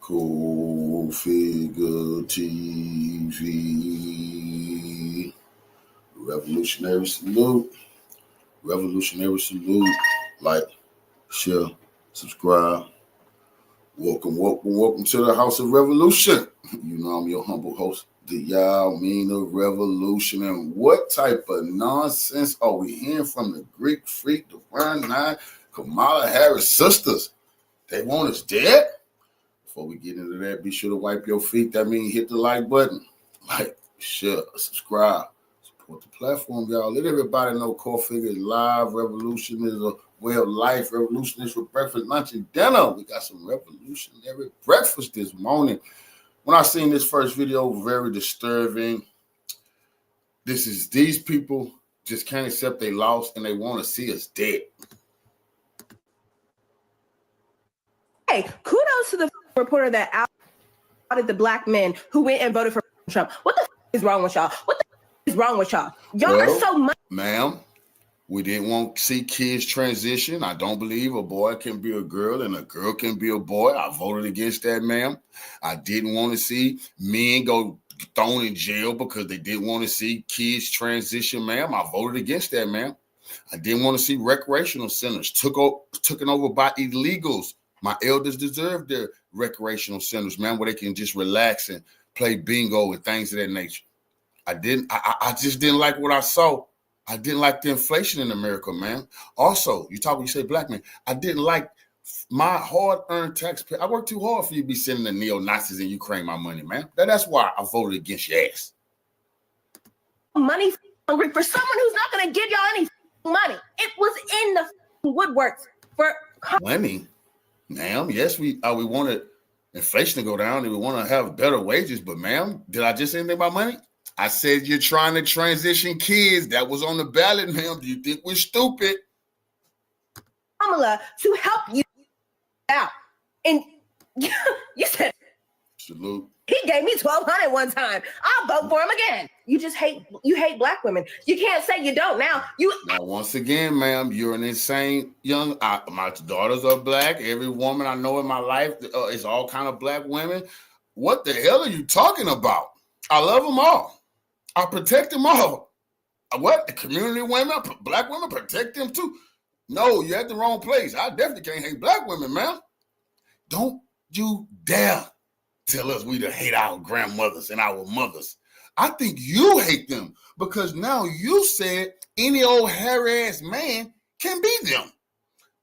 Cool Figure TV. Revolutionary salute. Revolutionary salute. Like, share, subscribe. Welcome to the House of Revolution. You know I'm your humble host, the Yalmina Revolution. And what type of nonsense are we hearing from the Greek freak, the Divine Nine, Kamala Harris sisters? They want us dead? Before we get into that, be sure to wipe your feet. That means hit the like button. Like, share, subscribe. Support the platform, y'all. Let everybody know Core Figure is live. Revolution is a way of life. Revolution is for breakfast, lunch, and dinner. We got some revolutionary breakfast this morning. When I seen this first video, very disturbing. These people just can't accept they lost and they want to see us dead. Hey, kudos to the reporter that outed the black men who went and voted for Trump. What the is wrong with y'all? What the is wrong with y'all? Y'all are so much. Ma'am, we didn't want to see kids transition. I don't believe a boy can be a girl and a girl can be a boy. I voted against that, ma'am. I didn't want to see men go thrown in jail because they didn't want to see kids transition, ma'am. I voted against that, ma'am. I didn't want to see recreational centers taken over by illegals. My elders deserve their recreational centers, man, where they can just relax and play bingo and things of that nature. I just didn't like what I saw. I didn't like the inflation in America, man. Also, you say black man. I didn't like my hard-earned taxpayer. I worked too hard for you to be sending the neo-Nazis in Ukraine my money, man. That's why I voted against your ass. Money hungry for someone who's not going to give y'all any money. It was in the woodworks for money. Ma'am, yes, we wanted inflation to go down and we want to have better wages, but ma'am, did I just say anything about money? I said you're trying to transition kids. That was on the ballot, ma'am. Do you think we're stupid? Kamala to help you out. And you said salute. He gave me $1,200 one time. I'll vote for him again. You hate black women. You can't say you don't now. Now, once again, ma'am, you're an insane young. My daughters are black. Every woman I know in my life is all kind of black women. What the hell are you talking about? I love them all. I protect them all. What? The community women, black women, protect them too. No, you're at the wrong place. I definitely can't hate black women, ma'am. Don't you dare tell us we to hate our grandmothers and our mothers. I think you hate them because now you said any old hairy-ass man can be them.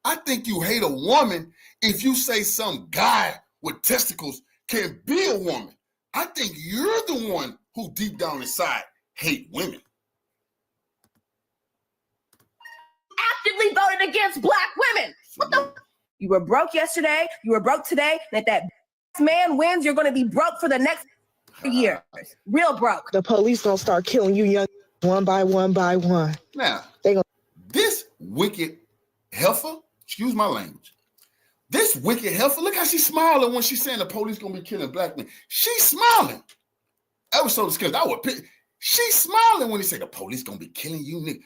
I think you hate a woman if you say some guy with testicles can be a woman. I think you're the one who deep down inside hate women. Actively voted against black women. What the? You were broke yesterday. You were broke today. That man wins, you're going to be broke for the next year. Real broke. The police gonna start killing you young one by one by one. Now, this wicked heifer, excuse my language, this wicked heifer, look how she's smiling when she's saying the police gonna be killing black men. She's smiling. That was so disgusting. She's smiling when he said the police gonna be killing you, nigga.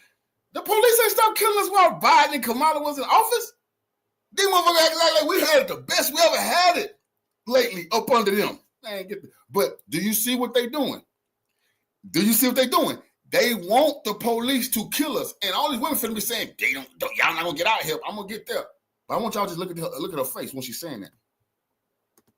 The police ain't stop killing us while Biden and Kamala was in office. These motherfuckers act like we had it the best we ever had it lately up under them. But do you see what they doing? They want the police to kill us. And all these women finna be saying, y'all not gonna get out of here. I'm gonna get there. But I want y'all to just look at her face when she's saying that.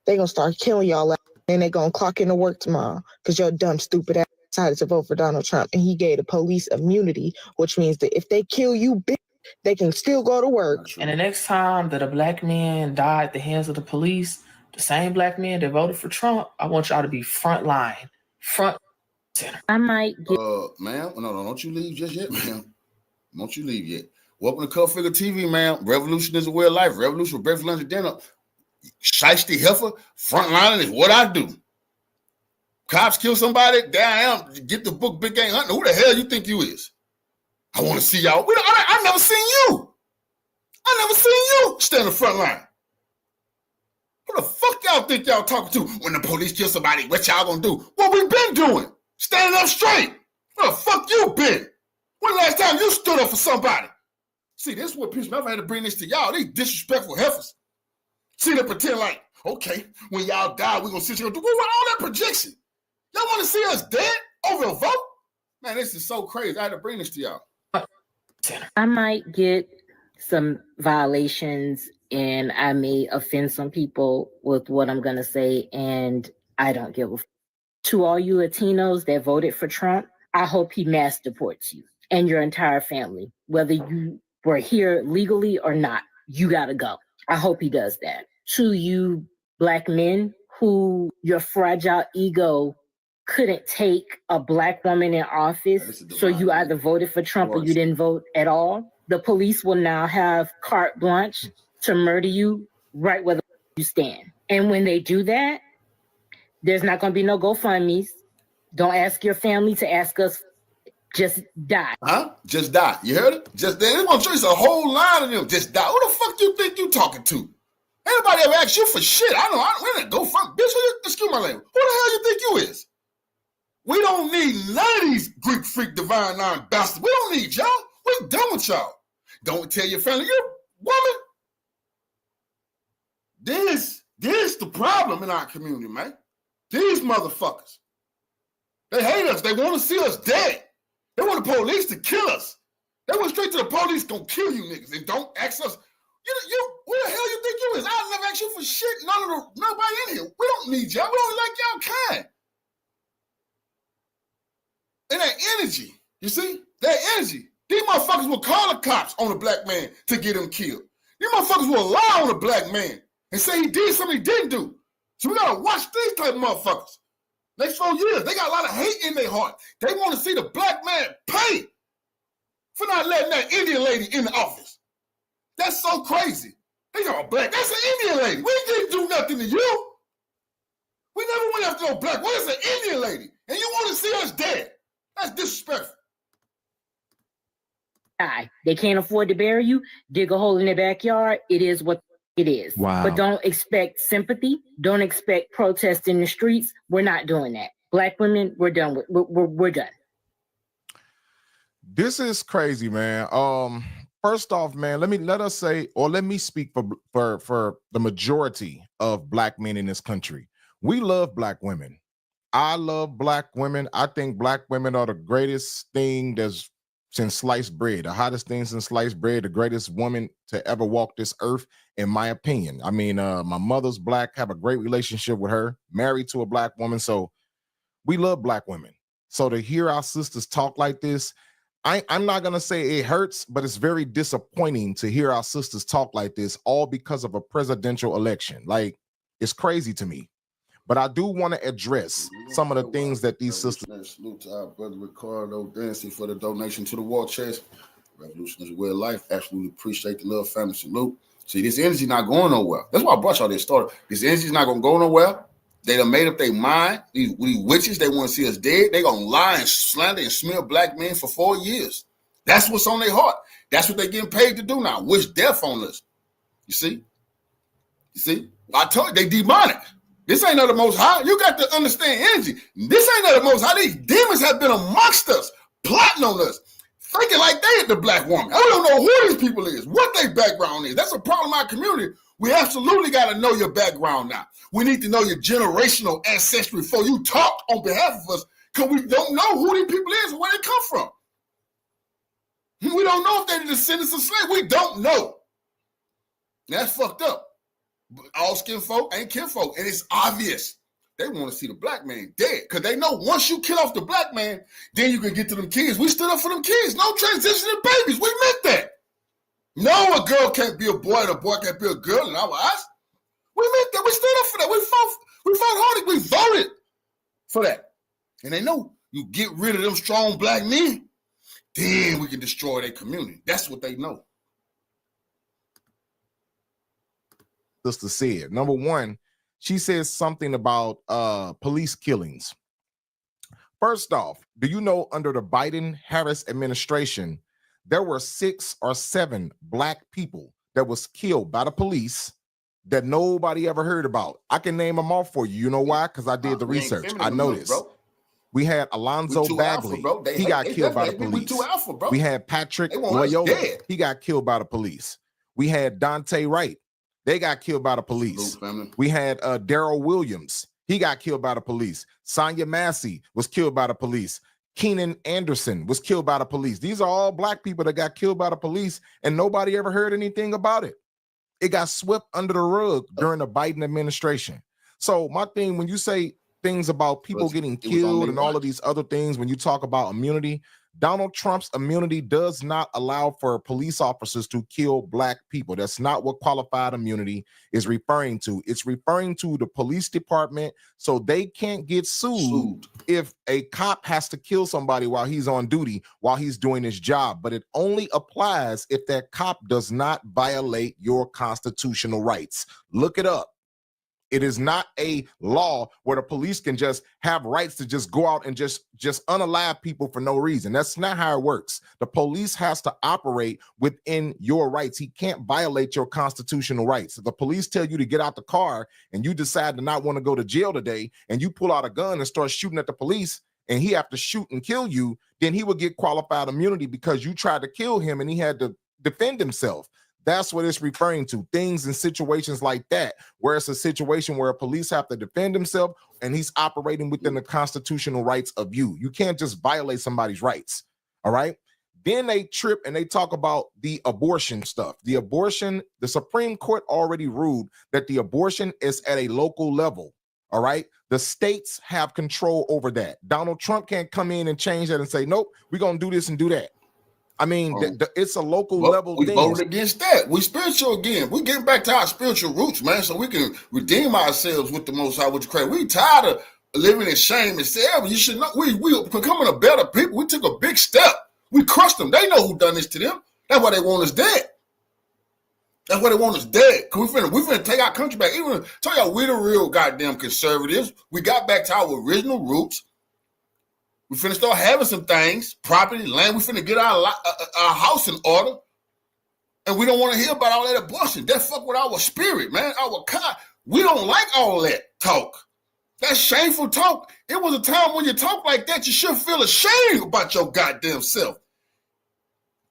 They gonna start killing y'all and they gonna clock into work tomorrow because your dumb, stupid ass decided to vote for Donald Trump and he gave the police immunity, which means that if they kill you, they can still go to work. And the next time that a black man died at the hands of the police, the same black men that voted for Trump, I want y'all to be front center. I might get ma'am. No, don't you leave just yet, ma'am. Don't you leave yet. Welcome to Core Figure TV, ma'am. Revolution is a way of life. Revolution for breakfast, lunch, and dinner. Shiesty heifer, frontline is what I do. Cops kill somebody, there I am. Get the book, Big Game Hunter. Who the hell you think you is? I want to see y'all. I never seen you. Stand in the front line. Who the fuck y'all think y'all talking to when the police kill somebody? What y'all gonna do? What we been doing? Standing up straight. Where the fuck you been? When the last time you stood up for somebody? See, this is what pisses me off. I had to bring this to y'all. These disrespectful heifers. See, they pretend like, Okay, when y'all die, we're gonna sit here and do all that projection. Y'all want to see us dead over a vote? Man, this is so crazy. I had to bring this to y'all. I might get some violations and I may offend some people with what I'm going to say, and I don't give a To all you Latinos that voted for Trump, I hope he mass deports you and your entire family. Whether you were here legally or not, you got to go. I hope he does that. To you Black men who your fragile ego couldn't take a Black woman in office, so you either voted for Trump or you didn't vote at all. The police will now have carte blanche to murder you right where you stand. And when they do that, there's not going to be no GoFundMe's. Don't ask your family to ask us. Just die. Huh? Just die. You heard it? Just die. They're going to show you a whole line of them. Just die. Who the fuck you think you talking to? Anybody ever ask you for shit? I know. We're not GoFundMe. Bitch, excuse my language. Who the hell you think you is? We don't need none of these Greek freak divine nine bastards. We don't need y'all. We done with y'all. Don't tell your family, you woman. This the problem in our community, man. These motherfuckers. They hate us. They want to see us dead. They want the police to kill us. They went straight to the police, gonna kill you niggas, and don't ask us. You who the hell you think you is? I'll never ask you for shit. Nobody in here. We don't need y'all. We don't like y'all kind. And that energy, you see? That energy. These motherfuckers will call the cops on a Black man to get him killed. These motherfuckers will lie on a Black man and say he did something he didn't do. So we gotta watch these type of motherfuckers. Next 4 years, they got a lot of hate in their heart. They want to see the Black man pay for not letting that Indian lady in the office. That's so crazy. They are Black. That's an Indian lady. We didn't do nothing to you. We never went after no Black. What is an Indian lady? And you want to see us dead? That's disrespectful. They can't afford to bury you. Dig a hole in their backyard. It is what it is. Wow. But don't expect sympathy. Don't expect protest in the streets. We're not doing that. Black women, we're done with. We're done. This is crazy, man. First off, man, let me speak for the majority of Black men in this country. We love Black women. I love Black women. I think Black women are the greatest thing that's since sliced bread, the hottest thing since sliced bread, the greatest woman to ever walk this earth, in my opinion. I mean, my mother's Black, have a great relationship with her, married to a Black woman. So we love Black women. So to hear our sisters talk like this, I'm not going to say it hurts, but it's very disappointing to hear our sisters talk like this, all because of a presidential election. Like, it's crazy to me. But I do want to address some of the things that these sisters. Salute to our brother Ricardo Dancy for the donation to the war chest. Revolution is a way of life. Absolutely appreciate the love, family. Salute. See, this energy not going nowhere. That's why I brought y'all this story. This energy is not going to go nowhere. They done made up their mind. These witches, they want to see us dead. They going to lie and slander and smear Black men for 4 years. That's what's on their heart. That's what they're getting paid to do now. Wish death on us. You see? I told you, they demonic. This ain't of the Most High. You got to understand energy. This ain't of the Most High. These demons have been amongst us, plotting on us, thinking like they are the Black woman. I don't know who these people is, what their background is. That's a problem in our community. We absolutely got to know your background now. We need to know your generational ancestry before you talk on behalf of us, because we don't know who these people is and where they come from. We don't know if they're the descendants of slaves. We don't know. That's fucked up. All skin folk ain't kinfolk, and it's obvious. They want to see the Black man dead, because they know once you kill off the Black man, then you can get to them kids. We stood up for them kids. No transitioning babies. We meant that. No, a girl can't be a boy and a boy can't be a girl in our eyes. We meant that. We stood up for that. We fought hard. We voted for that. And they know you get rid of them strong Black men, then we can destroy their community. That's what they know. Sister said. Number one, she says something about police killings. First off, do you know under the Biden-Harris administration, there were 6 or 7 Black people that was killed by the police that nobody ever heard about? I can name them off for you. You know why? Because I did the research. I know this. We had Alonzo Bagley. He got killed by the police. We had Patrick Loyola. He got killed by the police. We had Dante Wright. They got killed by the police. We had Daryl Williams. He got killed by the police. Sonia Massey was killed by the police. Keenan Anderson was killed by the police. These are all black people that got killed by the police, and nobody ever heard anything about it. It got swept under the rug during the Biden administration. So my thing, when you say things about people getting killed and all of these other things, when you talk about immunity, Donald Trump's immunity does not allow for police officers to kill black people. That's not what qualified immunity is referring to. It's referring to the police department, so they can't get sued if a cop has to kill somebody while he's on duty, while he's doing his job. But it only applies if that cop does not violate your constitutional rights. Look it up. It is not a law where the police can just have rights to just go out and just unalive people for no reason. That's not how it works. The police has to operate within your rights. He can't violate your constitutional rights. If the police tell you to get out the car and you decide to not want to go to jail today, and you pull out a gun and start shooting at the police, and he have to shoot and kill you, then he would get qualified immunity because you tried to kill him and he had to defend himself. That's what it's referring to. Things in situations like that, where it's a situation where a police have to defend himself and he's operating within the constitutional rights of you. You can't just violate somebody's rights. All right. Then they trip and they talk about the abortion stuff. The abortion, the Supreme Court already ruled that the abortion is at a local level. All right. The states have control over that. Donald Trump can't come in and change that and say, nope, we're going to do this and do that. I mean, it's a local level thing. We voted against that. We spiritual again. We getting back to our spiritual roots, man, so we can redeem ourselves with the Most High, with the credit. We tired of living in shame and self. You should know we becoming a better people. We took a big step. We crushed them. They know who done this to them. That's why they want us dead. That's why they want us dead. Cause we finna take our country back. Even tell y'all, we the real goddamn conservatives. We got back to our original roots. We finna start having some things, property, land. We finna get our house in order. And we don't want to hear about all that abortion. That fuck with our spirit, man. We don't like all that talk. That's shameful talk. It was a time when you talk like that, you should feel ashamed about your goddamn self.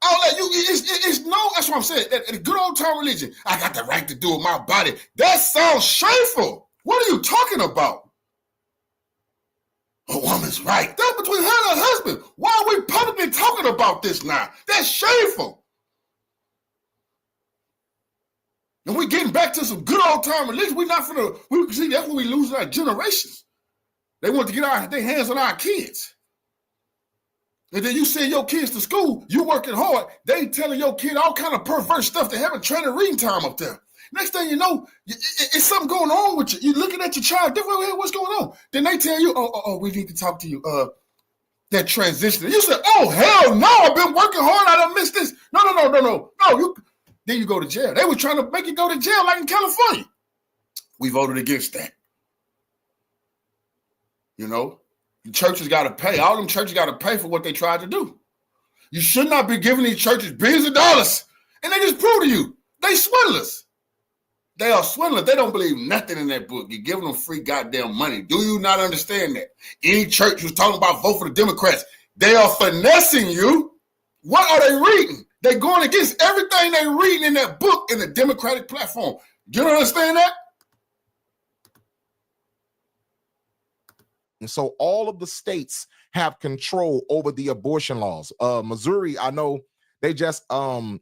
All that it's no, that's what I'm saying. That good old time religion. I got the right to do with my body. That sounds shameful. What are you talking about? A woman's right. That's between her and her husband. Why are we publicly talking about this now? That's shameful. And we're getting back to some good old time religion. We're not finna, we see that's when we losing our generations. They want to get their hands on our kids. And then you send your kids to school, you working hard, they telling your kid all kind of perverse stuff. They haven't trained reading time up there. Next thing you know, it's something going on with you. You're looking at your child different. Hey, what's going on? Then they tell you, oh, we need to talk to you. That transition. You said, oh, hell no, I've been working hard. I done missed this. No. Then you go to jail. They were trying to make you go to jail like in California. We voted against that. You know, the churches got to pay. All them churches got to pay for what they tried to do. You should not be giving these churches billions of dollars. And they just prove to you, they swindlers. They are swindlers. They don't believe nothing in that book. You're giving them free goddamn money. Do you not understand that? Any church who's talking about vote for the Democrats, they are finessing you. What are they reading? They're going against everything they're reading in that book in the Democratic platform. You don't understand that? And so all of the states have control over the abortion laws. Missouri, I know they just passed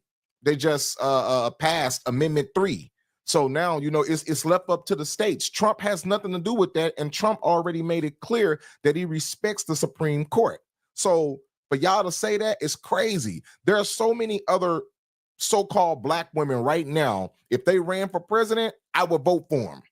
Amendment 3. So now, you know, it's left up to the states. Trump has nothing to do with that. And Trump already made it clear that he respects the Supreme Court. So for y'all to say that is crazy. There are so many other so-called black women right now. If they ran for president, I would vote for them.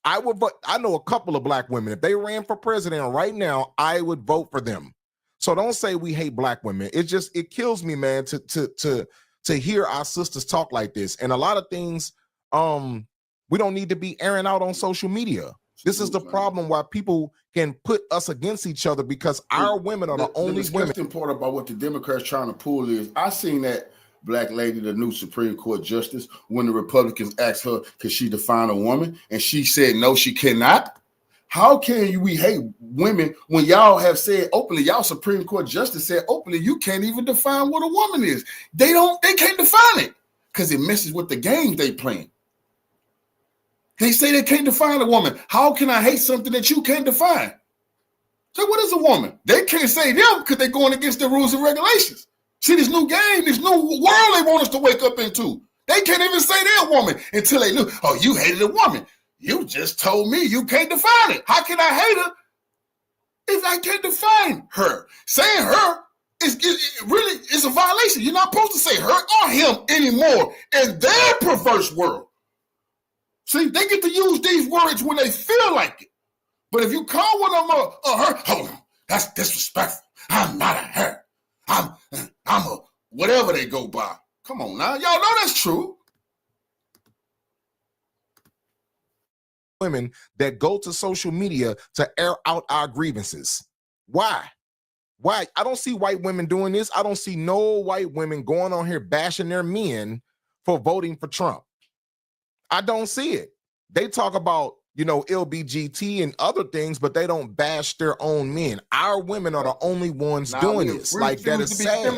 I would vote. I know a couple of black women. If they ran for president right now, I would vote for them. So don't say we hate black women. It kills me, man, to hear our sisters talk like this. And a lot of things we don't need to be airing out on social media. This is the problem why people can put us against each other, because our women are the only women. The part about what the Democrats trying to pull is, I seen that black lady, the new Supreme Court justice, when the Republicans asked her, could she define a woman? And she said, no, she cannot. How can we hate women when y'all have said openly, y'all Supreme Court justice said openly, you can't even define what a woman is. They can't define it because it messes with the games they playing. They say they can't define a woman. How can I hate something that you can't define? So what is a woman? They can't say them because they're going against the rules and regulations. See, this new game, this new world they want us to wake up into. They can't even say they're a woman until they look, oh, you hated a woman. You just told me you can't define it. How can I hate her if I can't define her? Saying her is a violation. You're not supposed to say her or him anymore in their perverse world. See, they get to use these words when they feel like it. But if you call one of them a her, hold on, that's disrespectful. I'm not a her. I'm a whatever they go by. Come on now. Y'all know that's true. Women that go to social media to air out our grievances. Why? Why? I don't see white women doing this. I don't see no white women going on here bashing their men for voting for Trump. I don't see it. They talk about, you know, LBGT and other things, but they don't bash their own men. Our women are the only ones doing this. Like, that is sad.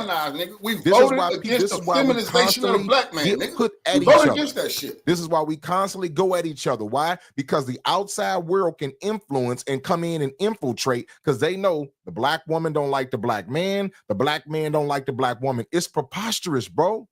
We voted against the feminization of the black man. Put at each other. Against that shit. This is why we constantly go at each other. Why? Because the outside world can influence and come in and infiltrate, because they know the black woman don't like the black man don't like the black woman. It's preposterous, bro.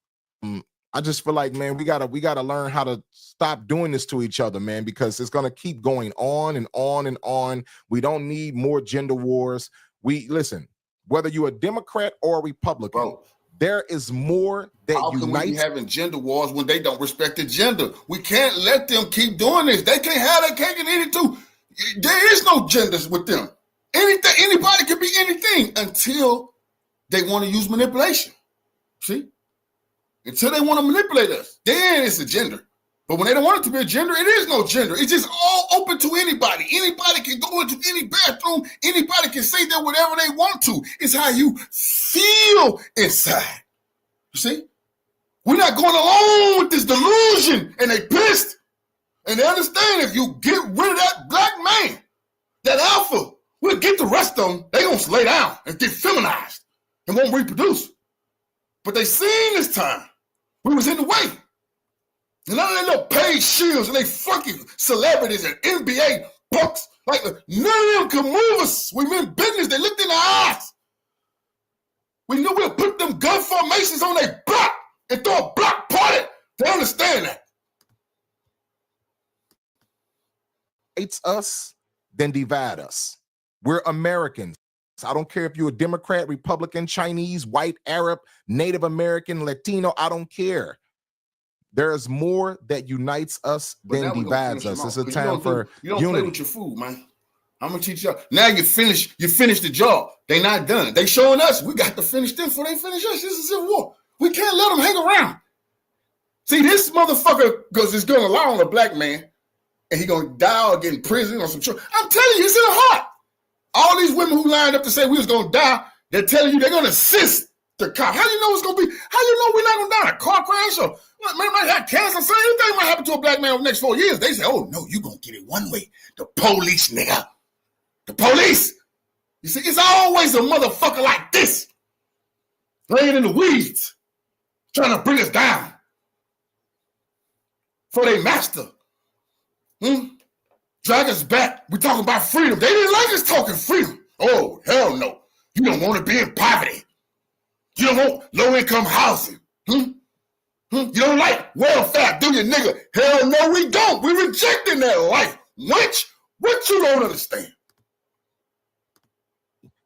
I just feel like, man, we gotta learn how to stop doing this to each other, man, because it's gonna keep going on and on and on. We don't need more gender wars. Listen, whether you're a Democrat or a Republican, bro, there is more that unites. How can we be having gender wars when they don't respect the gender? We can't let them keep doing this. They can't have their cake and eat it too. There is no genders with them. Anybody can be anything until they want to use manipulation. See? Until they want to manipulate us, then it's a gender. But when they don't want it to be a gender, it is no gender. It's just all open to anybody. Anybody can go into any bathroom. Anybody can say that whatever they want to. It's how you feel inside. You see? We're not going along with this delusion. And they pissed. And they understand if you get rid of that black man, that alpha, we'll get the rest of them. They're going to lay down and get feminized and won't reproduce. But they seen this time. We was in the way. And none of them little paid shields and they fucking celebrities and NBA bucks, like none of them can move us. We meant business. They looked in the eyes. We knew we'll put them gun formations on their block and throw a block party. They understand that. Hates us, then divide us. We're Americans. I don't care if you're a Democrat, Republican, Chinese, white, Arab, Native American, Latino. I don't care. There is more that unites us than divides us. It's a time for you don't unity. Play with your food, man. I'm gonna teach y'all. Now you finish the job. They not done. They showing us we got to finish them before they finish us. This is civil war. We can't let them hang around. See, this motherfucker is gonna lie on a black man, and he gonna die or get in prison or some shit. I'm telling you, it's in the heart. All these women who lined up to say we was going to die, they're telling you they're going to assist the cop. How do you know it's going to be? How do you know we're not going to die? A car crash or man might have cancer? So anything might happen to a black man over the next 4 years. They say, oh, no, you're going to get it one way. The police, nigga. The police. You see, it's always a motherfucker like this laying in the weeds trying to bring us down for their master. Drag us back. We're talking about freedom. They didn't like us talking freedom. Oh, hell no. You don't want to be in poverty. You don't want low-income housing. You don't like welfare, do you, nigga? Hell no, we don't. We're rejecting that life. What you don't understand?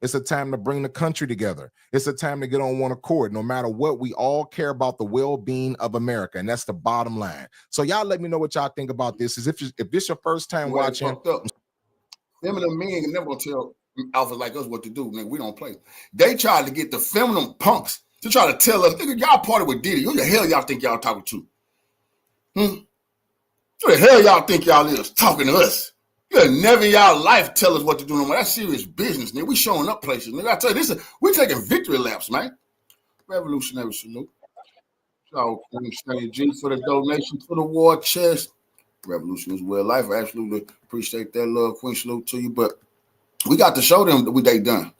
It's a time to bring the country together. It's a time to get on one accord. No matter what, we all care about the well-being of America, and that's the bottom line. So y'all let me know what y'all think about this. Is if this your first time watching. Them and the men can never tell alphas like us what to do. Nigga, we don't play. They tried to get the feminine punks to try to tell us, nigga, y'all party with Diddy. Who the hell y'all think y'all talking to? Who the hell y'all think y'all is talking to us? You'll never in y'all life tell us what to do no more. That's serious business, nigga. We showing up places, nigga. I tell you, we're taking victory laps, man. Revolutionary salute. So, Stanley G for the donation to the war chest. Revolution is well life. I absolutely appreciate that love, Queen. Salute to you. But we got to show them what they done.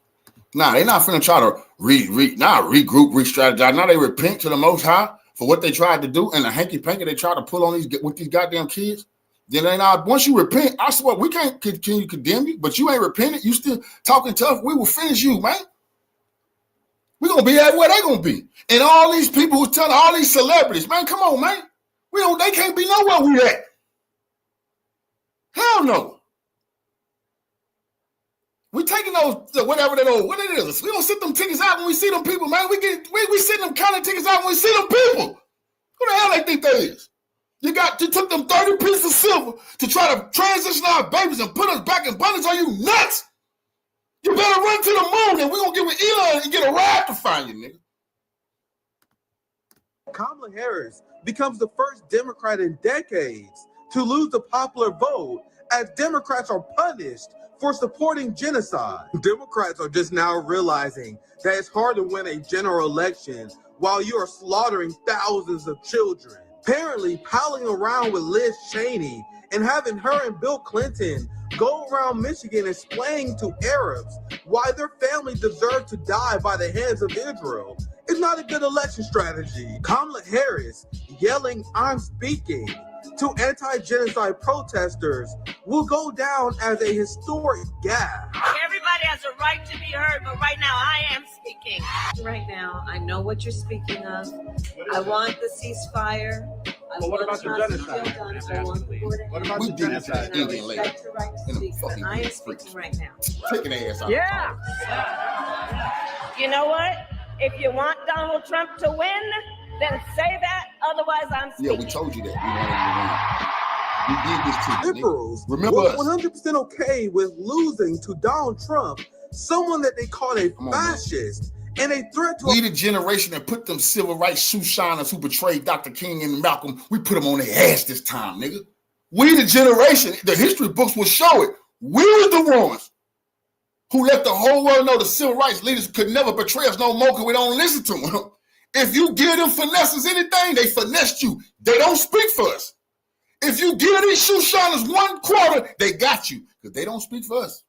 Nah, they not finna try to regroup, re-strategize. Now they repent to the Most High for what they tried to do and the hanky-panky they tried to pull on with these goddamn kids. Then ain't once you repent, I swear we can't. Can you condemn you? But you ain't repented. You still talking tough. We will finish you, man. We're gonna be at where they gonna be. And all these people who telling all these celebrities, man, come on, man. They can't be nowhere we at. Hell no. We taking those whatever that old what it is. We don't sit them tickets out when we see them people, man. We sitting them kind of tickets out when we see them people. Who the hell they think that is? You took them 30 pieces of silver to try to transition our babies and put us back in bondage. Are you nuts? You better run to the moon and we're gonna get with Elon and get a ride to find you, nigga. Kamala Harris becomes the first Democrat in decades to lose the popular vote as Democrats are punished for supporting genocide. Democrats are just now realizing that it's hard to win a general election while you are slaughtering thousands of children. Apparently, palling around with Liz Cheney and having her and Bill Clinton go around Michigan explaining to Arabs why their family deserved to die by the hands of Israel is not a good election strategy. Kamala Harris yelling, "I'm speaking," to anti-genocide protesters will go down as a historic gaffe. Everybody has a right to be heard, but right now I am speaking. Right now, I know what you're speaking of. I want the ceasefire. But what about the genocide? What about the genocide? I respect your right to speak, but I am speaking right now. Taking ass out. Yeah. You know what? If you want Donald Trump to win, then say that. Otherwise, I'm speaking. Yeah, we told you that. We did this to you. Liberals Remember were us. 100% okay with losing to Donald Trump, someone that they called a fascist and a threat to. We the generation that put them civil rights shoe shiners who betrayed Dr. King and Malcolm. We put them on their ass this time, nigga. We the generation. The history books will show it. We were the ones who let the whole world know the civil rights leaders could never betray us no more because we don't listen to them. If you give them finesses anything, they finessed you. They don't speak for us. If you give these shoe shiners 1/4, they got you because they don't speak for us.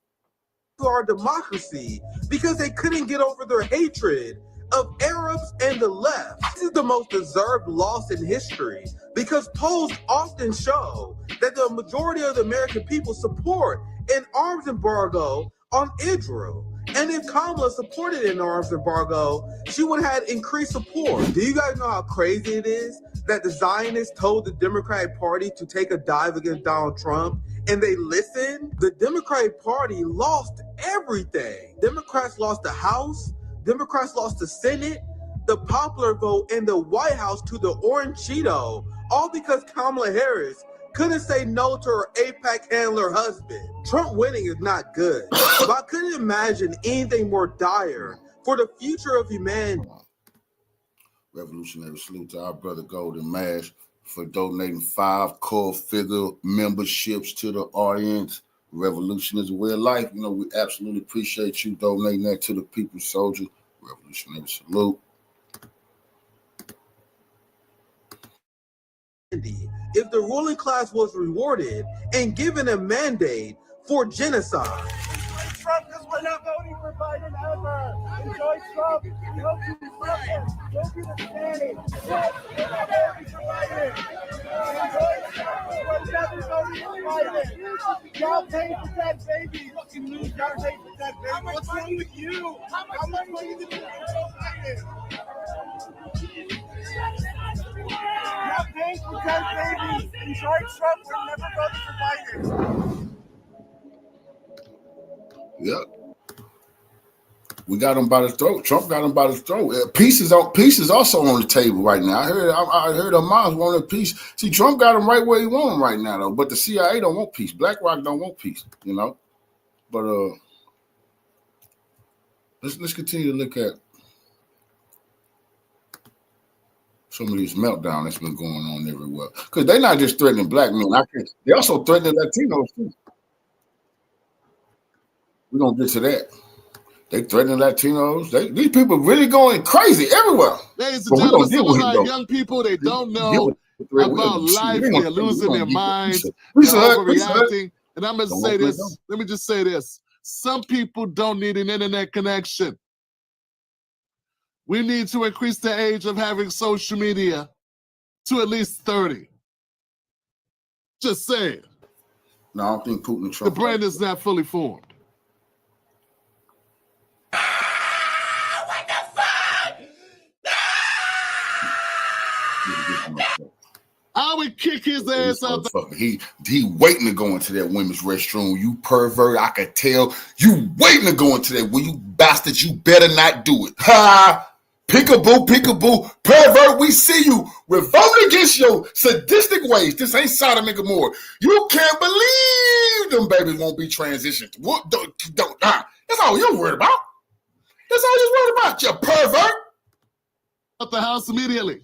Our democracy because they couldn't get over their hatred of Arabs and the left. This is the most deserved loss in history because polls often show that the majority of the American people support an arms embargo on Israel. And if Kamala supported an arms embargo, she would have had increased support. Do you guys know how crazy it is that the Zionists told the Democratic Party to take a dive against Donald Trump and they listened? The Democratic Party lost everything. Democrats lost the House, Democrats lost the Senate, the popular vote, and the White House to the Orange Cheeto, all because Kamala Harris couldn't say no to her AIPAC handler husband. Trump winning is not good, but I couldn't imagine anything more dire for the future of humanity. Revolutionary salute to our brother Golden Mash for donating 5 core figure memberships to the audience. Revolution is a way of life. You know, we absolutely appreciate you donating that to the People's Soldier. Revolutionary salute. If the ruling class was rewarded and given a mandate for genocide. Trump, because we're not voting for Biden ever. Enjoy Trump. Go to the Senate. Go to the Senate. Yes, we're not voting for Biden. Enjoy Trump. We're never voting for Biden. Y'all pay for that baby. Fucking lose. Y'all pay for that baby. What's wrong with you? How much money did you pay for Biden? Y'all paying for that baby. Enjoy Trump. We're never voting for Biden. Yep. We got him by the throat. Trump got him by the throat. Peace is also on the table right now. I heard Hamas wanted peace. See, Trump got him right where he want him right now, though. But the CIA don't want peace. BlackRock don't want peace, you know. But let's continue to look at some of these meltdown that's been going on everywhere. Because they're not just threatening black men. They also threatening Latinos too. We're gonna get to that. They threatening Latinos. These people really going crazy everywhere. Ladies and gentlemen, some of our young people, they don't know about life. They're losing their minds. They're overreacting. And I'm gonna say this. Let me just say this. Some people don't need an internet connection. We need to increase the age of having social media to at least 30. Just saying. No, I don't think Putin and Trump. The brain is not fully formed. What the fuck? I would kick his ass out. He waiting to go into that women's restroom. You pervert, I could tell. You waiting to go into that. Well, you bastard, you better not do it. Ha! Peekaboo, pervert, we see you. We're voting against your sadistic ways. This ain't Sodom and Gomorrah. You can't believe them babies won't be transitioned. What? That's all you're worried about. That's all you're worried about, you pervert. Out the house immediately.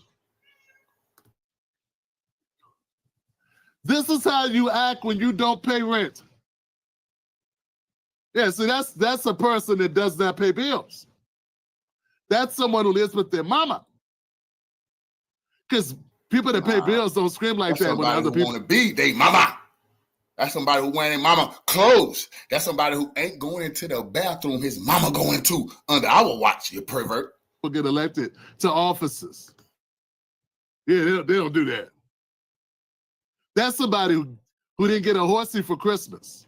This is how you act when you don't pay rent. Yeah, see, that's a person that does not pay bills. That's someone who lives with their mama. Because people that pay bills don't scream like that when other people want to be they mama. That's somebody who wearing their mama clothes. That's somebody who ain't going into the bathroom his mama going to under our watch, you pervert. People get elected to offices. Yeah, they don't do that. That's somebody who didn't get a horsey for Christmas.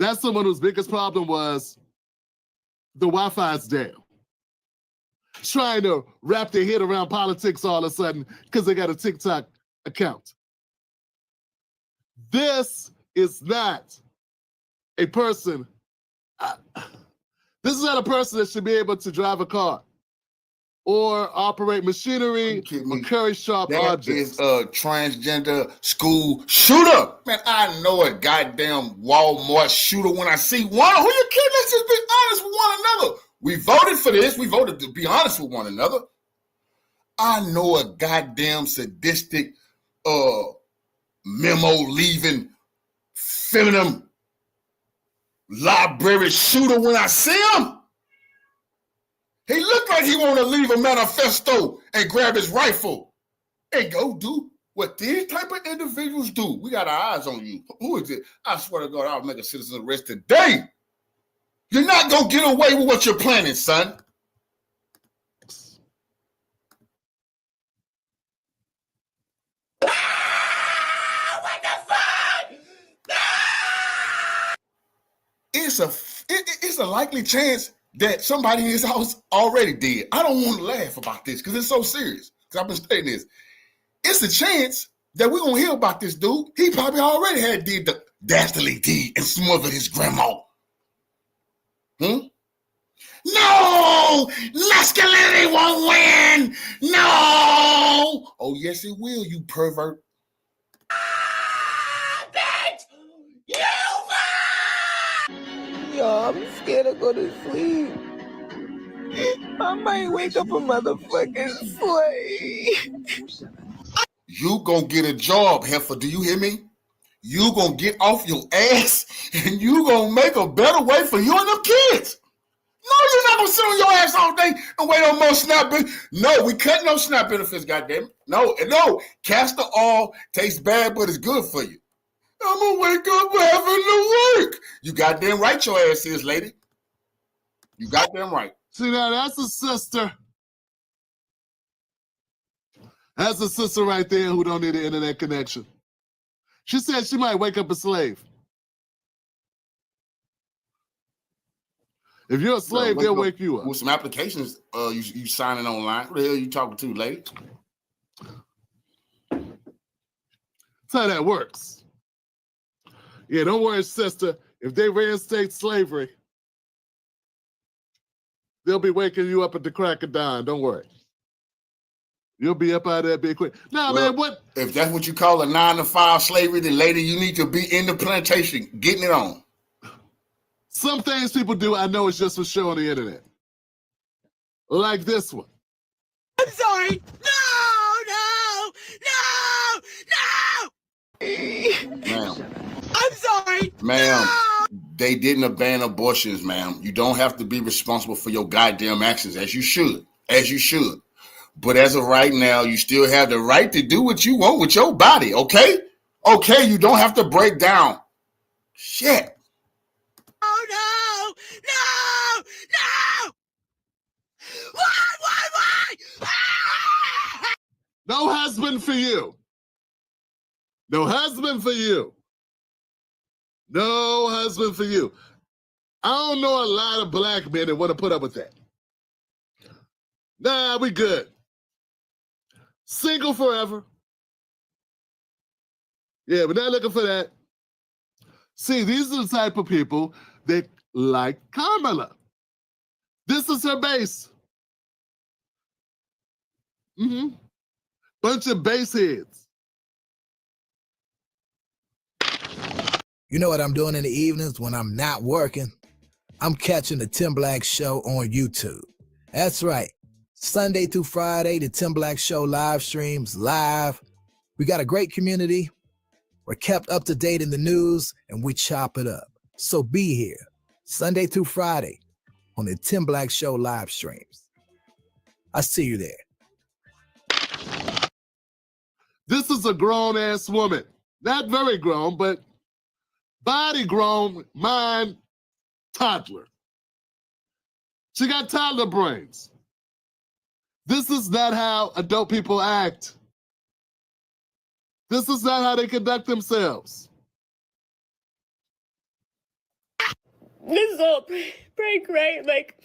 That's someone whose biggest problem was the Wi-Fi's down. Trying to wrap their head around politics all of a sudden because they got a TikTok account. This is not a person. This is not a person that should be able to drive a car or operate machinery or carry sharp objects. That is a transgender school shooter. Man, I know a goddamn Walmart shooter when I see one. Who you kidding? Let's just be honest with one another. We voted for this. We voted to be honest with one another. I know a goddamn sadistic, memo-leaving, feminine library shooter when I see him. He looked like he want to leave a manifesto and grab his rifle and go do what these type of individuals do. We got our eyes on you. Who is it? I swear to God, I'll make a citizen arrest today. You're not going to get away with what you're planning, son. What the fuck? It's a likely chance that somebody in his house already did. I don't want to laugh about this because it's so serious. Because I've been studying this. It's a chance that we're going to hear about this dude. He probably already had did the dastardly deed and smothered his grandma. No! Masculinity won't win! No! Oh, yes, it will, you pervert. Bitch! Yo, I'm scared to go to sleep. I might wake up a motherfucking slave. You gonna get a job, heifer. Do you hear me? You gonna get off your ass and you gonna make a better way for you and them kids. No, you're not gonna sit on your ass all day and wait on more SNAP benefits. No, we cut no SNAP benefits, goddamn. No, castor oil tastes bad, but it's good for you. I'm gonna wake up having to work. You goddamn right your ass is, lady. You goddamn right. See, now that's a sister. That's a sister right there who don't need an internet connection. She said she might wake up a slave. If you're a slave, they'll wake you up. With some applications, you signing online. Who the hell are you talking to, lady? That's how that works. Yeah, don't worry, sister. If they reinstate slavery, they'll be waking you up at the crack of dawn. Don't worry. You'll be up out of there big quick. Nah, Well, man, what? If that's what you call a 9-to-5 slavery, then lady, you need to be in the plantation, getting it on. Some things people do, I know it's just for show on the internet. Like this one. I'm sorry. No! Ma'am. I'm sorry. Ma'am, they didn't abandon abortions, ma'am. You don't have to be responsible for your goddamn actions, as you should. But as of right now, you still have the right to do what you want with your body, okay? Okay, you don't have to break down. Shit. Oh, no! Why? No husband for you. No husband for you. No husband for you. I don't know a lot of black men that want to put up with that. Nah, we good. Single forever. Yeah, we're not looking for that. See, these are the type of people that like Kamala. This is her base. Bunch of base heads. You know what I'm doing in the evenings when I'm not working? I'm catching the Tim Black Show on YouTube. That's right. Sunday through Friday, the Tim Black Show live streams live. We got a great community. We're kept up to date in the news, and we chop it up. So be here, Sunday through Friday, on the Tim Black Show live streams. I see you there. This is a grown-ass woman. Not very grown, but body grown, mind toddler. She got toddler brains. This is not how adult people act. This is not how they conduct themselves. This is all prank, right? Like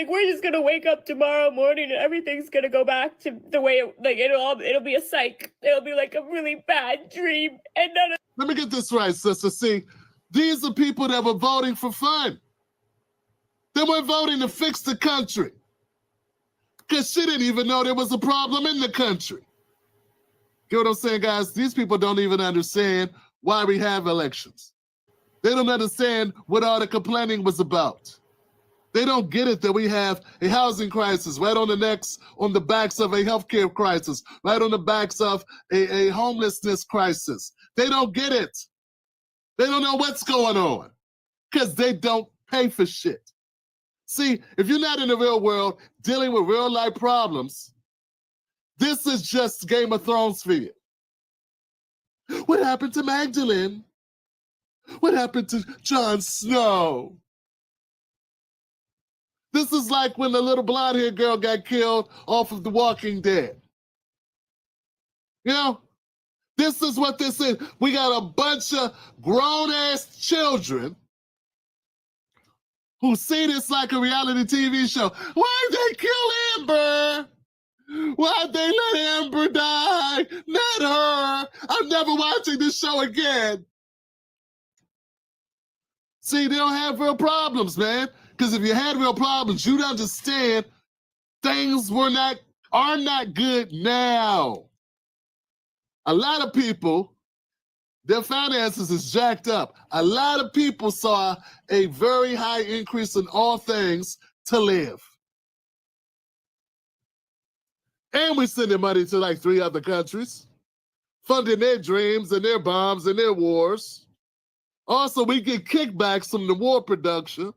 we're just gonna wake up tomorrow morning and everything's gonna go back to the way it'll be a psych. It'll be like a really bad dream. And none of. Let me get this right, sister. See, these are people that were voting for fun. They weren't voting to fix the country. Because she didn't even know there was a problem in the country. Get what I'm saying, guys? These people don't even understand why we have elections. They don't understand what all the complaining was about. They don't get it that we have a housing crisis right on the backs of a healthcare crisis, right on the backs of a homelessness crisis. They don't get it. They don't know what's going on because they don't pay for shit. See, if you're not in the real world dealing with real life problems, this is just Game of Thrones for you. What happened to Magdalene? What happened to Jon Snow? This is like when the little blonde-haired girl got killed off of The Walking Dead. You know, this is what this is. We got a bunch of grown-ass children who see this like a reality TV show. Why'd they kill Amber? Why'd they let Amber die? Not her. I'm never watching this show again. See, they don't have real problems, man. Because if you had real problems, you'd understand things are not good now. A lot of people, their finances is jacked up. A lot of people saw a very high increase in all things to live. And we sending money to like 3 other countries, funding their dreams and their bombs and their wars. Also, we get kickbacks from the war production.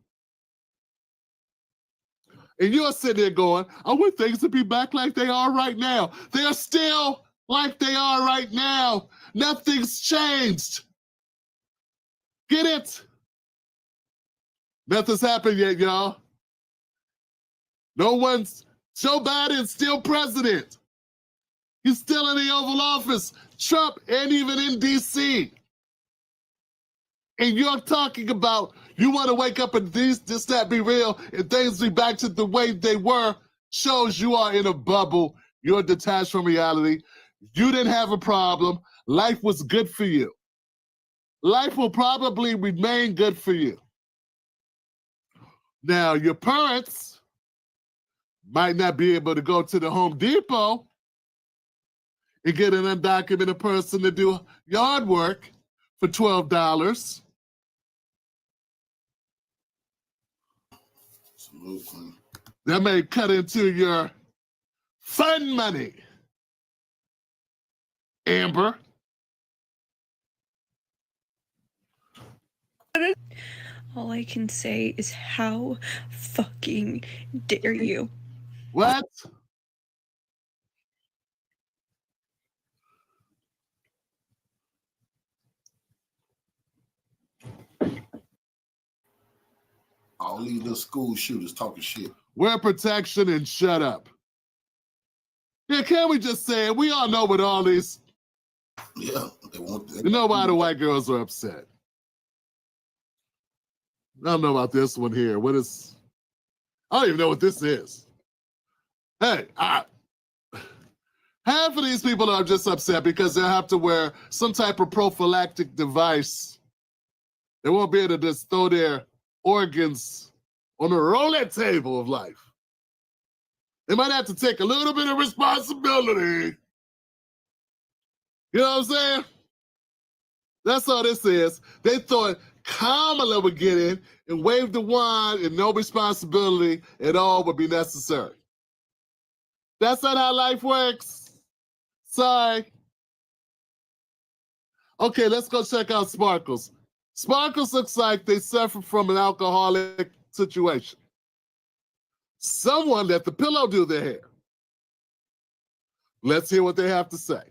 And you're sitting there going, I want things to be back like they are right now. They are still like they are right now. Nothing's changed. Get it? Nothing's happened yet, y'all. Joe Biden's still president. He's still in the Oval Office. Trump ain't even in D.C. And you're talking about you want to wake up and this, that be real, and things be back to the way they were, shows you are in a bubble. You're detached from reality. You didn't have a problem. Life was good for you. Life will probably remain good for you. Now, your parents might not be able to go to the Home Depot and get an undocumented person to do yard work for $12. That may cut into your fun money, Amber. All I can say is how fucking dare you? What? All these little school shooters talking shit. Wear protection and shut up. Yeah, can't we just say it? We all know what all these Yeah, they want. You know why the white girls are upset? I don't know about this one here. What is? I don't even know what this is. Hey, half of these people are just upset because they'll have to wear some type of prophylactic device. They won't be able to just throw their organs on the roulette table of life. They might have to take a little bit of responsibility. You know what I'm saying? That's all this is. They thought Kamala would get in and wave the wand and no responsibility at all would be necessary. That's not how life works. Sorry. Okay, let's go check out Sparkles. Sparkles looks like they suffer from an alcoholic situation. Someone let the pillow do their hair. Let's hear what they have to say.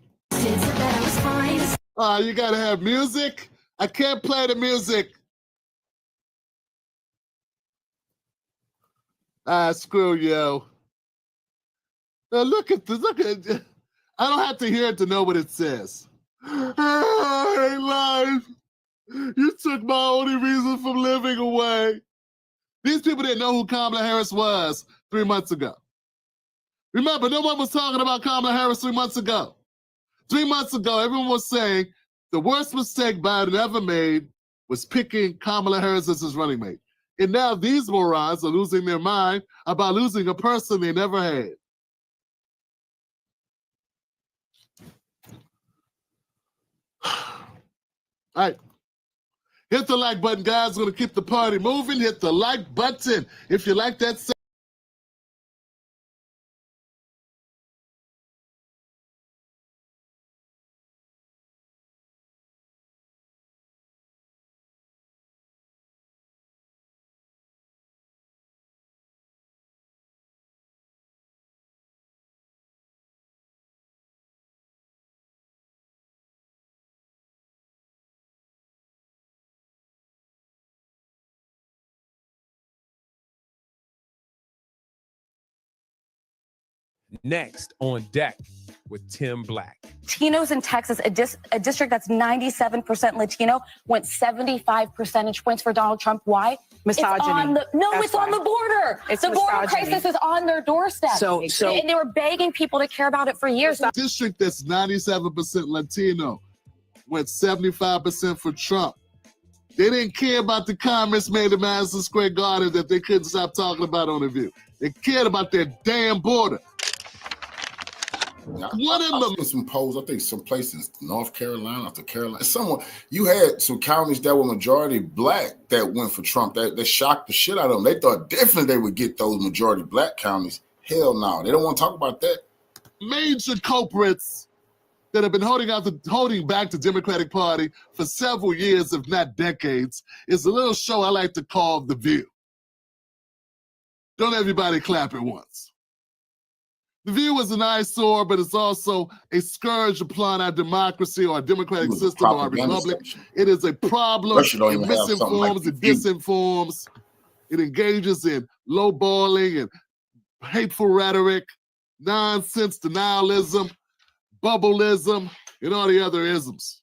You gotta have music? I can't play the music. Screw you. Now look at this, I don't have to hear it to know what it says. Hey, life, you took my only reason from living away. These people didn't know who Kamala Harris was 3 months ago. Remember, no one was talking about Kamala Harris 3 months ago. 3 months ago, everyone was saying the worst mistake Biden ever made was picking Kamala Harris as his running mate. And now these morons are losing their mind about losing a person they never had. All right. Hit the like button, guys. We're going to keep the party moving. Hit the like button if you like that. Next on deck with Tim Black. Latinos in Texas, a district that's 97% Latino, went 75 percentage points for Donald Trump. Why? Misogyny. It's on the border. It's the border misogyny. crisis is on their doorstep. And they were begging people to care about it for years. A district that's 97% Latino went 75% for Trump. They didn't care about the comments made in Madison Square Garden that they couldn't stop talking about on The View. They cared about their damn border. I've seen some polls, I think some places, North Carolina, after Carolina, somewhere, you had some counties that were majority black that went for Trump. That shocked the shit out of them. They thought definitely they would get those majority black counties. Hell no, they don't want to talk about that. Major culprits that have been holding back the Democratic Party for several years, if not decades, is a little show I like to call The View. Don't everybody clap at once. The View is an eyesore, but it's also a scourge upon our democracy or our democratic system or our republic. It is a problem. It misinforms, it disinforms. It engages in lowballing and hateful rhetoric, nonsense, denialism, bubbleism, and all the other isms.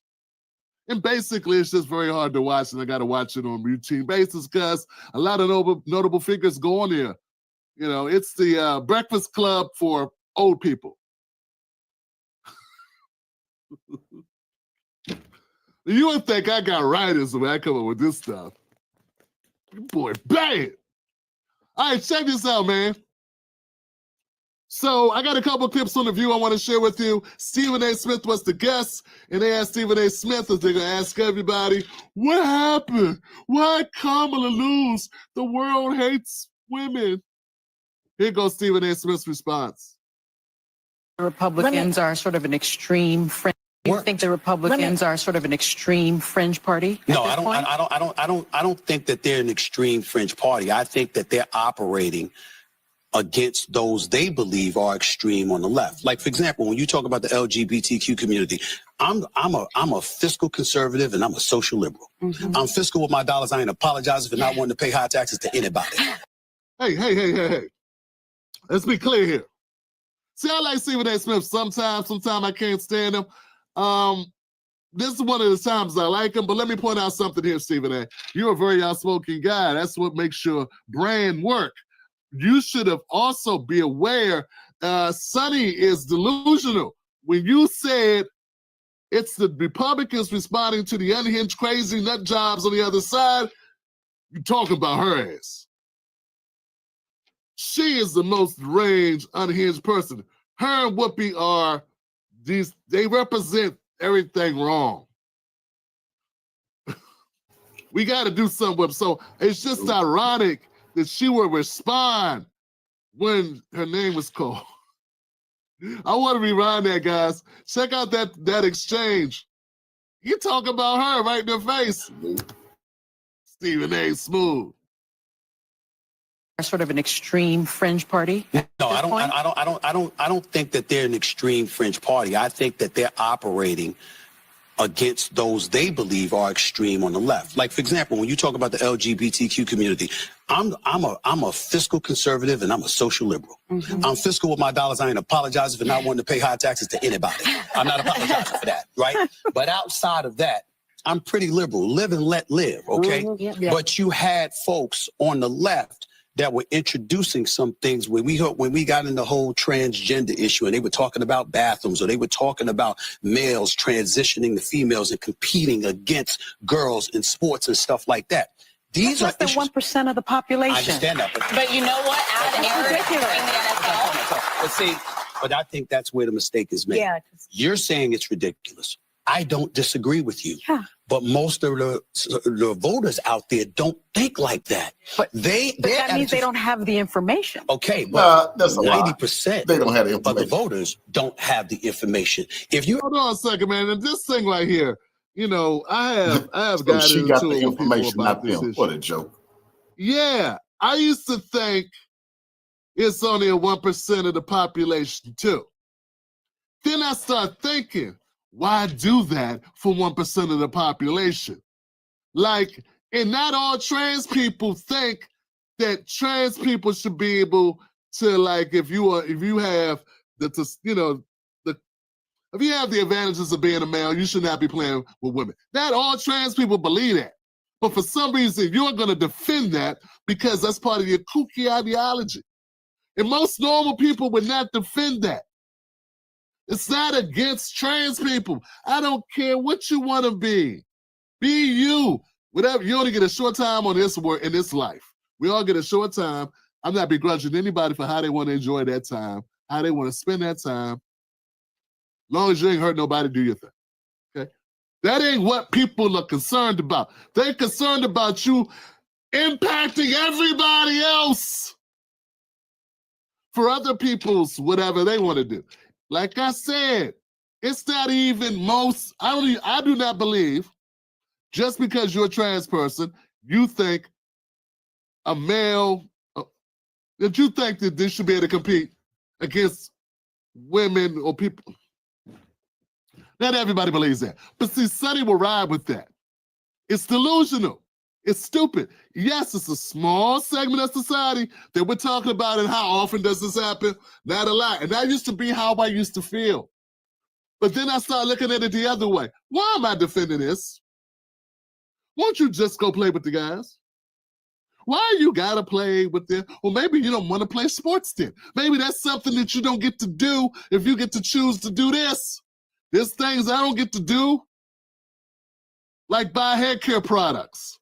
And basically, it's just very hard to watch, and I got to watch it on a routine basis because a lot of notable figures go on here. You know, it's the Breakfast Club for old people. You would think I got writers when I come up with this stuff. Boy, bad. All right, check this out, man. So I got a couple clips on The View I want to share with you. Stephen A. Smith was the guest, and they asked Stephen A. Smith, as they're going to ask everybody, what happened? Why Kamala lose? The world hates women. Here goes Stephen A. Smith's response. The Republicans are sort of an extreme fringe. You think the Republicans are sort of an extreme fringe party? No, I don't think that they're an extreme fringe party. I think that they're operating against those they believe are extreme on the left. Like, for example, when you talk about the LGBTQ community, I'm a fiscal conservative and I'm a social liberal. Mm-hmm. I'm fiscal with my dollars. I ain't apologizing for not wanting to pay high taxes to anybody. Hey. Let's be clear here. See, I like Stephen A. Smith sometimes I can't stand him. This is one of the times I like him, but let me point out something here, Stephen A. You're a very outspoken guy. That's what makes your brand work. You should have also be aware Sonny is delusional. When you said it's the Republicans responding to the unhinged crazy nut jobs on the other side, you're talking about her ass. She is the most deranged, unhinged person. Her and Whoopi are these, they represent everything wrong. We got to do something with them. So it's just ironic that she would respond when her name was called. I want to rewind that, guys. Check out that exchange. You talk about her right in her face. Stephen A. Smooth. Sort of an extreme fringe party. No, I don't think that they're an extreme fringe party. I think that they're operating against those they believe are extreme on the left. Like, for example, when you talk about the LGBTQ community, I'm a fiscal conservative and I'm a social liberal. I'm fiscal with my dollars. I ain't apologizing for not wanting to pay high taxes to anybody. I'm not apologizing for that, right? But outside of that, I'm pretty liberal. Live and let live, okay? But you had folks on the left that were introducing some things when we got in the whole transgender issue, and they were talking about bathrooms, or they were talking about males transitioning to females and competing against girls in sports and stuff like that. These That's are less than 1% of the population. I understand that, But you know what? but see, but I think that's where the mistake is made. Yeah. You're saying it's ridiculous. I don't disagree with you. Yeah. But most of the voters out there don't think like that. But that means they don't have the information. Okay, but that's a 90% they don't have the of the voters don't have the information. If you hold on a second, man, and this thing right here, you know, I have So gotten she got into the it with people information, about not this them. issue. What a joke. Yeah, I used to think it's only a 1% of the population too. Then I start thinking, why do that for 1% of the population? Like, and not all trans people think that trans people should be able to, like, if you have if you have the advantages of being a male, you should not be playing with women. Not all trans people believe that. But for some reason, you're going to defend that because that's part of your kooky ideology. And most normal people would not defend that. It's not against trans people. I don't care what you want to be. Be you. Whatever. You only get a short time on this work in this life. We all get a short time. I'm not begrudging anybody for how they want to enjoy that time, how they want to spend that time. As long as you ain't hurt nobody, do your thing. Okay? That ain't what people are concerned about. They're concerned about you impacting everybody else for other people's whatever they want to do. Like I said, it's not even most, I do not believe just because you're a trans person, you think a male, that you think that this should be able to compete against women or people. Not everybody believes that. But see, Sonny will ride with that. It's delusional. It's stupid. Yes, it's a small segment of society that we're talking about, and how often does this happen? Not a lot. And that used to be how I used to feel. But then I started looking at it the other way. Why am I defending this? Won't you just go play with the guys? Why you gotta play with them? Well, maybe you don't want to play sports then. Maybe that's something that you don't get to do if you get to choose to do this. There's things I don't get to do, like buy hair care products.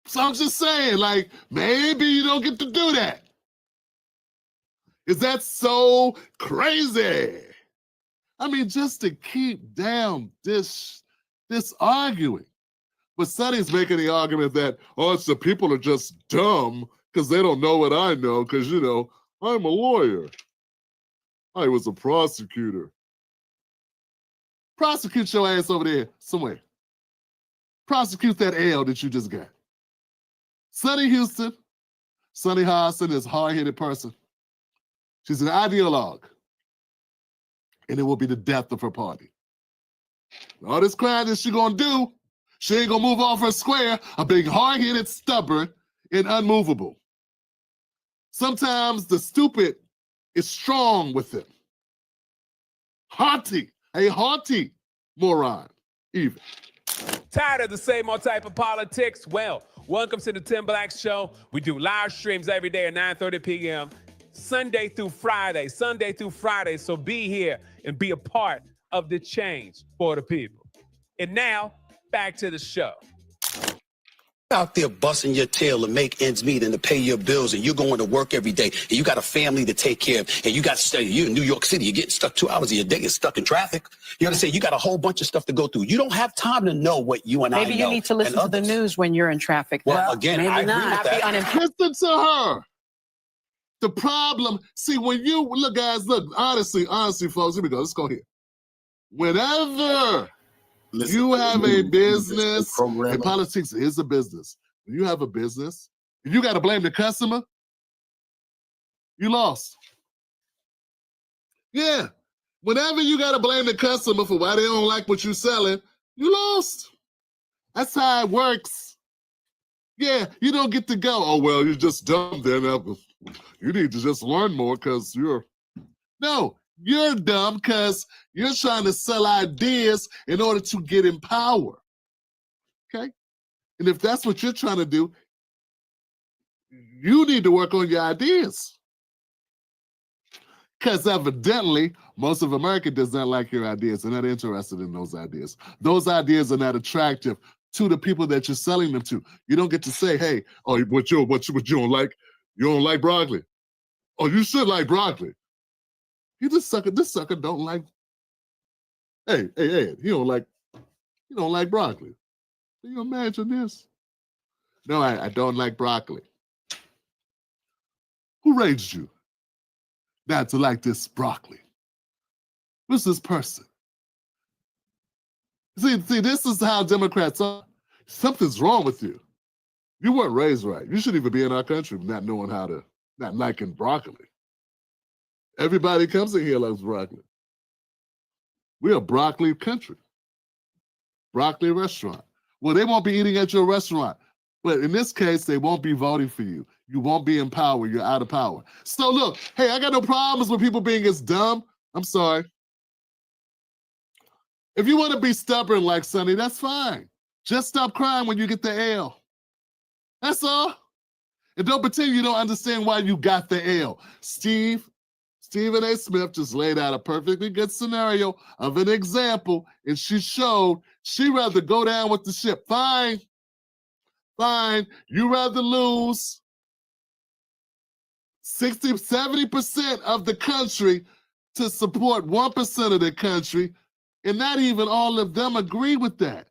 So I'm just saying, like, maybe you don't get to do that. Is that so crazy? I mean, just to keep down this arguing. But Sonny's making the argument that, oh, it's the people are just dumb because they don't know what I know because, you know, I'm a lawyer. I was a prosecutor. Prosecute your ass over there somewhere. Prosecute that L that you just got. Sonny Houston, Sonny Hodson is a hard-headed person. She's an ideologue. And it will be the death of her party. All this crime that she's going to do, she ain't going to move off her square of being hard-headed, stubborn, and unmovable. Sometimes the stupid is strong with them. Haughty. A haughty moron, even. Tired of the same old type of politics? Well, welcome to the Tim Black Show. We do live streams every day at 9:30 p.m. Sunday through Friday. So be here and be a part of the change for the people. And now, back to the show. Out there busting your tail to make ends meet and to pay your bills, and you're going to work every day, and you got a family to take care of, and you got to stay. You're in New York City, you're getting stuck 2 hours of your day, you're stuck in traffic. You understand? You got a whole bunch of stuff to go through. You don't have time to know what you and I know. Maybe you need to listen to the news when you're in traffic. Well, again, maybe I agree not. with that. Listen to her. The problem, see, when you look, guys, look, honestly, folks, here we go. Let's go here. Whenever you have a business, and politics is a business. When you have a business, and you got to blame the customer, you lost. Yeah. Whenever you got to blame the customer for why they don't like what you're selling, you lost. That's how it works. Yeah, you don't get to go, oh, well, you're just dumb then. You need to just learn more because you're dumb because you're trying to sell ideas in order to get in power. Okay? And if that's what you're trying to do, you need to work on your ideas. Because evidently, most of America does not like your ideas. They're not interested in those ideas. Those ideas are not attractive to the people that you're selling them to. You don't get to say, hey, oh, what you don't like? You don't like broccoli. Oh, you should like broccoli. This sucker don't like. Hey, he don't like broccoli. Can you imagine this? No, I don't like broccoli. Who raised you not to like this broccoli? Who's this person? See, this is how Democrats are. Something's wrong with you. You weren't raised right. You shouldn't even be in our country not liking broccoli. Everybody comes in here loves broccoli. We're a broccoli country. Broccoli restaurant. Well, they won't be eating at your restaurant. But in this case, they won't be voting for you. You won't be in power. You're out of power. So look, hey, I got no problems with people being as dumb. I'm sorry. If you want to be stubborn like Sonny, that's fine. Just stop crying when you get the L. That's all. And don't pretend you don't understand why you got the L. Stephen A. Smith just laid out a perfectly good scenario of an example, and she showed she'd rather go down with the ship. Fine. You rather lose 60, 70% of the country to support 1% of the country, and not even all of them agree with that.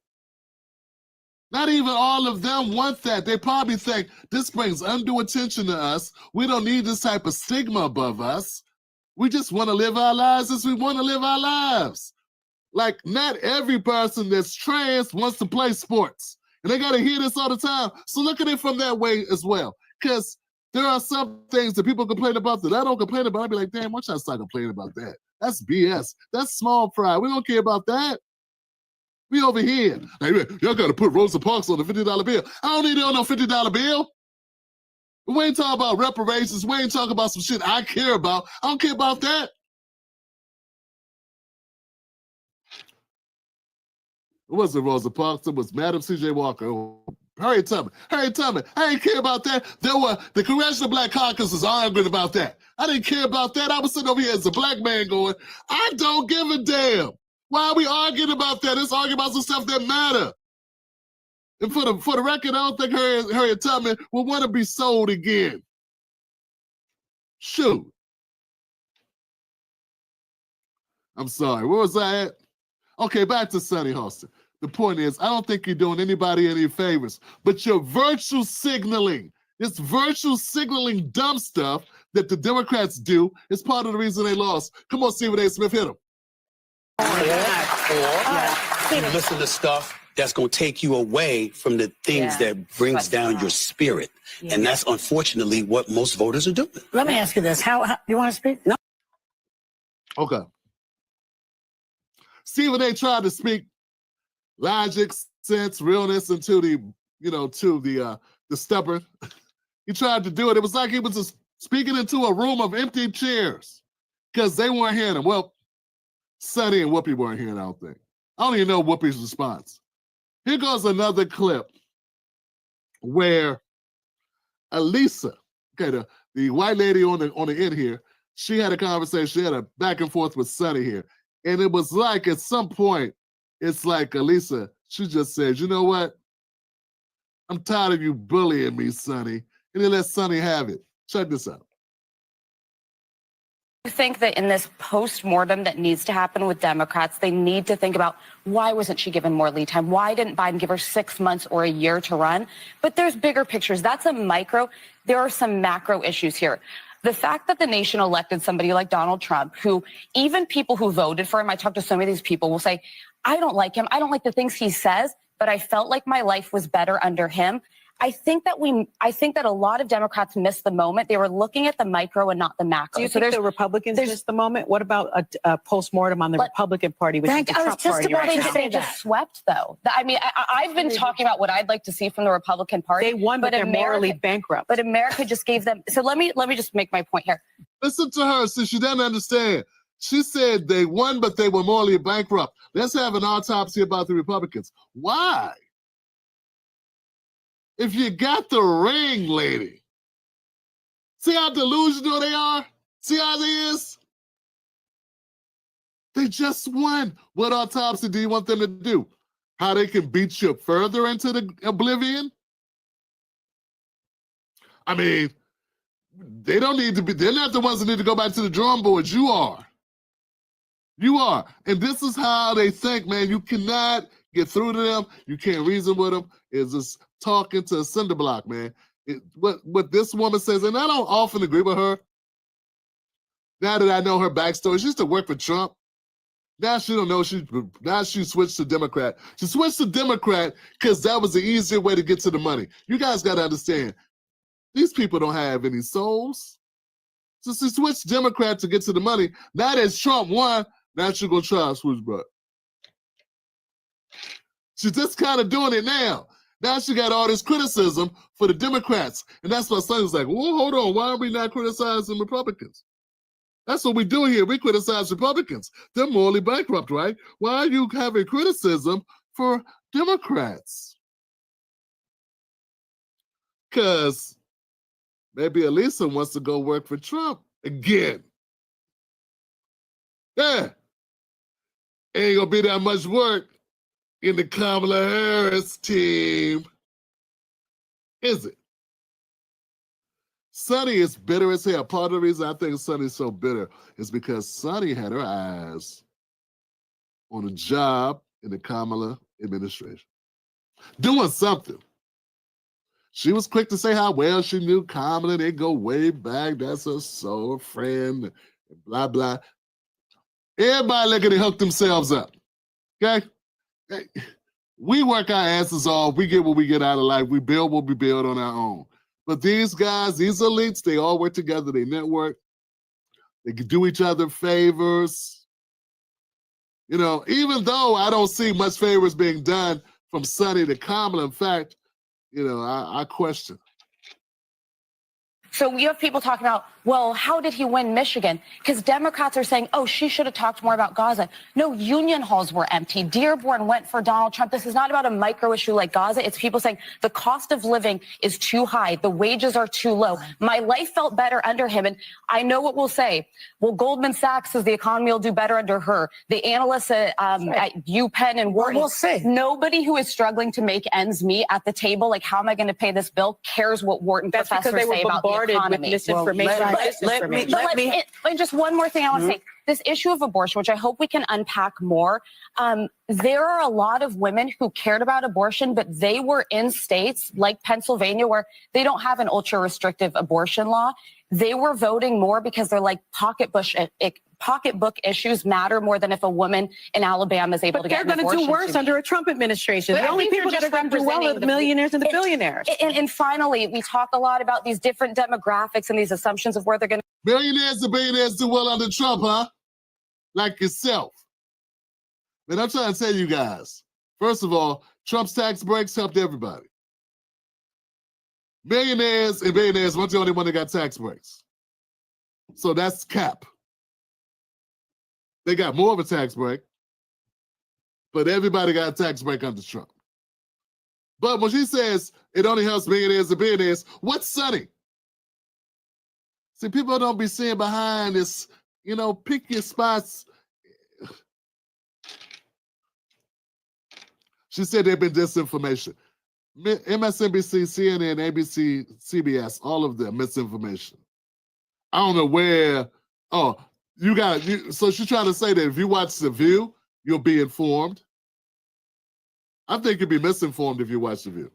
Not even all of them want that. They probably think this brings undue attention to us. We don't need this type of stigma above us. We just want to live our lives as we want to live our lives. Like, not every person that's trans wants to play sports. And they got to hear this all the time. So look at it from that way as well. Because there are some things that people complain about that I don't complain about. I'd be like, damn, why should I start complaining about that? That's BS. That's small fry. We don't care about that. We over here. Hey, y'all got to put Rosa Parks on the $50 bill. I don't need it on no $50 bill. We ain't talking about reparations. We ain't talking about some shit I care about. I don't care about that. It wasn't Rosa Parks. It was Madam C.J. Walker. Oh, Harriet Tubman. I ain't care about that. The Congressional Black Caucus was arguing about that. I didn't care about that. I was sitting over here as a black man going, I don't give a damn. Why are we arguing about that? Let's argue about some stuff that matter. And for the record, I don't think Harriet Tubman will want to be sold again. Shoot. I'm sorry. Where was I at? Okay, back to Sonny Hostin. The point is, I don't think you're doing anybody any favors, but you're virtue signaling. This virtue signaling dumb stuff that the Democrats do is part of the reason they lost. Come on, Stephen A. Smith, hit him. You listen to stuff that's going to take you away from the things that brings down your spirit. Yeah. And that's unfortunately what most voters are doing. Let me ask you this. How you want to speak? No. Okay. Stephen A. tried to speak logic, sense, realness into the stubborn. He tried to do it. It was like he was just speaking into a room of empty chairs because they weren't hearing him. Well, Sonny and Whoopi weren't here, I don't think. I don't even know Whoopi's response. Here goes another clip where Elisa, okay, the white lady on the end here, she had a conversation, she had a back and forth with Sonny here. And it was like at some point, it's like Elisa, she just says, you know what? I'm tired of you bullying me, Sonny. And then let Sonny have it. Check this out. I think that in this post-mortem that needs to happen with Democrats, they need to think about why wasn't she given more lead time? Why didn't Biden give her 6 months or a year to run? But there's bigger pictures. That's a micro. There are some macro issues here. The fact that the nation elected somebody like Donald Trump, who even people who voted for him, I talked to so many of these people, will say, I don't like him. I don't like the things he says, but I felt like my life was better under him. I think that a lot of Democrats missed the moment. They were looking at the micro and not the macro. Do you think the Republicans missed the moment? What about a post-mortem on the Republican Party, which is the Trump Party right now? They just swept, though. I mean, I've been talking about what I'd like to see from the Republican Party. They won, but they're morally bankrupt. But America just gave them. So let me just make my point here. Listen to her, since she doesn't understand. She said they won, but they were morally bankrupt. Let's have an autopsy about the Republicans. Why? If you got the ring, lady. See how delusional they are? See how they is? They just won. What autopsy do you want them to do? How they can beat you further into the oblivion? I mean, they don't need to be, they're not the ones that need to go back to the drawing boards. You are. You are. And this is how they think, man. You cannot get through to them. You can't reason with them. It's just talking to a cinder block, man. What this woman says, and I don't often agree with her. Now that I know her backstory, she used to work for Trump. Now she don't know. Now she switched to Democrat. She switched to Democrat because that was the easier way to get to the money. You guys got to understand, these people don't have any souls. So she switched Democrat to get to the money. Now that Trump won, now she's going to try to switch back. She's just kind of doing it now. Now she got all this criticism for the Democrats. And that's why Sonny's like, well, hold on. Why are we not criticizing Republicans? That's what we do here. We criticize Republicans. They're morally bankrupt, right? Why are you having criticism for Democrats? Because maybe Elisa wants to go work for Trump again. Yeah. Ain't going to be that much work in the Kamala Harris team, is it? Sonny is bitter as hell. Part of the reason I think Sonny's so bitter is because Sonny had her eyes on a job in the Kamala administration, doing something. She was quick to say how well she knew Kamala. They go way back. That's her soul friend, and blah, blah. Everybody look at it, hook themselves up, okay? We work our asses off. We get what we get out of life. We build what we build on our own. But these guys, these elites, they all work together. They network. They can do each other favors. You know, even though I don't see much favors being done from Sonny to Kamala, in fact, you know, I question. So you have people talking about, well, how did he win Michigan? Because Democrats are saying, oh, she should have talked more about Gaza. No, union halls were empty. Dearborn went for Donald Trump. This is not about a micro issue like Gaza. It's people saying the cost of living is too high. The wages are too low. My life felt better under him. And I know what we'll say. Well, Goldman Sachs says the economy will do better under her. The analysts at UPenn and Wharton. We'll see. Nobody who is struggling to make ends meet at the table, like how am I going to pay this bill, cares what Wharton professors say about the economy. With misinformation. And just one more thing I want to say. This issue of abortion, which I hope we can unpack more, there are a lot of women who cared about abortion, but they were in states like Pennsylvania where they don't have an ultra-restrictive abortion law. They were voting more because they're like pocketbook issues matter more than if a woman in Alabama is able to get an abortion. They're going to do worse under a Trump administration. The only people that are going to do well are the millionaires and the billionaires. And finally, we talk a lot about these different demographics and these assumptions of where they're going to. Millionaires and billionaires do well under Trump, huh? Like yourself. And I'm trying to tell you guys, first of all, Trump's tax breaks helped everybody. Millionaires and billionaires weren't the only one that got tax breaks. So that's cap. They got more of a tax break, but everybody got a tax break under Trump. But when she says it only helps millionaires and billionaires, what's Sunny? See, people don't be seeing behind this, pick your spots. She said there've been disinformation. MSNBC, CNN, ABC, CBS, all of them, misinformation. I don't know where, so she's trying to say that if you watch The View, you'll be informed. I think you'll be misinformed if you watch The View.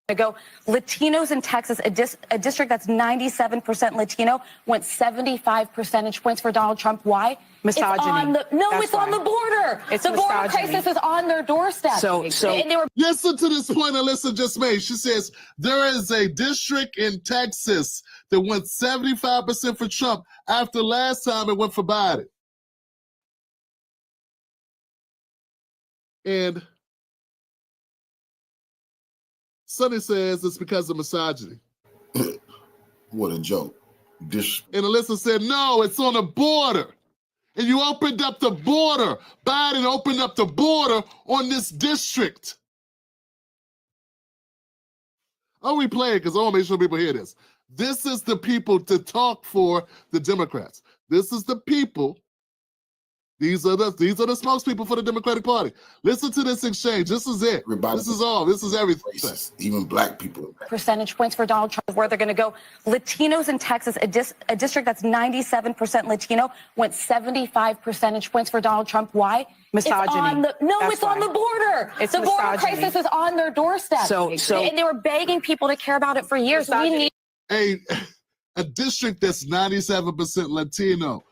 Ago, Latinos in Texas, a district that's 97% Latino, went 75 percentage points for Donald Trump. Why? Misogyny. It's on the border. It's the border misogyny. crisis is on their doorstep. And they were Listen to this point Alyssa just made. She says there is a district in Texas that went 75% for Trump after last time it went for Biden. And Sonny says it's because of misogyny. What a joke. And Alyssa said, no, it's on the border. And you opened up the border. Biden opened up the border on this district. I'll replay it because I want to make sure people hear this. This is the people to talk for the Democrats. This is the people. These are the spokespeople for the Democratic Party. Listen to this exchange. This is it. This is all. This is everything. Racist. Even black people. percentage points for Donald Trump, where they're going to go. Latinos in Texas, a district that's 97% Latino, went 75 percentage points for Donald Trump. Why? Misogyny. It's on the border. It's the border misogyny. crisis is on their doorstep. And they were begging people to care about it for years. We need a district that's 97% Latino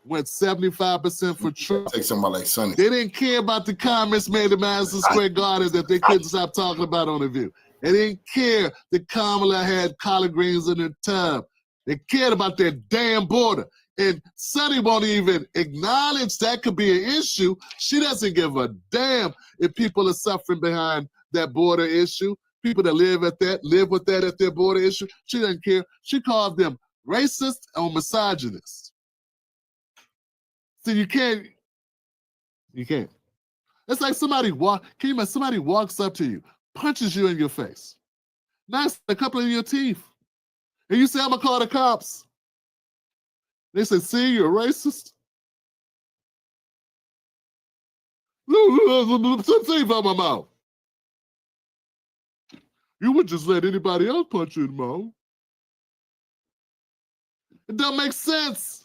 went 75% for Trump. Take somebody like Sonny. They didn't care about the comments made in Madison Square Garden that they couldn't stop talking about on The View. They didn't care that Kamala had collard greens in her tub. They cared about their damn border. And Sonny won't even acknowledge that could be an issue. She doesn't give a damn if people are suffering behind that border issue. People that live with that at their border issue. She doesn't care. She called them racist or misogynist. So you can't. It's like somebody walks up to you, punches you in your face, knocks a couple of your teeth, and you say, I'm gonna call the cops. They say, see, you're a racist. Some teeth out my mouth. You would just let anybody else punch you in the mouth. It don't make sense.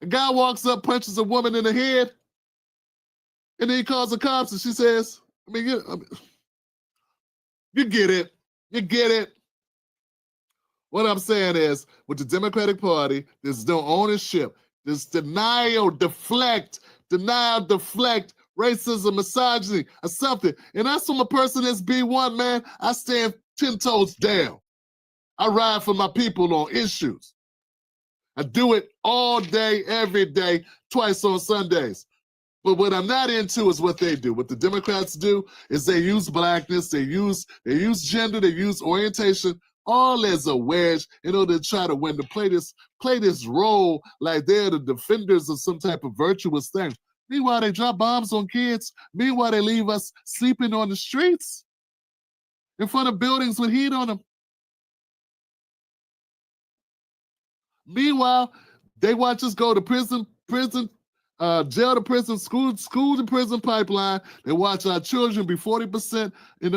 A guy walks up, punches a woman in the head, and then he calls the cops, and she says, you get it. You get it. What I'm saying is, with the Democratic Party, there's no ownership. There's denial, deflect, racism, misogyny, or something. And that's from a person that's B1, man. I stand 10 toes down. I ride for my people on issues. I do it all day, every day, twice on Sundays. But what I'm not into is what they do. What the Democrats do is they use blackness, they use gender, they use orientation, all as a wedge in order to try to win, to play this role like they're the defenders of some type of virtuous thing. Meanwhile, they drop bombs on kids. Meanwhile, they leave us sleeping on the streets in front of buildings with heat on them. Meanwhile, they watch us go to prison, jail to prison, school to prison pipeline. They watch our children be 40%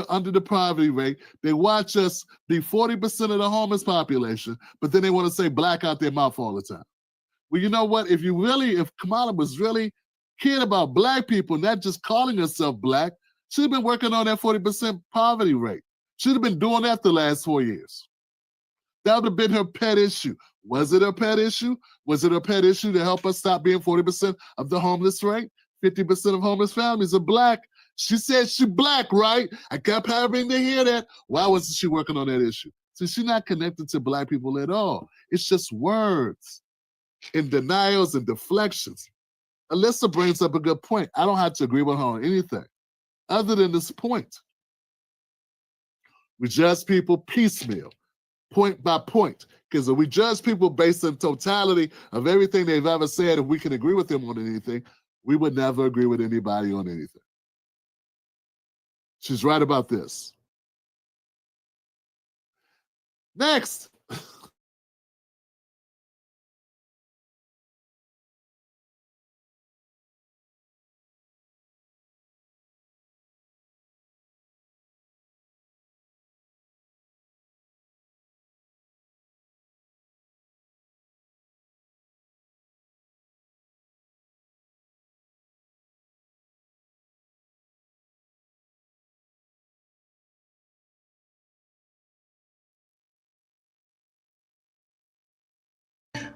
under the poverty rate. They watch us be 40% of the homeless population, but then they want to say black out their mouth all the time. Well, you know what? If Kamala was really cared about black people, not just calling herself black, she'd have been working on that 40% poverty rate. She'd have been doing that the last 4 years. That would have been her pet issue. Was it a pet issue? Was it a pet issue to help us stop being 40% of the homeless rate? 50% of homeless families are black. She said she black, right? I kept having to hear that. Why wasn't she working on that issue? So she's not connected to black people at all. It's just words and denials and deflections. Alyssa brings up a good point. I don't have to agree with her on anything other than this point. We judge people piecemeal. point by point. Because if we judge people based on totality of everything they've ever said, if we can agree with them on anything, we would never agree with anybody on anything. She's right about this. Next.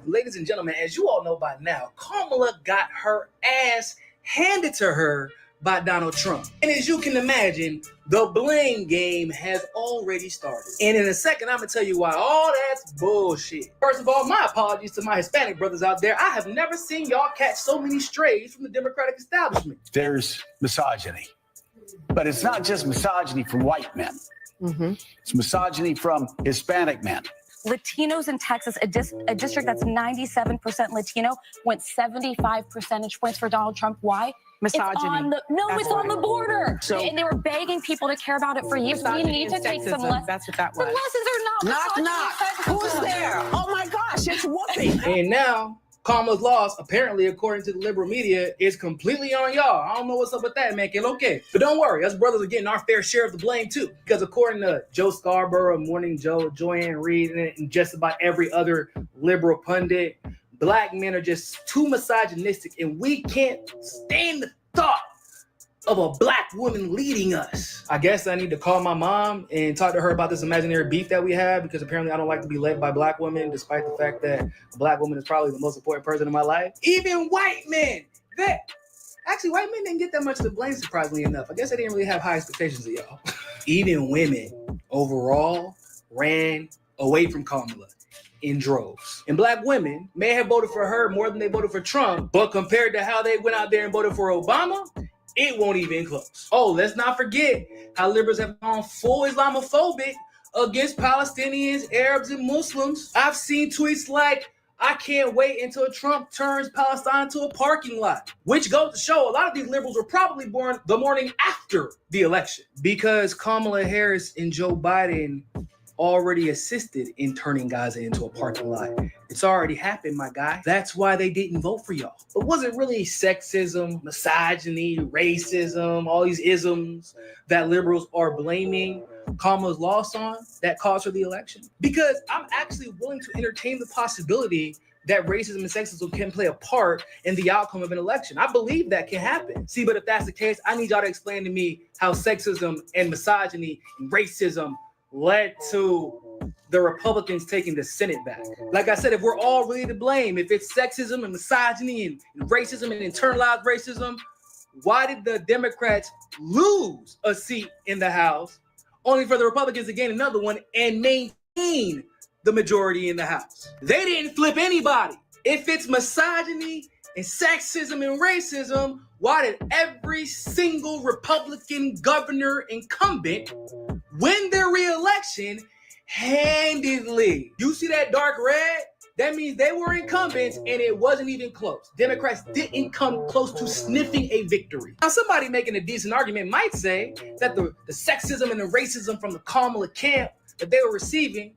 Ladies and gentlemen, as you all know by now, Kamala got her ass handed to her by Donald Trump. And as you can imagine, the blame game has already started. And in a second, I'm gonna tell you why all that's bullshit. First of all, my apologies to my Hispanic brothers out there. I have never seen y'all catch so many strays from the Democratic establishment. There's misogyny, but it's not just misogyny from white men. It's misogyny from Hispanic men. Latinos in Texas, a district that's 97% Latino, went 75 percentage points for Donald Trump. Why? Misogyny. It's on the border. So- and they were begging people to care about it for years. We need to take some lessons. That's what that The was. lessons are not Knock, knock. Who's there? Oh my gosh, it's Whoopi. And now, Kamala's loss, apparently, according to the liberal media, is completely on y'all. I don't know what's up with that, man. Okay. But don't worry, us brothers are getting our fair share of the blame, too. Because according to Joe Scarborough, Morning Joe, Joanne Reed, and just about every other liberal pundit, black men are just too misogynistic, and we can't stand the thought of a black woman leading us. I guess I need to call my mom and talk to her about this imaginary beef that we have, because apparently I don't like to be led by black women, despite the fact that a black woman is probably the most important person in my life. Even white men, actually white men didn't get that much of the blame, surprisingly enough. I guess I didn't really have high expectations of y'all. Even women overall ran away from Kamala in droves. And black women may have voted for her more than they voted for Trump, but compared to how they went out there and voted for Obama, it won't even close. Oh, let's not forget how liberals have gone full Islamophobic against Palestinians, Arabs, and Muslims. I've seen tweets like, I can't wait until Trump turns Palestine to a parking lot, which goes to show a lot of these liberals were probably born the morning after the election, because Kamala Harris and Joe Biden already assisted in turning Gaza into a parking lot. It's already happened, my guy. That's why they didn't vote for y'all. It wasn't really sexism, misogyny, racism, all these isms that liberals are blaming Kamala's loss on that caused her the election. Because I'm actually willing to entertain the possibility that racism and sexism can play a part in the outcome of an election. I believe that can happen. See, but if that's the case, I need y'all to explain to me how sexism and misogyny and racism led to the Republicans taking the Senate back. Like I said, if we're all really to blame, if it's sexism and misogyny and racism and internalized racism, why did the Democrats lose a seat in the House only for the Republicans to gain another one and maintain the majority in the House? They didn't flip anybody. If it's misogyny and sexism and racism, why did every single Republican governor incumbent win their re-election handedly? You see that dark red? That means they were incumbents and it wasn't even close. Democrats didn't come close to sniffing a victory. Now, somebody making a decent argument might say that the sexism and the racism from the Kamala camp that they were receiving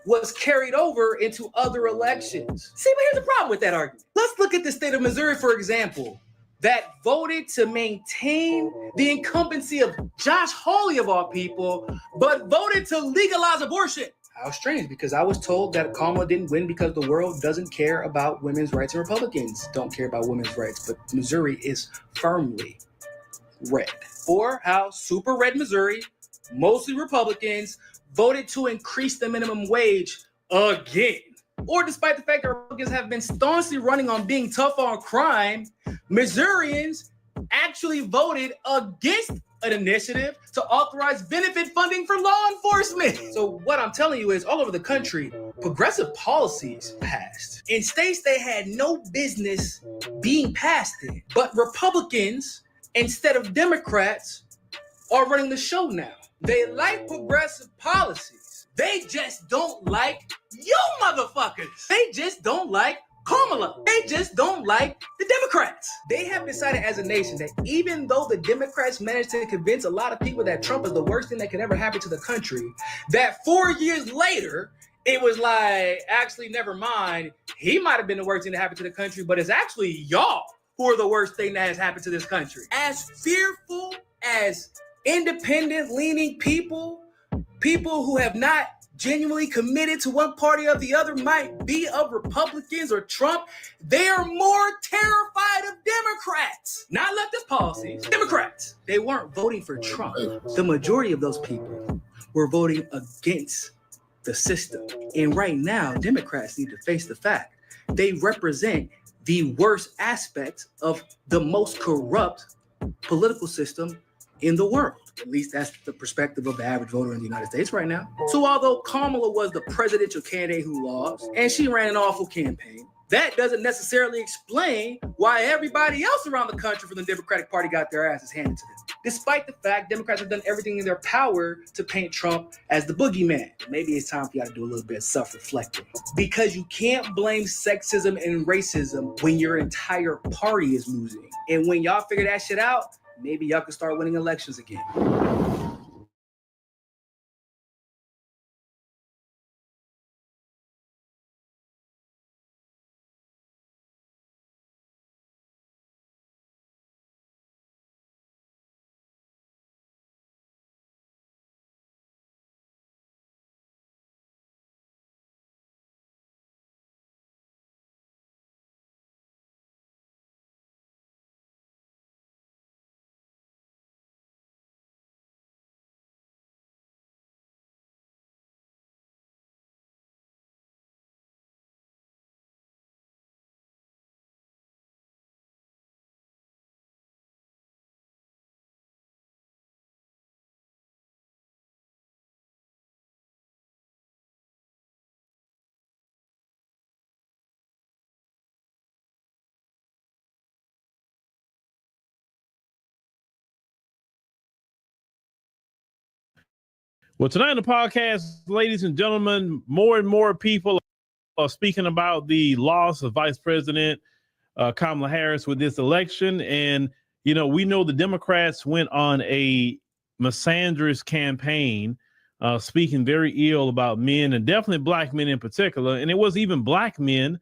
was carried over into other elections. See, but here's the problem with that argument. Let's look at the state of Missouri, for example, that voted to maintain the incumbency of Josh Hawley, of all people, but voted to legalize abortion. How strange, because I was told that Kamala didn't win because the world doesn't care about women's rights and Republicans don't care about women's rights, but Missouri is firmly red. Or how super red Missouri, mostly Republicans, voted to increase the minimum wage again. Or despite the fact that Republicans have been staunchly running on being tough on crime, Missourians actually voted against an initiative to authorize benefit funding for law enforcement. So what I'm telling you is all over the country, progressive policies passed in states they had no business being passed in. But Republicans, instead of Democrats, are running the show now. They like progressive policies. They just don't like you motherfuckers. They just don't like Kamala. They just don't like the Democrats. They have decided as a nation that even though the Democrats managed to convince a lot of people that Trump is the worst thing that could ever happen to the country, that 4 years later, it was like, actually, never mind. He might have been the worst thing that happened to the country, but it's actually y'all who are the worst thing that has happened to this country. As fearful as independent-leaning people who have not genuinely committed to one party or the other might be of Republicans or Trump, they are more terrified of Democrats. Not leftist policies, Democrats. They weren't voting for Trump. The majority of those people were voting against the system. And right now, Democrats need to face the fact they represent the worst aspects of the most corrupt political system in the world. At least that's the perspective of the average voter in the United States right now. So although Kamala was the presidential candidate who lost, and she ran an awful campaign, that doesn't necessarily explain why everybody else around the country from the Democratic Party got their asses handed to them. Despite the fact Democrats have done everything in their power to paint Trump as the boogeyman. Maybe it's time for y'all to do a little bit of self-reflecting. Because you can't blame sexism and racism when your entire party is losing. And when y'all figure that shit out, maybe y'all can start winning elections again. Well, tonight on the podcast, ladies and gentlemen, more and more people are speaking about the loss of Vice President Kamala Harris with this election. And, you know, we know the Democrats went on a misandrous campaign, speaking very ill about men and definitely black men in particular. And it was even black men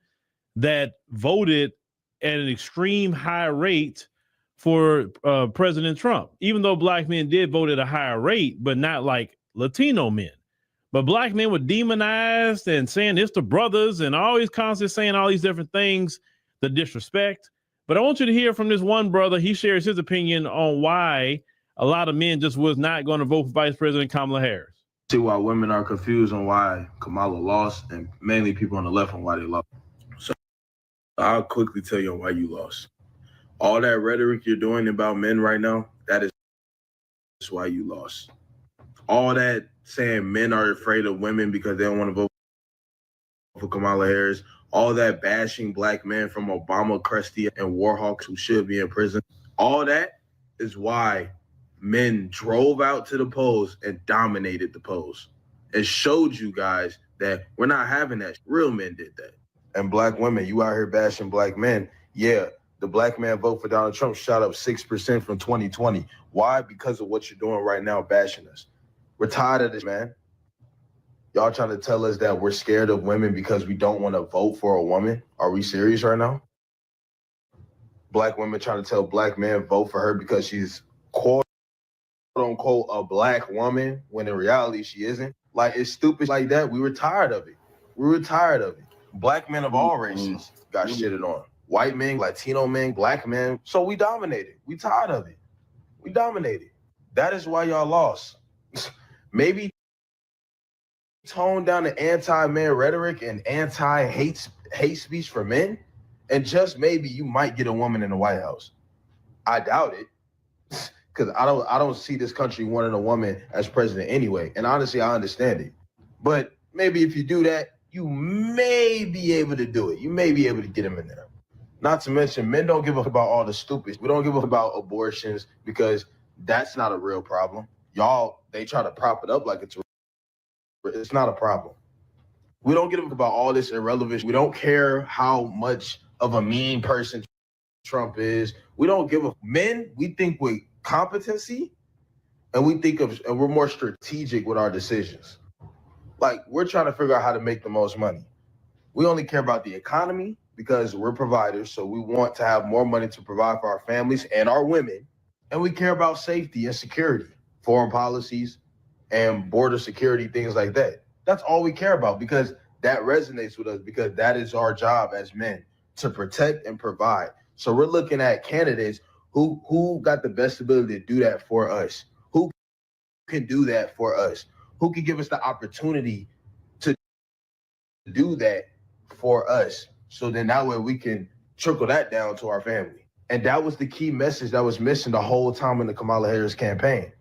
that voted at an extreme high rate for President Trump, even though black men did vote at a higher rate, but not like Latino men. But black men were demonized and saying it's the brothers and always constantly saying all these different things, the disrespect. But I want you to hear from this one brother. He shares his opinion on why a lot of men just was not going to vote for Vice President Kamala Harris. See why women are confused on why Kamala lost, and mainly people on the left on why they lost. So I'll quickly tell you on why you lost. All that rhetoric you're doing about men right now, that is why you lost. All that saying men are afraid of women because they don't want to vote for Kamala Harris, all that bashing black men from Obama, Krusty, and Warhawks who should be in prison, all that is why men drove out to the polls and dominated the polls and showed you guys that we're not having that. Real men did that. And black women, you out here bashing black men. Yeah, the black man vote for Donald Trump shot up 6% from 2020. Why? Because of what you're doing right now, bashing us. We're tired of this, man. Y'all trying to tell us that we're scared of women because we don't want to vote for a woman? Are we serious right now? Black women trying to tell black men vote for her because she's quote unquote a black woman when in reality she isn't. Like, it's stupid like that. We were tired of it. We were tired of it. Black men of all races got shitted on. White men, Latino men, black men. So we dominated. We tired of it. We dominated. That is why y'all lost. Maybe tone down the anti-man rhetoric and anti-hate speech for men, and just maybe you might get a woman in the White House. I doubt it, because I don't see this country wanting a woman as president anyway. And honestly, I understand it. But maybe if you do that, you may be able to do it. You may be able to get him in there. Not to mention, men don't give up about all the stupid. We don't give up about abortions because that's not a real problem. Y'all, they try to prop it up like it's a It's not a problem. We don't give a about all this irrelevant. We don't care how much of a mean person Trump is. We don't give a men. We think with competency, and we're more strategic with our decisions. Like, we're trying to figure out how to make the most money. We only care about the economy because we're providers. So we want to have more money to provide for our families and our women. And we care about safety and security, foreign policies and border security, things like that. That's all we care about, because that resonates with us, because that is our job as men, to protect and provide. So we're looking at candidates who got the best ability to do that for us, who can do that for us, who can give us the opportunity to do that for us. So then that way we can trickle that down to our family. And that was the key message that was missing the whole time in the Kamala Harris campaign.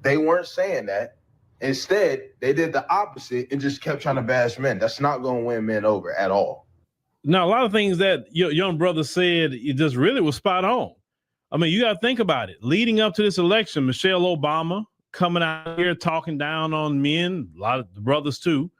They weren't saying that. Instead, they did the opposite and just kept trying to bash men. That's not going to win men over at all. Now, a lot of things that your young brother said, it just really was spot on. I mean, you got to think about it. Leading up to this election, Michelle Obama coming out here talking down on men, a lot of the brothers too,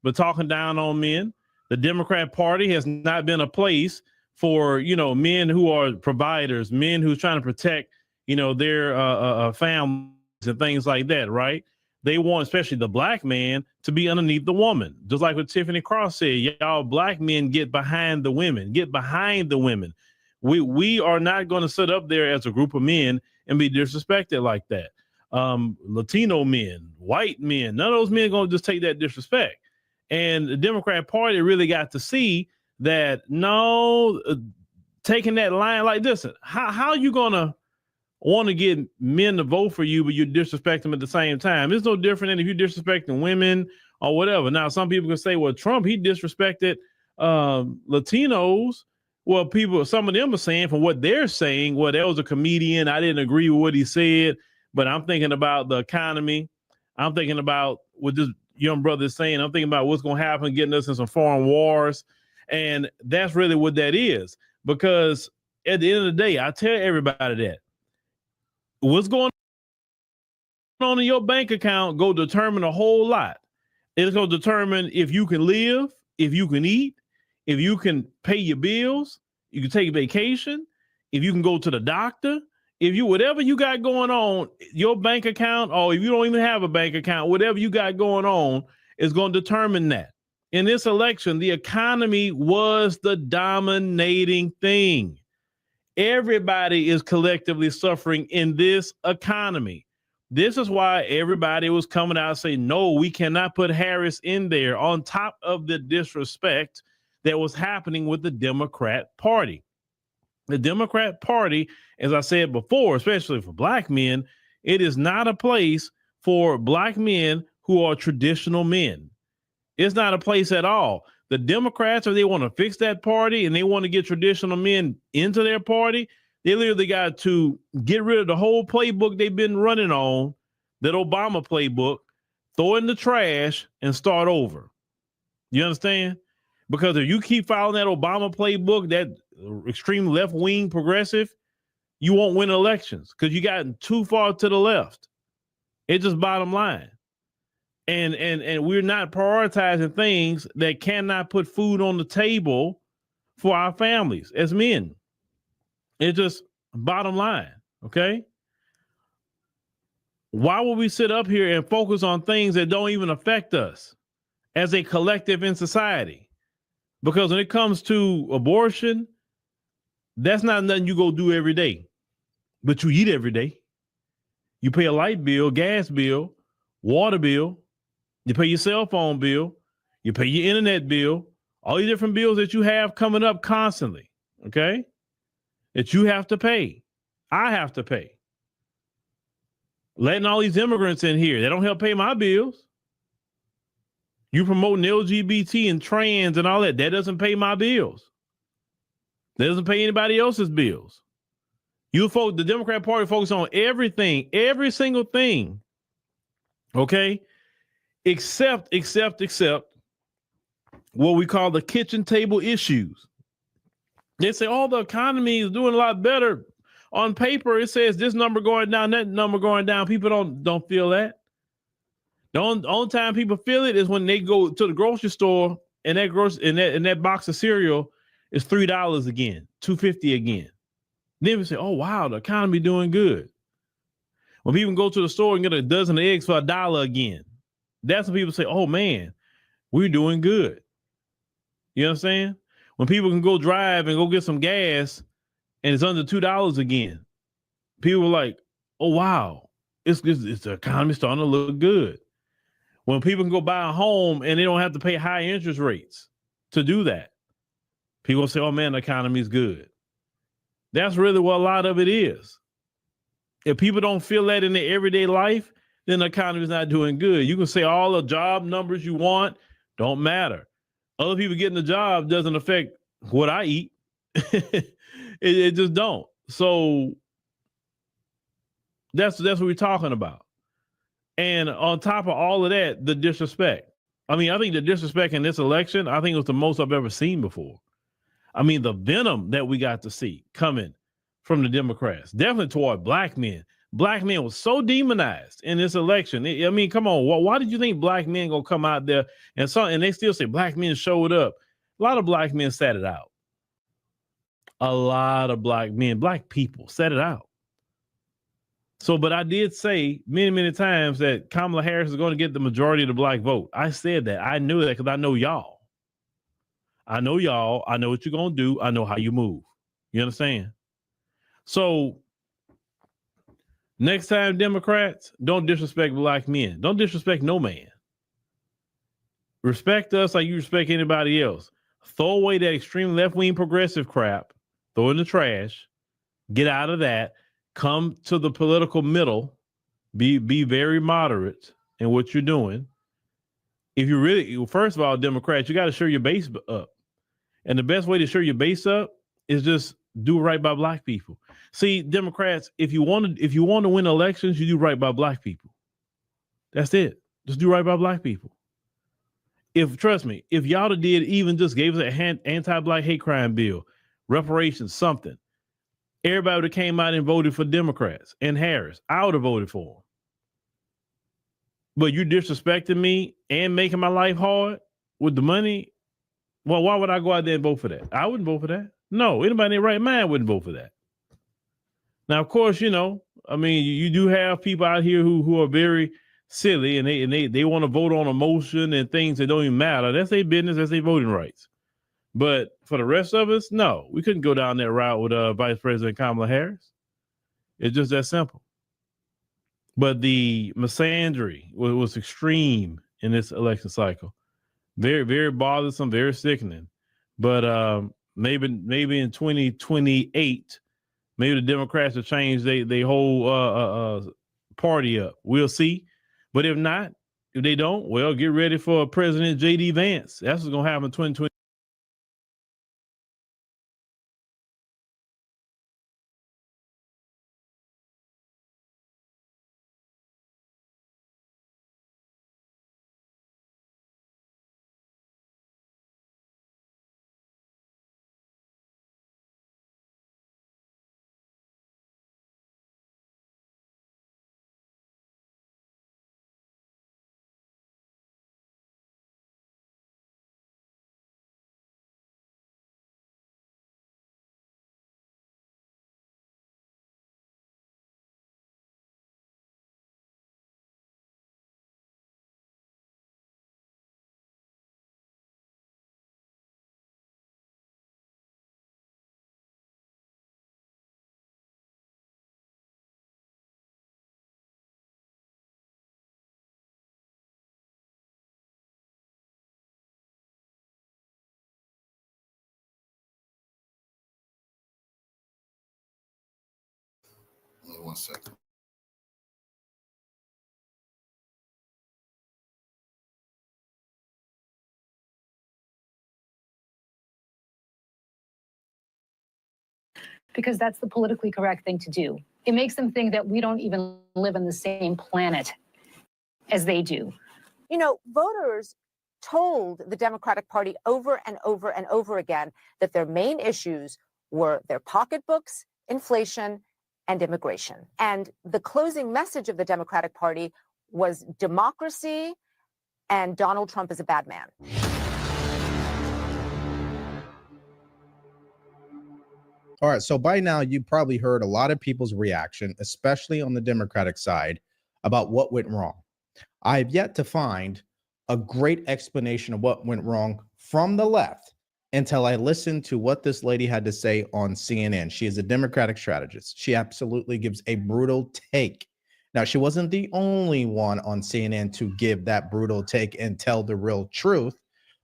but talking down on men. The Democrat Party has not been a place for, men who are providers, men who's trying to protect, their families and things like that, right? They want, especially the black man, to be underneath the woman. Just like what Tiffany Cross said, y'all black men get behind the women, get behind the women. We are not going to sit up there as a group of men and be disrespected like that. Latino men, white men, none of those men are going to just take that disrespect. And the Democrat Party really got to see that, taking that line like this, how are you going to want to get men to vote for you, but you disrespect them at the same time? It's no different than if you're disrespecting women or whatever. Now, some people can say, well, Trump, he disrespected Latinos. Well, some of them are saying, from what they're saying, well, that was a comedian. I didn't agree with what he said, but I'm thinking about the economy. I'm thinking about what this young brother is saying. I'm thinking about what's going to happen, getting us in some foreign wars. And that's really what that is. Because at the end of the day, I tell everybody that what's going on in your bank account go determine a whole lot. It's going to determine if you can live, if you can eat, if you can pay your bills, you can take a vacation, if you can go to the doctor, whatever you got going on, your bank account, or if you don't even have a bank account, whatever you got going on is going to determine that. In this election, the economy was the dominating thing. Everybody is collectively suffering in this economy. This is why everybody was coming out and saying, no, we cannot put Harris in there, on top of the disrespect that was happening with the Democrat Party. The Democrat Party, as I said before, especially for black men, it is not a place for black men who are traditional men. It's not a place at all. The Democrats, if they want to fix that party and they want to get traditional men into their party, they literally got to get rid of the whole playbook they've been running on, that Obama playbook, throw it in the trash and start over. You understand? Because if you keep following that Obama playbook, that extreme left-wing progressive, you won't win elections because you got too far to the left. It's just bottom line. And we're not prioritizing things that cannot put food on the table for our families as men. It's just bottom line, okay? Why would we sit up here and focus on things that don't even affect us as a collective in society? Because when it comes to abortion, that's not nothing you go do every day, but you eat every day. You pay a light bill, gas bill, water bill, you pay your cell phone bill, you pay your internet bill, all these different bills that you have coming up constantly, okay? That you have to pay. I have to pay. Letting all these immigrants in here, they don't help pay my bills. You promoting LGBT and trans and all that, that doesn't pay my bills. That doesn't pay anybody else's bills. The Democrat Party focus on everything, every single thing, okay? Except what we call the kitchen table issues. They say, oh, the economy is doing a lot better. On paper, it says this number going down, that number going down. People don't feel that. The only time people feel it is when they go to the grocery store and that box of cereal is $3 again, $2.50 again. Then we say, "Oh wow, the economy doing good." When people go to the store and get a dozen of eggs for $1 again, that's when people say, "Oh man, we're doing good." You know what I'm saying? When people can go drive and go get some gas and it's under $2 again, people are like, "Oh wow, it's the economy starting to look good." When people can go buy a home and they don't have to pay high interest rates to do that, people say, "Oh man, the economy is good." That's really what a lot of it is. If people don't feel that in their everyday life, then the economy is not doing good. You can say all the job numbers you want, don't matter. Other people getting the job doesn't affect what I eat. it just don't. So that's what we're talking about. And on top of all of that, the disrespect. I mean, I think the disrespect in this election, I think it was the most I've ever seen before. I mean, the venom that we got to see coming from the Democrats, definitely toward black men. Black men was so demonized in this election. I mean, come on. Why did you think black men gonna come out there and they still say black men showed up? A lot of black men sat it out. A lot of black men, black people sat it out. So, but I did say many, many times that Kamala Harris is going to get the majority of the black vote. I said that. I knew that because I know y'all. I know y'all. I know what you're going to do. I know how you move. You understand? So next time, Democrats, don't disrespect black men. Don't disrespect no man. Respect us like you respect anybody else. Throw away that extreme left-wing progressive crap. Throw it in the trash. Get out of that. Come to the political middle. Be very moderate in what you're doing. If you really, first of all, Democrats, you got to shore your base up. And the best way to shore your base up is just do right by black people. See, Democrats, if you want to win elections, you do right by black people. That's it. Just do right by black people. Trust me, if y'all did even just gave us an anti-black hate crime bill, reparations, something, everybody would have came out and voted for Democrats and Harris. I would have voted for them. But you disrespecting me and making my life hard with the money. Well, why would I go out there and vote for that? I wouldn't vote for that. No, anybody in their right mind wouldn't vote for that. Now, of course, you do have people out here who are very silly and they want to vote on a motion and things that don't even matter. That's their business. That's their voting rights. But for the rest of us, no, we couldn't go down that route with Vice President Kamala Harris. It's just that simple. But the misandry was extreme in this election cycle. Very, very bothersome, very sickening. But maybe in 2028, maybe the Democrats will change they whole party up. We'll see. But if not, if they don't, well, get ready for President J.D. Vance. That's what's going to happen in 2020. One second. Because that's the politically correct thing to do. It makes them think that we don't even live on the same planet as they do. You know, voters told the Democratic Party over and over and over again that their main issues were their pocketbooks, inflation, and immigration. And the closing message of the Democratic Party was democracy and Donald Trump is a bad man. All right, so by now you probably heard a lot of people's reaction, especially on the Democratic side, about what went wrong. I have yet to find a great explanation of what went wrong from the left until I listened to what this lady had to say on CNN. She is a Democratic strategist. She absolutely gives a brutal take. Now, she wasn't the only one on CNN to give that brutal take and tell the real truth,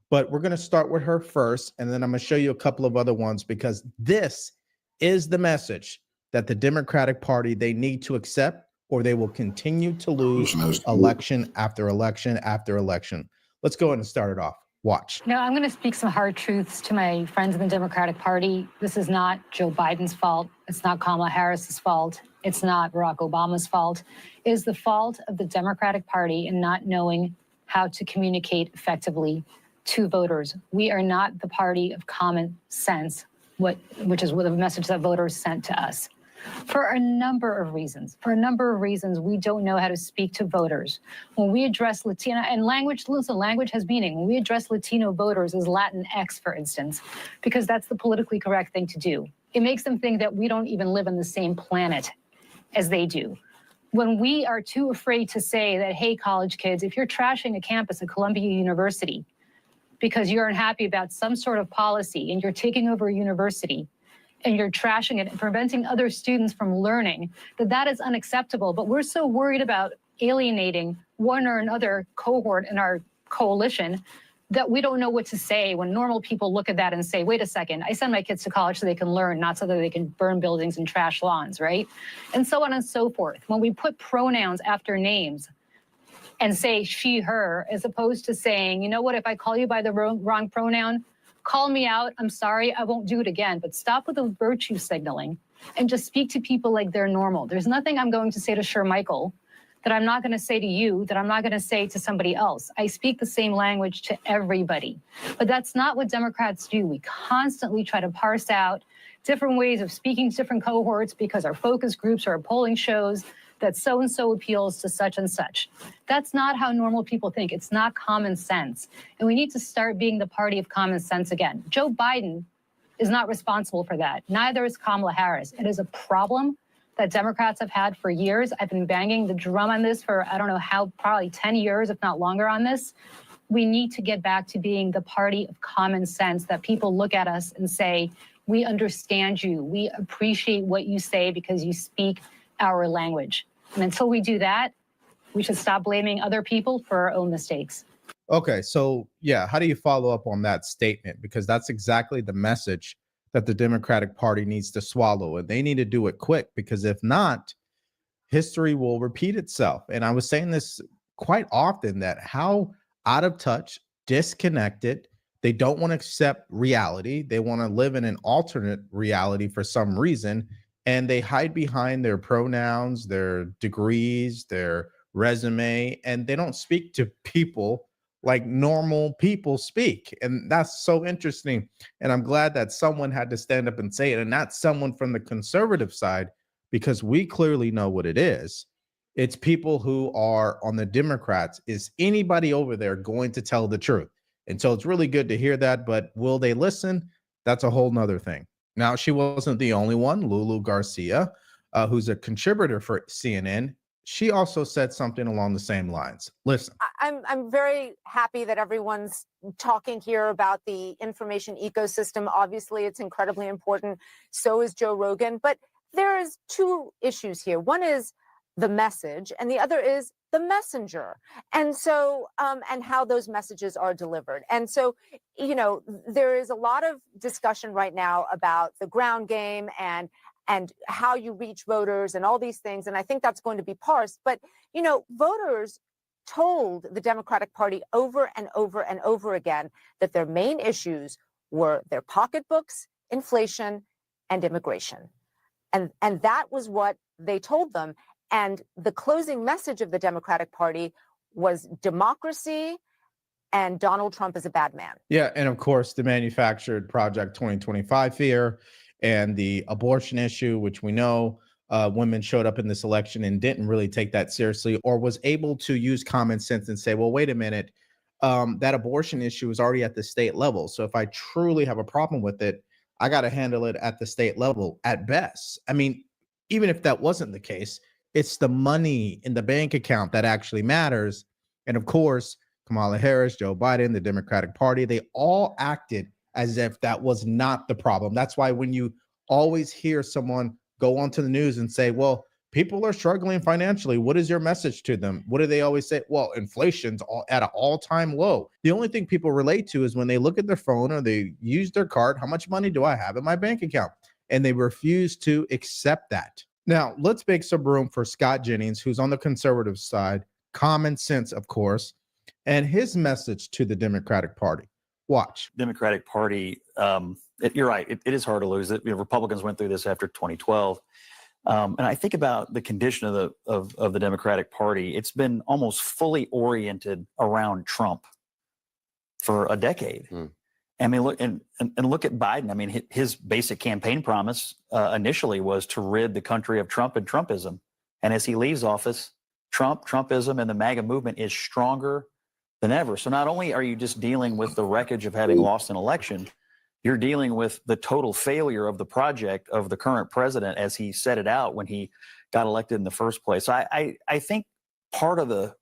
but we're going to start with her first, and then I'm going to show you a couple of other ones, because this is the message that the Democratic Party, they need to accept, or they will continue to lose election after election after election. Let's go ahead and start it off. Watch. No, I'm going to speak some hard truths to my friends in the Democratic Party. This is not Joe Biden's fault. It's not Kamala Harris's fault. It's not Barack Obama's fault. It is the fault of the Democratic Party in not knowing how to communicate effectively to voters. We are not the party of common sense, which is what the message that voters sent to us. For a number of reasons. We don't know how to speak to voters. When we address Latino, and language has meaning. When we address Latino voters as Latinx, for instance, because that's the politically correct thing to do. It makes them think that we don't even live on the same planet as they do. When we are too afraid to say that, hey, college kids, if you're trashing a campus at Columbia University because you're unhappy about some sort of policy and you're taking over a university, and you're trashing it and preventing other students from learning, that is unacceptable. But we're so worried about alienating one or another cohort in our coalition that we don't know what to say when normal people look at that and say, wait a second, I send my kids to college so they can learn, not so that they can burn buildings and trash lawns, right? And so on and so forth. When we put pronouns after names and say she, her, as opposed to saying, you know what, if I call you by the wrong pronoun, call me out. I'm sorry. I won't do it again. But stop with the virtue signaling and just speak to people like they're normal. There's nothing I'm going to say to Shermichael that I'm not going to say to you, that I'm not going to say to somebody else. I speak the same language to everybody. But that's not what Democrats do. We constantly try to parse out different ways of speaking to different cohorts because our focus groups or our polling shows that so-and-so appeals to such and such. That's not how normal people think. It's not common sense. And we need to start being the party of common sense again. Joe Biden is not responsible for that. Neither is Kamala Harris. It is a problem that Democrats have had for years. I've been banging the drum on this for, I don't know how, probably 10 years, if not longer on this. We need to get back to being the party of common sense, that people look at us and say, we understand you. We appreciate what you say because you speak our language. And until we do that, we should stop blaming other people for our own mistakes. Okay, so yeah, how do you follow up on that statement? Because that's exactly the message that the Democratic Party needs to swallow, and they need to do it quick, because if not, history will repeat itself. And I was saying this quite often, that how out of touch, disconnected, they don't want to accept reality. They want to live in an alternate reality for some reason. And they hide behind their pronouns, their degrees, their resume, and they don't speak to people like normal people speak. And that's so interesting. And I'm glad that someone had to stand up and say it, and not someone from the conservative side, because we clearly know what it is. It's people who are on the Democrats. Is anybody over there going to tell the truth? And so it's really good to hear that, but will they listen? That's a whole nother thing. Now, she wasn't the only one. Lulu Garcia, who's a contributor for CNN, she also said something along the same lines. Listen. I'm very happy that everyone's talking here about the information ecosystem. Obviously, it's incredibly important. So is Joe Rogan. But there is two issues here. One is the message, and the other is the messenger. And so, and how those messages are delivered. And so, you know, there is a lot of discussion right now about the ground game and how you reach voters and all these things. And I think that's going to be parsed. But, you know, voters told the Democratic Party over and over and over again that their main issues were their pocketbooks, inflation, and immigration. And that was what they told them. And the closing message of the Democratic Party was democracy and Donald Trump is a bad man. Yeah. And of course, the manufactured Project 2025 fear and the abortion issue, which we know women showed up in this election and didn't really take that seriously, or was able to use common sense and say, well, wait a minute, that abortion issue is already at the state level. So if I truly have a problem with it, I got to handle it at the state level at best. I mean, even if that wasn't the case, it's the money in the bank account that actually matters. And of course, Kamala Harris, Joe Biden, the Democratic Party, they all acted as if that was not the problem. That's why when you always hear someone go onto the news and say, well, people are struggling financially, what is your message to them? What do they always say? Well, inflation's at an all-time low. The only thing people relate to is when they look at their phone or they use their card, how much money do I have in my bank account? And they refuse to accept that. Now, let's make some room for Scott Jennings, who's on the conservative side, common sense, of course, and his message to the Democratic Party. Watch. Democratic Party, you're right, it is hard to lose it. You know, Republicans went through this after 2012. And I think about the condition of the Democratic Party. It's been almost fully oriented around Trump for a decade. I mean, look and look at Biden. I mean, his basic campaign promise initially was to rid the country of Trump and Trumpism. And as he leaves office, Trumpism and the MAGA movement is stronger than ever. So not only are you just dealing with the wreckage of having lost an election, you're dealing with the total failure of the project of the current president as he set it out when he got elected in the first place. So I think part of the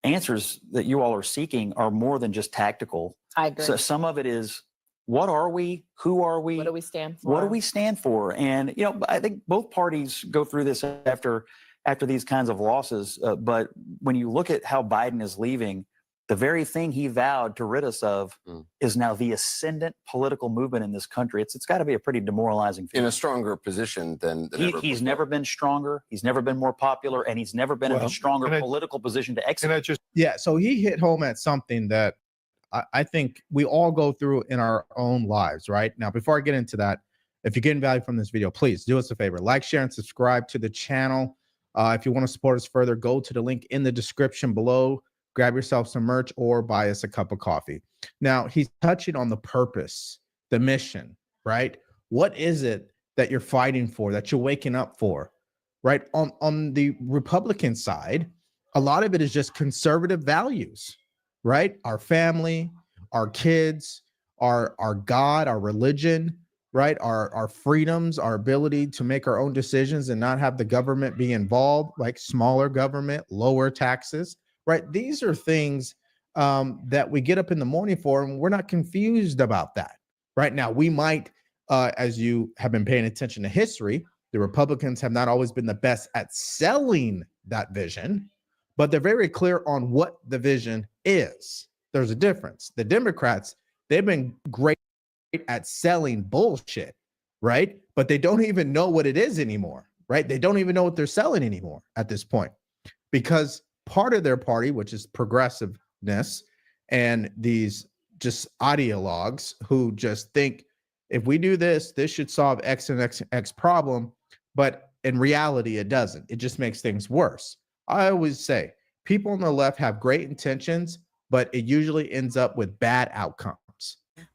answers that you all are seeking are more than just tactical. I agree. So some of it is, what are we? Who are we? What do we stand for? What do we stand for? And, you know, I think both parties go through this after these kinds of losses. But when you look at how Biden is leaving, the very thing he vowed to rid us of is now the ascendant political movement in this country. It's got to be a pretty demoralizing feeling. In a stronger position than he's never been stronger. He's never been more popular, and he's never been in a stronger political position to execute. Yeah, so he hit home at something that I think we all go through in our own lives, right? Now, before I get into that, if you're getting value from this video, please do us a favor. Like, share, and subscribe to the channel. If you want to support us further, go to the link in the description below. Grab yourself some merch or buy us a cup of coffee. Now, he's touching on the purpose, the mission, right? What is it that you're fighting for, that you're waking up for, right? On the Republican side, a lot of it is just conservative values, right? Our family, our kids, our God, our religion, right? Our freedoms, our ability to make our own decisions and not have the government be involved, like smaller government, lower taxes. Right. These are things that we get up in the morning for, and we're not confused about that. Right now, we might, as you have been paying attention to history, the Republicans have not always been the best at selling that vision, but they're very clear on what the vision is. There's a difference. The Democrats, they've been great at selling bullshit, right? But they don't even know what it is anymore, right? They don't even know what they're selling anymore at this point, because part of their party, which is progressiveness, and these just ideologues who just think if we do this, this should solve X and X problem. But in reality, it doesn't. It just makes things worse. I always say people on the left have great intentions, but it usually ends up with bad outcomes.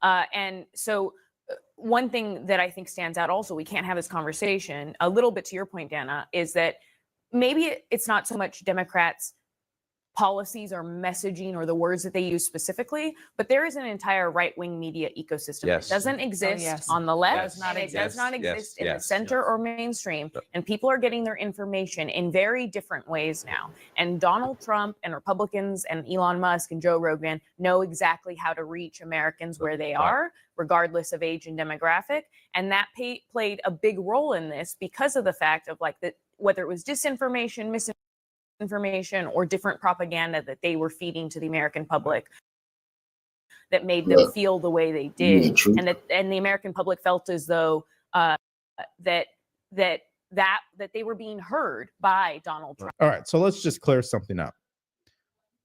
And so one thing that I think stands out also, we can't have this conversation, a little bit to your point, Dana, is that maybe it's not so much Democrats' policies or messaging or the words that they use specifically, but there is an entire right-wing media ecosystem that doesn't exist on the left, and it does not exist in the center or mainstream, and people are getting their information in very different ways now. And Donald Trump and Republicans and Elon Musk and Joe Rogan know exactly how to reach Americans where they are, regardless of age and demographic, and that played a big role in this because of the fact of like that, whether it was disinformation, misinformation, or different propaganda that they were feeding to the American public that made them feel the way they did, and the American public felt as though that they were being heard by Donald Trump. All right, so let's just clear something up.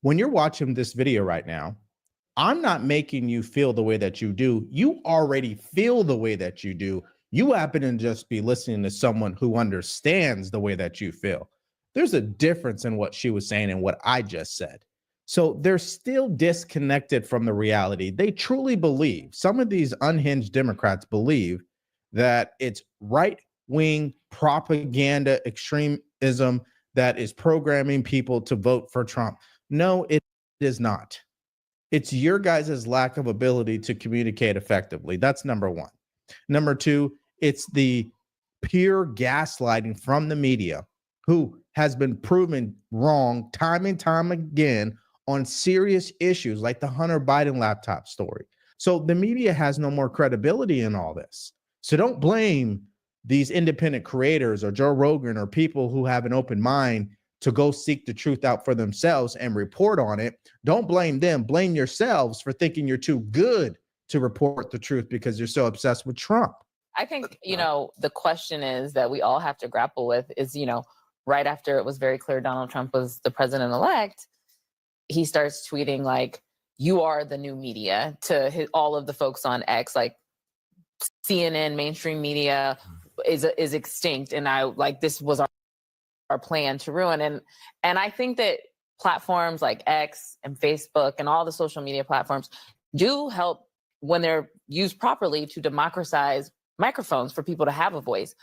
When you're watching this video right now, I'm not making you feel the way that you do. You already feel the way that you do. You happen to just be listening to someone who understands the way that you feel. There's a difference in what she was saying and what I just said. So they're still disconnected from the reality. They truly believe, some of these unhinged Democrats believe that it's right wing propaganda extremism that is programming people to vote for Trump. No, it is not. It's your guys' lack of ability to communicate effectively. That's number one. Number two, it's the pure gaslighting from the media, who has been proven wrong time and time again on serious issues like the Hunter Biden laptop story. So the media has no more credibility in all this. So don't blame these independent creators or Joe Rogan or people who have an open mind to go seek the truth out for themselves and report on it. Don't blame them. Blame yourselves for thinking you're too good to report the truth because you're so obsessed with Trump. I think, the question is that we all have to grapple with is, right after it was very clear Donald Trump was the president-elect, he starts tweeting like, you are the new media to all of the folks on X, like CNN, mainstream media is extinct. And this was our plan to ruin. And I think that platforms like X and Facebook and all the social media platforms do help when they're used properly to democratize microphones for people to have a voice.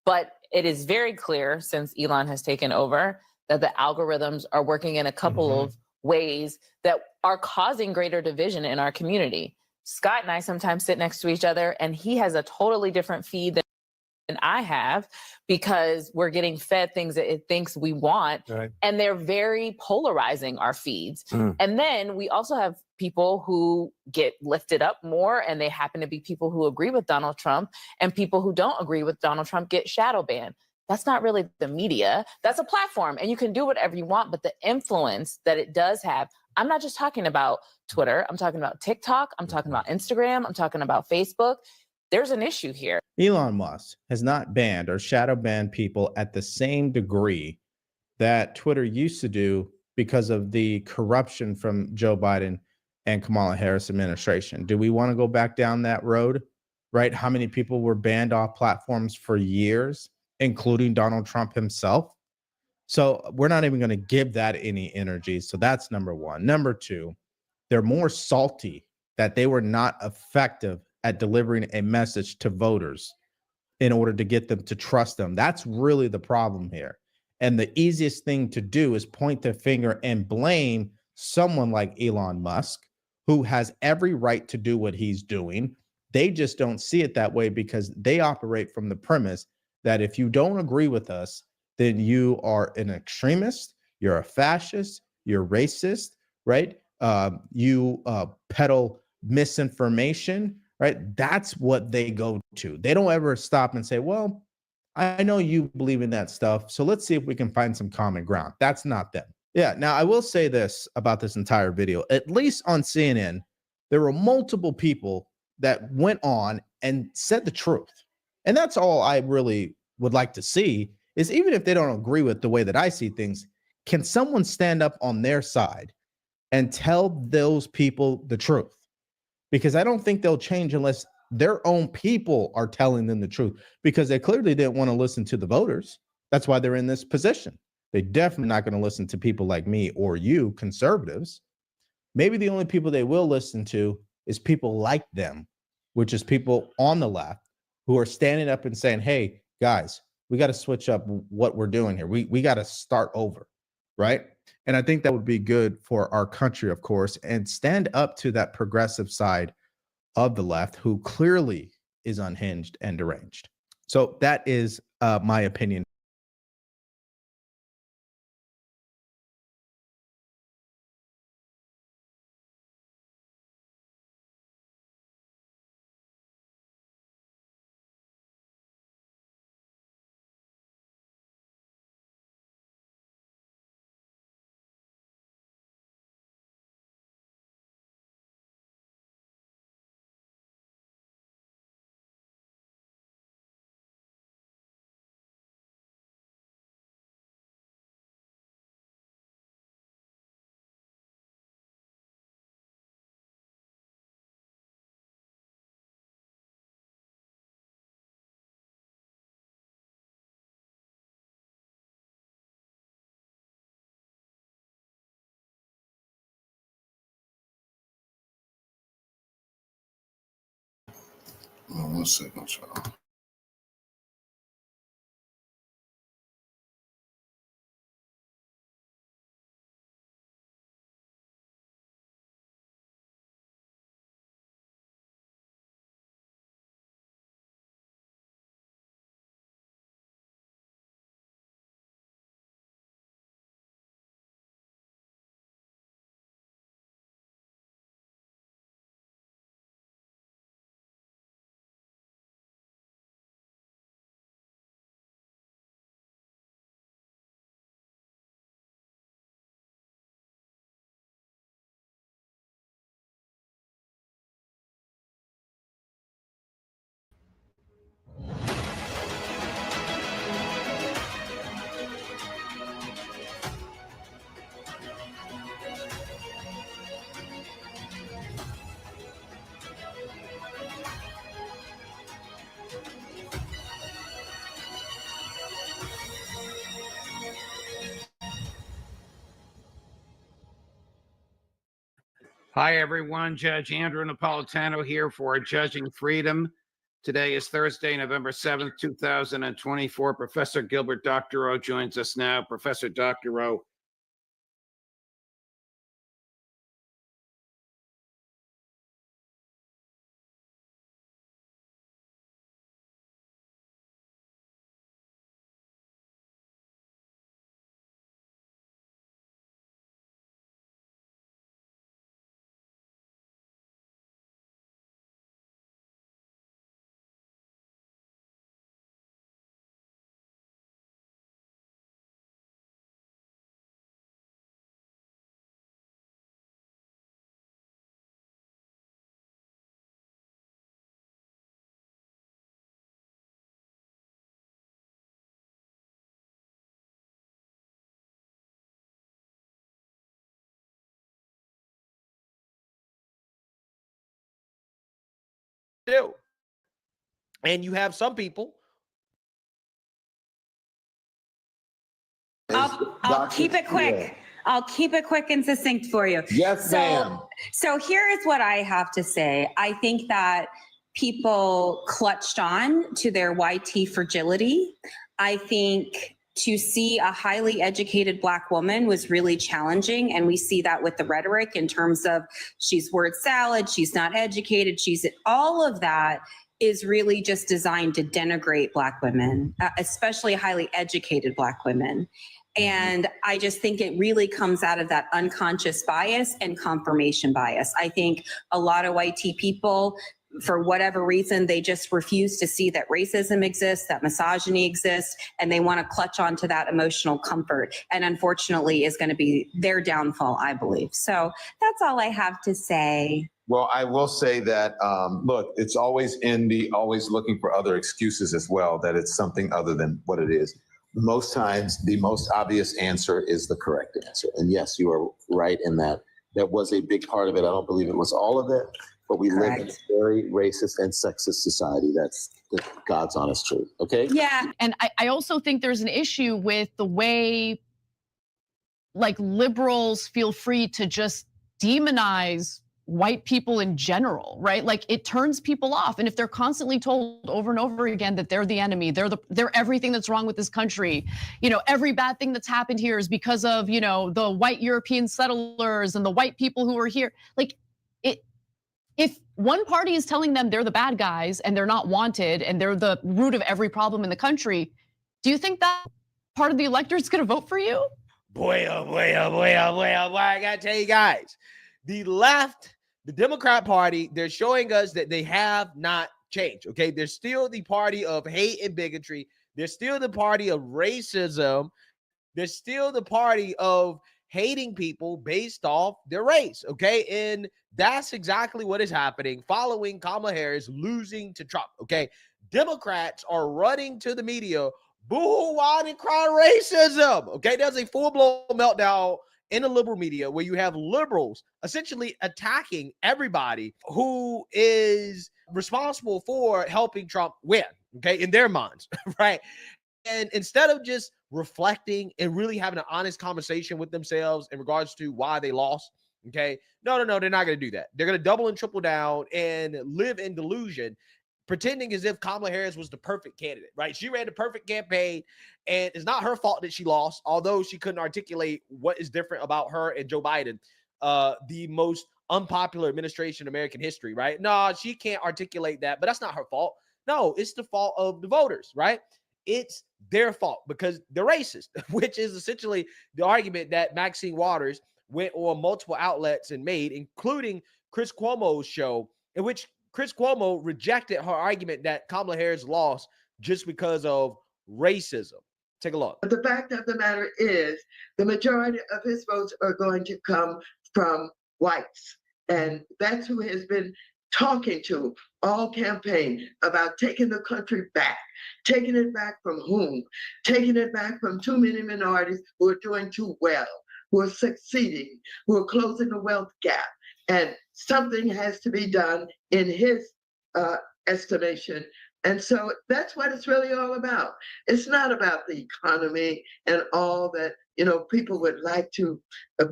But it is very clear since Elon has taken over that the algorithms are working in a couple of ways that are causing greater division in our community. Scott and I sometimes sit next to each other and he has a totally different feed than I have because we're getting fed things that it thinks we want. Right. And they're very polarizing our feeds. And then we also have people who get lifted up more and they happen to be people who agree with Donald Trump, and people who don't agree with Donald Trump get shadow banned. That's not really the media. That's a platform and you can do whatever you want, but the influence that it does have, I'm not just talking about Twitter. I'm talking about TikTok. I'm talking about Instagram. I'm talking about Facebook. There's an issue here. Elon Musk has not banned or shadow banned people at the same degree that Twitter used to do because of the corruption from Joe Biden and Kamala Harris administration. Do we want to go back down that road? Right? How many people were banned off platforms for years, including Donald Trump himself? So we're not even going to give that any energy. So that's number one. Number two, they're more salty that they were not effective at delivering a message to voters in order to get them to trust them. That's really the problem here. And the easiest thing to do is point the finger and blame someone like Elon Musk, who has every right to do what he's doing. They just don't see it that way because they operate from the premise that if you don't agree with us, then you are an extremist, you're a fascist, you're racist, right? You peddle misinformation, right? That's what they go to. They don't ever stop and say, well, I know you believe in that stuff, so let's see if we can find some common ground. That's not them. Yeah, now I will say this about this entire video. At least on CNN, there were multiple people that went on and said the truth. And that's all I really would like to see is, even if they don't agree with the way that I see things, can someone stand up on their side and tell those people the truth? Because I don't think they'll change unless their own people are telling them the truth, because they clearly didn't want to listen to the voters. That's why they're in this position. They're definitely not going to listen to people like me or you, conservatives. Maybe the only people they will listen to is people like them, which is people on the left who are standing up and saying, hey, guys, we got to switch up what we're doing here. We got to start over, right? And I think that would be good for our country, of course, and stand up to that progressive side of the left who clearly is unhinged and deranged. So that is my opinion. One second, y'all. Hi, everyone. Judge Andrew Napolitano here for Judging Freedom. Today is Thursday, November 7th, 2024. Professor Gilbert Doctorow joins us now. Professor Doctorow. Do. And you have some people. I'll keep it quick. I'll keep it quick and succinct for you. Yes, ma'am. So here is what I have to say. I think that people clutched on to their YT fragility. I think to see a highly educated Black woman was really challenging. And we see that with the rhetoric in terms of she's word salad, she's not educated, all of that is really just designed to denigrate Black women, especially highly educated Black women. And I just think it really comes out of that unconscious bias and confirmation bias. I think a lot of YT people, for whatever reason, they just refuse to see that racism exists, that misogyny exists, and they want to clutch onto that emotional comfort. And unfortunately is going to be their downfall, I believe. So that's all I have to say. Well, I will say that, look, it's always always looking for other excuses as well, that it's something other than what it is. Most times, the most obvious answer is the correct answer. And yes, you are right in that. That was a big part of it. I don't believe it was all of it, but we live in a very racist and sexist society. That's God's honest truth. Okay? Yeah. And I also think there's an issue with the way like liberals feel free to just demonize white people in general, right? Like it turns people off. And if they're constantly told over and over again that they're the enemy, they're everything that's wrong with this country, every bad thing that's happened here is because of, the white European settlers and the white people who are here. Like if one party is telling them they're the bad guys and they're not wanted and they're the root of every problem in the country, do you think that part of the electorate is going to vote for you? Boy, oh boy, oh boy, oh boy, oh boy. I got to tell you guys, the left, the Democrat Party, they're showing us that they have not changed, okay? They're still the party of hate and bigotry. They're still the party of racism. They're still the party of hating people based off their race, okay? And that's exactly what is happening following Kamala Harris losing to Trump, okay? Democrats are running to the media, boo-hoo, whine, and cry racism, okay? There's a full-blown meltdown in the liberal media where you have liberals essentially attacking everybody who is responsible for helping Trump win, okay, in their minds, right? And instead of just reflecting and really having an honest conversation with themselves in regards to why they lost, okay, no, they're not going to do that. They're going to double and triple down and live in delusion, pretending as if Kamala Harris was the perfect candidate, right? She ran the perfect campaign, and it's not her fault that she lost, although she couldn't articulate what is different about her and Joe Biden, the most unpopular administration in American history, right? No, she can't articulate that, but that's not her fault. No, it's the fault of the voters, right? It's their fault because they're racist, which is essentially the argument that Maxine Waters went on multiple outlets and made, including Chris Cuomo's show, in which Chris Cuomo rejected her argument that Kamala Harris lost just because of racism. Take a look. But the fact of the matter is the majority of his votes are going to come from whites. And that's who has been talking to all campaign about taking the country back. Taking it back from whom? Taking it back from too many minorities who are doing too well, who are succeeding, who are closing the wealth gap. And something has to be done in his estimation. And so that's what it's really all about. It's not about the economy and all that, people would like to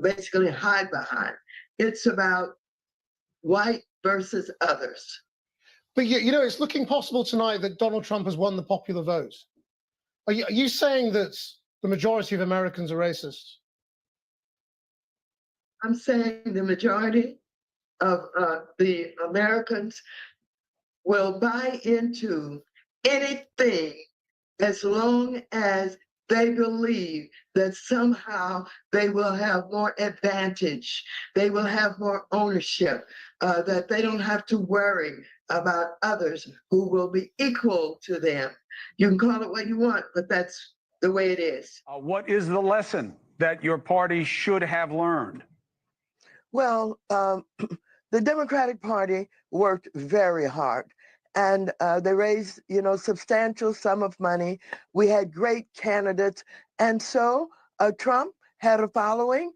basically hide behind. It's about white versus others. But you know, it's looking possible tonight that Donald Trump has won the popular vote. Are you saying that the majority of Americans are racist? I'm saying the majority of the Americans will buy into anything as long as they believe that somehow they will have more advantage, they will have more ownership, that they don't have to worry about others who will be equal to them. You can call it what you want, but that's the way it is. What is the lesson that your party should have learned? Well, the Democratic Party worked very hard, and they raised, substantial sum of money. We had great candidates, and so Trump had a following,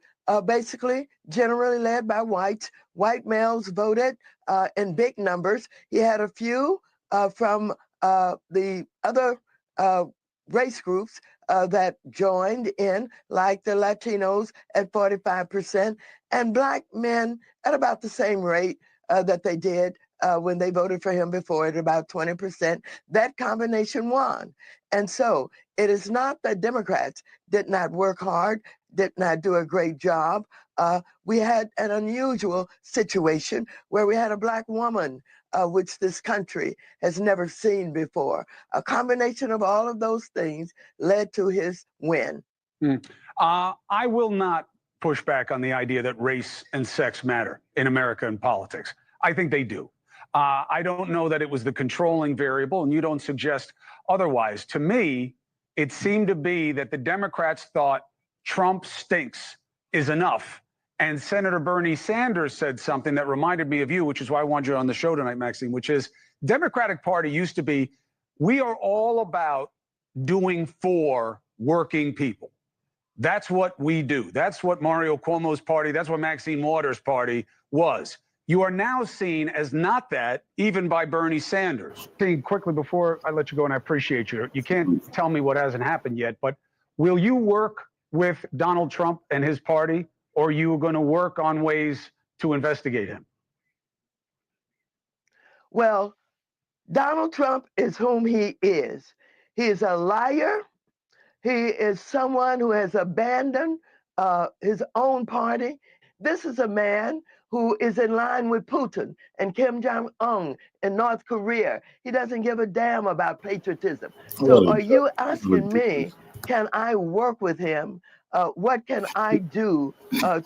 basically generally led by whites. White males voted in big numbers. He had a few from the other race groups that joined in, like the Latinos at 45%, and Black men at about the same rate that they did when they voted for him before, at about 20%. That combination won. And so it is not that Democrats did not work hard, did not do a great job. We had an unusual situation where we had a Black woman, which this country has never seen before. A combination of all of those things led to his win. I will not push back on the idea that race and sex matter in American politics. I think they do. I don't know that it was the controlling variable, and you don't suggest otherwise. To me, it seemed to be that the Democrats thought Trump stinks is enough. And Senator Bernie Sanders said something that reminded me of you, which is why I wanted you on the show tonight, Maxine, which is Democratic Party used to be, we are all about doing for working people. That's what we do. That's what Mario Cuomo's party, that's what Maxine Waters' party was. You are now seen as not that, even by Bernie Sanders. Quickly before I let you go, and I appreciate you, you can't tell me what hasn't happened yet, but will you work with Donald Trump and his party, or are you going to work on ways to investigate him? Well, Donald Trump is whom he is. He is a liar. He is someone who has abandoned his own party. This is a man who is in line with Putin and Kim Jong-un in North Korea. He doesn't give a damn about patriotism. So are you asking me, can I work with him? What can I do to,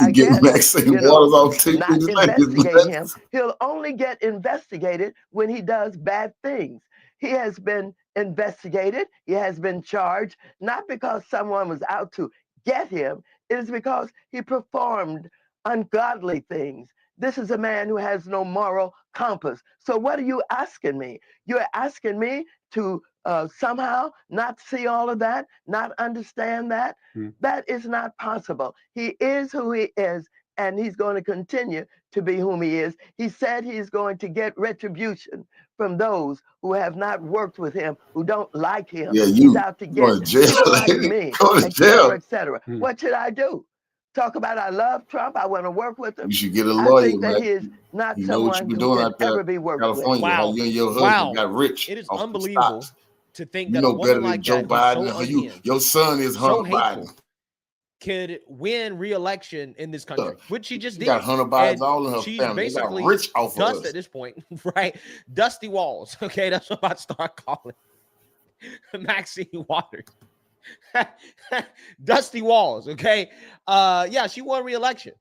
I guess, not investigate him? He'll only get investigated when he does bad things. He has been investigated. He has been charged, not because someone was out to get him. It is because he performed ungodly things. This is a man who has no moral compass. So what are you asking me? You're asking me to somehow not see all of that, not understand that? That is not possible. He is who he is, and he's going to continue to be whom he is. He said he's going to get retribution from those who have not worked with him, who don't like him. Yeah, he's out to get people like me, et cetera, et cetera. What should I do? Talk about I love Trump, I want to work with him. You should get a lawyer. I think that he is not someone who can ever be worked with. California, how you and your husband got rich. It is unbelievable to think that you a know woman better like than Joe that, Biden. so unhinged, Your son is Hunter so hateful, Biden. could win re-election in this country, which she just did. Got Hunter Biden And all in her she's family. basically They got rich off dust of us. at this point, right? Dusty Walls. Okay, that's what I start calling Maxine Waters. Dusty Walls. Okay, yeah, she won re-election.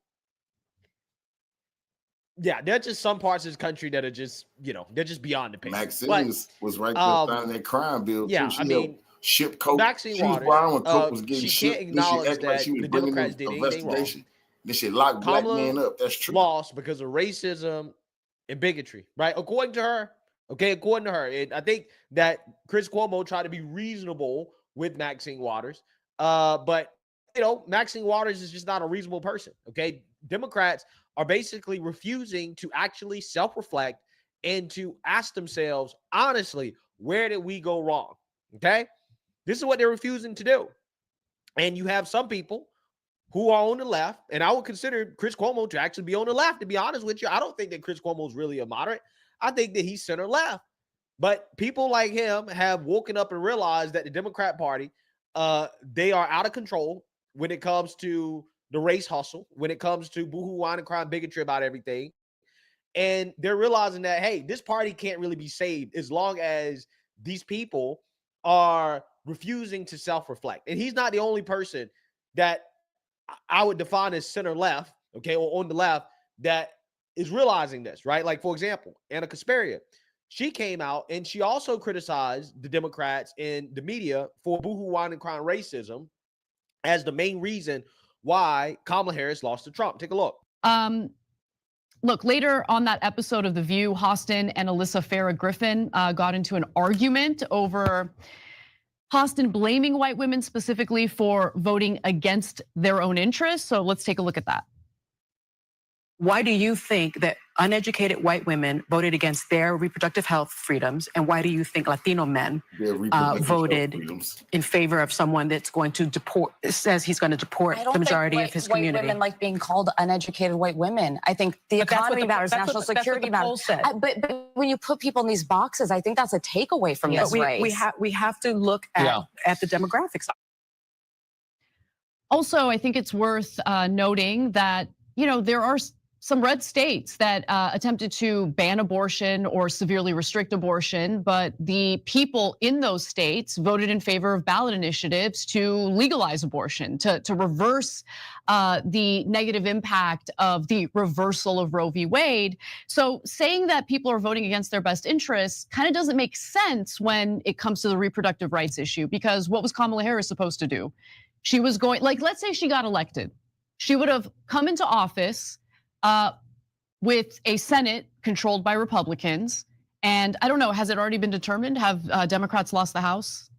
Yeah, there's just some parts of this country that are just, they're just beyond the pale. Maxine was right there signing that crime bill. Yeah, too. I mean, ship Coke. Maxine She was Waters, riding when Coke was getting she shipped. can't Then she acknowledge act like that she was the bringing Democrats the did anything wrong. investigation. Then she locked black men up. That's true. Lost because of racism and bigotry, right? According to her. Okay, according to her. And I think that Chris Cuomo tried to be reasonable with Maxine Waters. But, Maxine Waters is just not a reasonable person, okay? Democrats are basically refusing to actually self-reflect and to ask themselves, honestly, where did we go wrong, okay? This is what they're refusing to do. And you have some people who are on the left, and I would consider Chris Cuomo to actually be on the left, to be honest with you. I don't think that Chris Cuomo is really a moderate. I think that he's center left. But people like him have woken up and realized that the Democrat Party, they are out of control when it comes to the race hustle, when it comes to boohoo, whine, and crime, bigotry about everything. And they're realizing that, hey, this party can't really be saved as long as these people are refusing to self-reflect. And he's not the only person that I would define as center left, okay, or on the left, that is realizing this, right? Like, for example, Anna Kasparian. She came out and she also criticized the Democrats and the media for boohoo, whine, and crime racism as the main reason why Kamala Harris lost to Trump. Take a look. Look, later on that episode of The View, Hostin and Alyssa Farah Griffin got into an argument over Hostin blaming white women specifically for voting against their own interests. So let's take a look at that. Why do you think that uneducated white women voted against their reproductive health freedoms? And why do you think Latino men voted in favor of someone that's going to deport, says he's going to deport the majority of his community? White women like being called uneducated white women. I think the economy matters, national security matters. But when you put people in these boxes, I think that's a takeaway from this race. We have to look at the demographics. Also, I think it's worth noting that, there are some red states that attempted to ban abortion or severely restrict abortion, but the people in those states voted in favor of ballot initiatives to legalize abortion, to reverse the negative impact of the reversal of Roe v. Wade. So saying that people are voting against their best interests kind of doesn't make sense when it comes to the reproductive rights issue, because what was Kamala Harris supposed to do? She was going, like, let's say she got elected. She would have come into office with a Senate controlled by Republicans. And I don't know, has it already been determined? Have Democrats lost the House?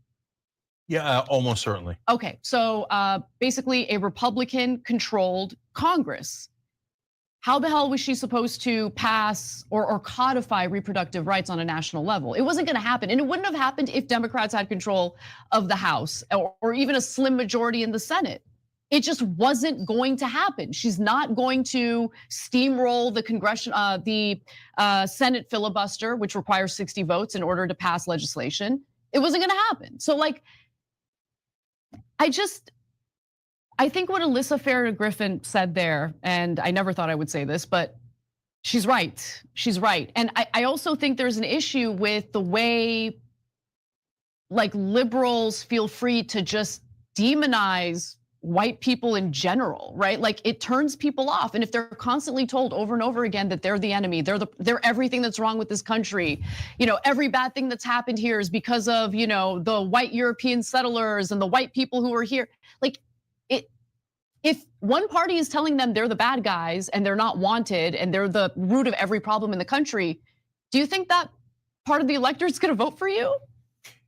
Yeah, almost certainly. Okay, so basically a Republican controlled Congress. How the hell was she supposed to pass or codify reproductive rights on a national level? It wasn't gonna happen. And it wouldn't have happened if Democrats had control of the House or even a slim majority in the Senate. It just wasn't going to happen. She's not going to steamroll the Senate filibuster, which requires 60 votes in order to pass legislation. It wasn't going to happen. So, like, I think what Alyssa Farah Griffin said there, and I never thought I would say this, but she's right. She's right. And I also think there's an issue with the way, like, liberals feel free to just demonize white people in general, right? Like, it turns people off. And if they're constantly told over and over again that they're the enemy, they're everything that's wrong with this country, every bad thing that's happened here is because of, the white European settlers and the white people who are here. Like, if one party is telling them they're the bad guys and they're not wanted and they're the root of every problem in the country, do you think that part of the electorate's gonna vote for you?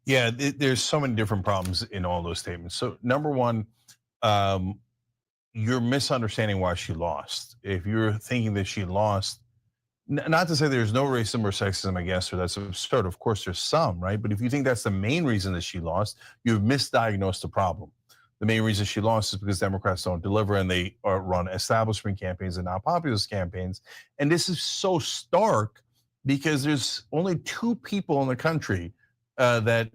Yeah, there's so many different problems in all those statements. So number one, you're misunderstanding why she lost. If you're thinking that she lost, not to say there's no racism or sexism against her, that's absurd. Of course, there's some, right? But if you think that's the main reason that she lost, you've misdiagnosed the problem. The main reason she lost is because Democrats don't deliver and they run establishment campaigns and not populist campaigns. And this is so stark because there's only two people in the country among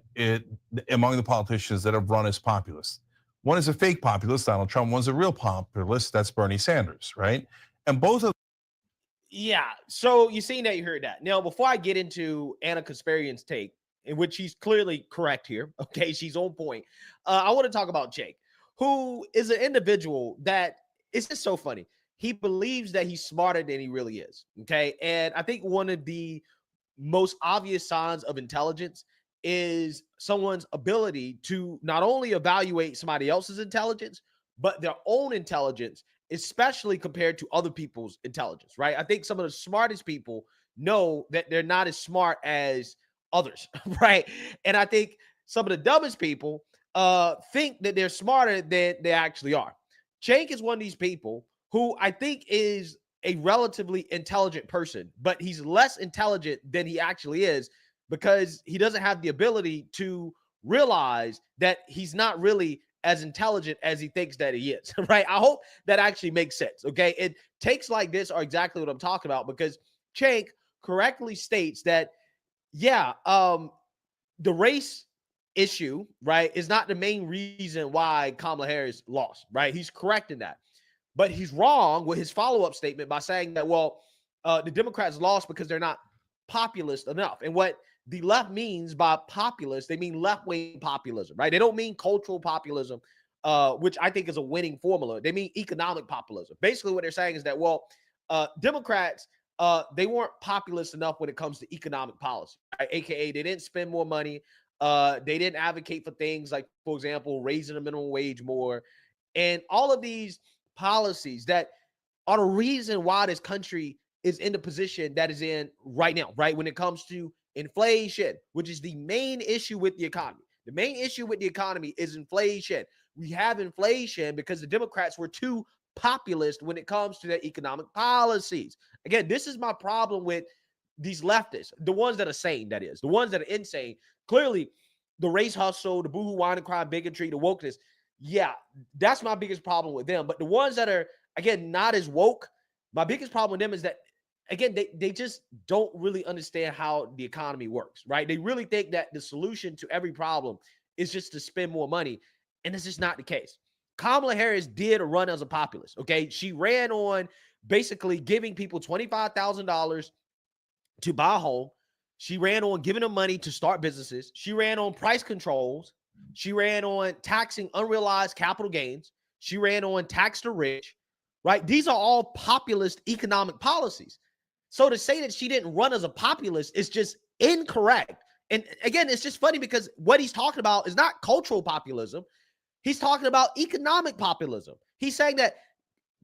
the politicians that have run as populists. One is a fake populist, Donald Trump. One's a real populist, that's Bernie Sanders, right? And both of Yeah, so you seen that, you heard that. Now, before I get into Anna Kasparian's take, in which she's clearly correct here, okay, she's on point. I want to talk about Jake, who is an individual that it's just so funny. He believes that he's smarter than he really is, okay? And I think one of the most obvious signs of intelligence is someone's ability to not only evaluate somebody else's intelligence, but their own intelligence, especially compared to other people's intelligence, right? I think some of the smartest people know that they're not as smart as others, right? And I think some of the dumbest people think that they're smarter than they actually are. Cenk is one of these people who I think is a relatively intelligent person, but he's less intelligent than he actually is, because he doesn't have the ability to realize that he's not really as intelligent as he thinks that he is, right? I hope that actually makes sense, okay? It takes like this are exactly what I'm talking about, because Cenk correctly states that, yeah, the race issue, right, is not the main reason why Kamala Harris lost, right? He's correct in that. But he's wrong with his follow-up statement by saying that, well, the Democrats lost because they're not populist enough. And what the left means by populist, they mean left-wing populism, right? They don't mean cultural populism, which I think is a winning formula. They mean economic populism. Basically, what they're saying is that, well, Democrats, they weren't populist enough when it comes to economic policy, right? AKA they didn't spend more money. They didn't advocate for things like, for example, raising the minimum wage more. And all of these policies that are the reason why this country is in the position that is in right now, right? When it comes to inflation, which is the main issue with the economy. The main issue with the economy is inflation. We have inflation because the Democrats were too populist when it comes to their economic policies. Again, this is my problem with these leftists, the ones that are sane, that is, the ones that are insane. Clearly, the race hustle, the boohoo, whine and cry, bigotry, the wokeness, yeah, that's my biggest problem with them. But the ones that are, again, not as woke, my biggest problem with them is that, again, they just don't really understand how the economy works, right? They really think that the solution to every problem is just to spend more money, and it's just not the case. Kamala Harris did run as a populist, okay? She ran on basically giving people $25,000 to buy a home. She ran on giving them money to start businesses. She ran on price controls. She ran on taxing unrealized capital gains. She ran on tax the rich, right? These are all populist economic policies. So to say that she didn't run as a populist is just incorrect. And again, it's just funny because what he's talking about is not cultural populism. He's talking about economic populism. He's saying that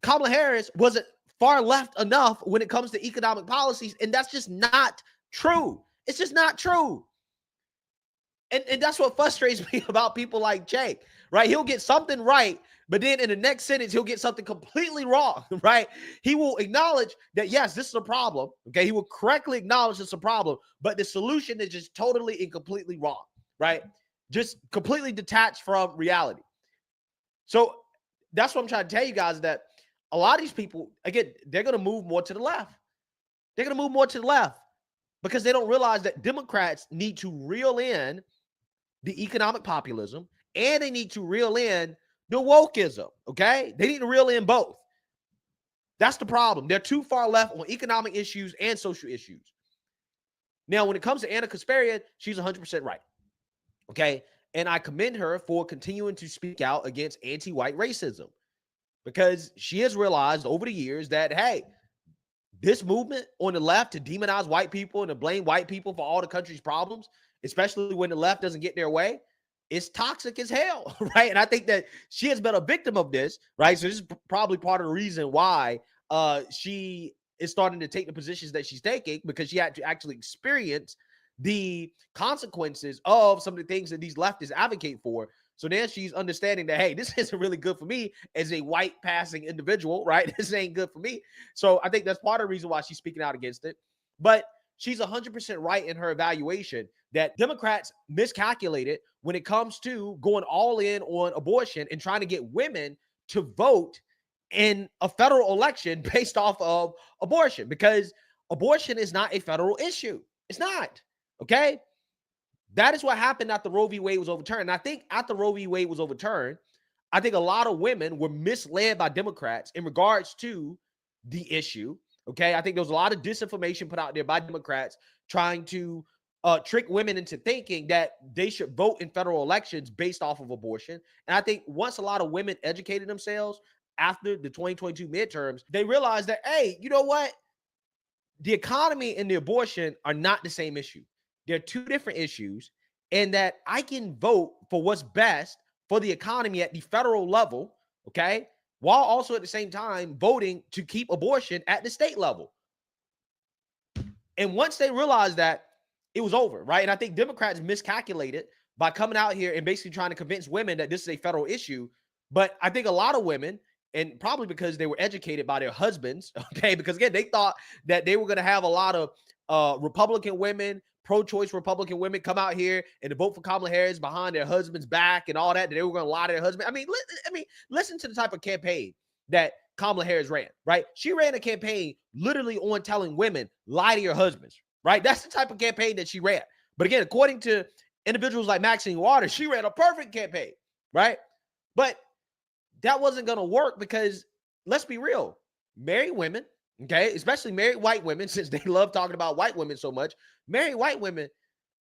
Kamala Harris wasn't far left enough when it comes to economic policies, and that's just not true. It's just not true. And that's what frustrates me about people like Cenk, right? He'll get something right, but then in the next sentence, he'll get something completely wrong, right? He will acknowledge that, yes, this is a problem, okay? He will correctly acknowledge it's a problem, but the solution is just totally and completely wrong, right? Just completely detached from reality. So that's what I'm trying to tell you guys, that a lot of these people, again, they're going to move more to the left. They're going to move more to the left because they don't realize that Democrats need to reel in the economic populism and they need to reel in the wokeism, okay? They need to reel in both. That's the problem. They're too far left on economic issues and social issues. Now, when it comes to Anna Kasparian, she's 100% right, okay? And I commend her for continuing to speak out against anti-white racism because she has realized over the years that, hey, this movement on the left to demonize white people and to blame white people for all the country's problems, especially when the left doesn't get their way, it's toxic as hell, right? And I think that she has been a victim of this, right? So this is probably part of the reason why she is starting to take the positions that she's taking, because she had to actually experience the consequences of some of the things that these leftists advocate for. So now she's understanding that, hey, this isn't really good for me as a white passing individual, right? This ain't good for me. So I think that's part of the reason why she's speaking out against it. But she's 100% right in her evaluation that Democrats miscalculated when it comes to going all in on abortion and trying to get women to vote in a federal election based off of abortion, because abortion is not a federal issue. It's not, okay? That is what happened after Roe v. Wade was overturned. And I think after Roe v. Wade was overturned, I think a lot of women were misled by Democrats in regards to the issue, okay? I think there was a lot of disinformation put out there by Democrats trying to trick women into thinking that they should vote in federal elections based off of abortion. And I think once a lot of women educated themselves after the 2022 midterms, they realized that, hey, you know what? The economy and the abortion are not the same issue. They're two different issues, and that I can vote for what's best for the economy at the federal level, okay, while also at the same time voting to keep abortion at the state level. And once they realized that, it was over, right? And I think Democrats miscalculated by coming out here and basically trying to convince women that this is a federal issue. But I think a lot of women, and probably because they were educated by their husbands, okay, because again, they thought that they were going to have a lot of Republican women pro-choice Republican women come out here and to vote for Kamala Harris behind their husband's back and all that they were going to lie to their husband. I mean, listen to the type of campaign that Kamala Harris ran, right? She ran a campaign literally on telling women, lie to your husbands, right? That's the type of campaign that she ran. But again, according to individuals like Maxine Waters, she ran a perfect campaign, right? But that wasn't going to work because, let's be real, married women, okay, especially married white women, since they love talking about white women so much, married white women,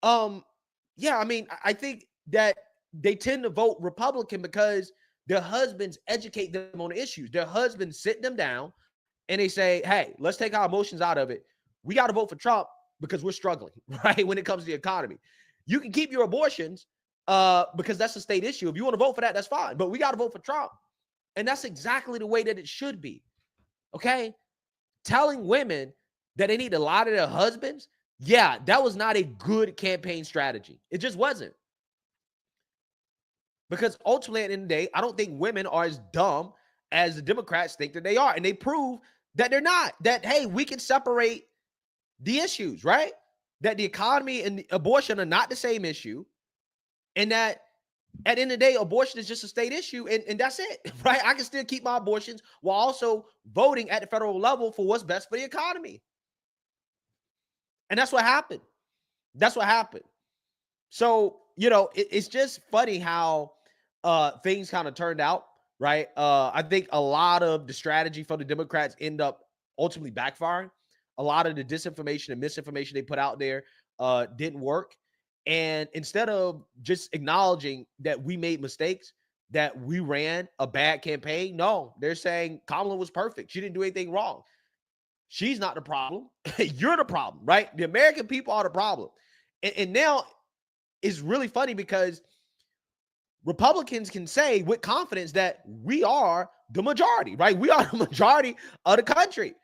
yeah, I mean, I think that they tend to vote Republican because their husbands educate them on the issues. Their husbands sit them down and they say, hey, let's take our emotions out of it. We got to vote for Trump because we're struggling, right, when it comes to the economy. You can keep your abortions because that's a state issue. If you want to vote for that, that's fine. But we got to vote for Trump. And that's exactly the way that it should be, okay? Telling women that they need to lie to their husbands, yeah, that was not a good campaign strategy. It just wasn't. Because ultimately, at the end of the day, I don't think women are as dumb as the Democrats think that they are. And they prove that they're not. That, hey, we can separate the issues, right? That the economy and abortion are not the same issue. And that at the end of the day, abortion is just a state issue. And that's it, right? I can still keep my abortions while also voting at the federal level for what's best for the economy. And that's what happened. That's what happened. So, you know, it's just funny how things kind of turned out, right? I think a lot of the strategy for the Democrats end up ultimately backfiring. A lot of the disinformation and misinformation they put out there didn't work. And instead of just acknowledging that we made mistakes, that we ran a bad campaign, no, they're saying Kamala was perfect. She didn't do anything wrong. She's not the problem. You're the problem, right? The American people are the problem. And now it's really funny because Republicans can say with confidence that we are the majority, right? We are the majority of the country.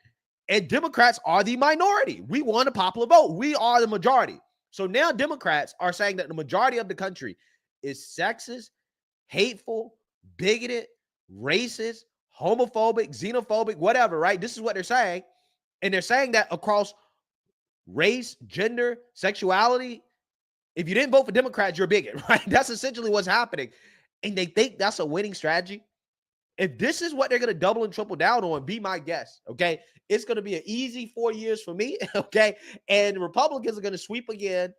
And Democrats are the minority. We won a popular vote. We are the majority. So now Democrats are saying that the majority of the country is sexist, hateful, bigoted, racist, homophobic, xenophobic, whatever, right? This is what they're saying. And they're saying that across race, gender, sexuality. If you didn't vote for Democrats, you're a bigot, right? That's essentially what's happening. And they think that's a winning strategy. If this is what they're going to double and triple down on, be my guest, okay? It's going to be an easy 4 years for me, okay? And Republicans are going to sweep again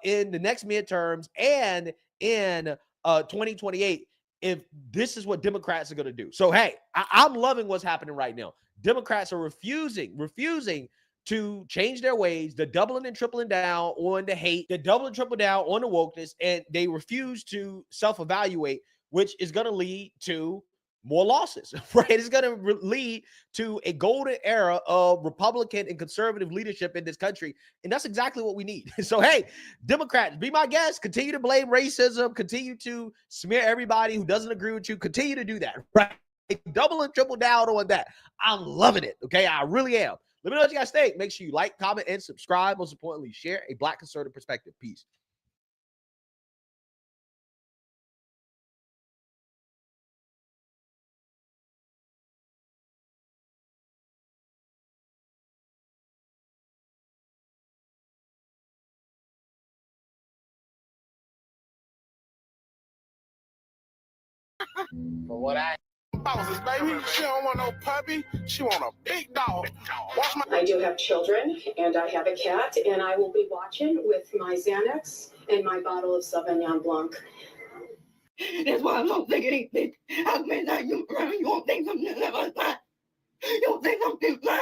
in the next midterms and in 2028 if this is what Democrats are going to do. So, hey, I'm loving what's happening right now. Democrats are refusing to change their ways. They're doubling and tripling down on the hate. They're doubling and tripling down on the wokeness, and they refuse to self-evaluate, which is going to lead to more losses, right? It's going to lead to a golden era of Republican and conservative leadership in this country. And that's exactly what we need. So, hey, Democrats, be my guest. Continue to blame racism. Continue to smear everybody who doesn't agree with you. Continue to do that, right? Double and triple down on that. I'm loving it, okay? I really am. Let me know what you guys think. Make sure you like, comment, and subscribe. Most importantly, share a Black conservative perspective. Peace. For what I bosses, baby. She don't want no puppy. She want a big dog. I do have children, and I have a cat, and I will be watching with my Xanax and my bottle of Sauvignon Blanc. That's why I'm so sick of these things. How many times you around? You won't think something never fine. You won't think something fine.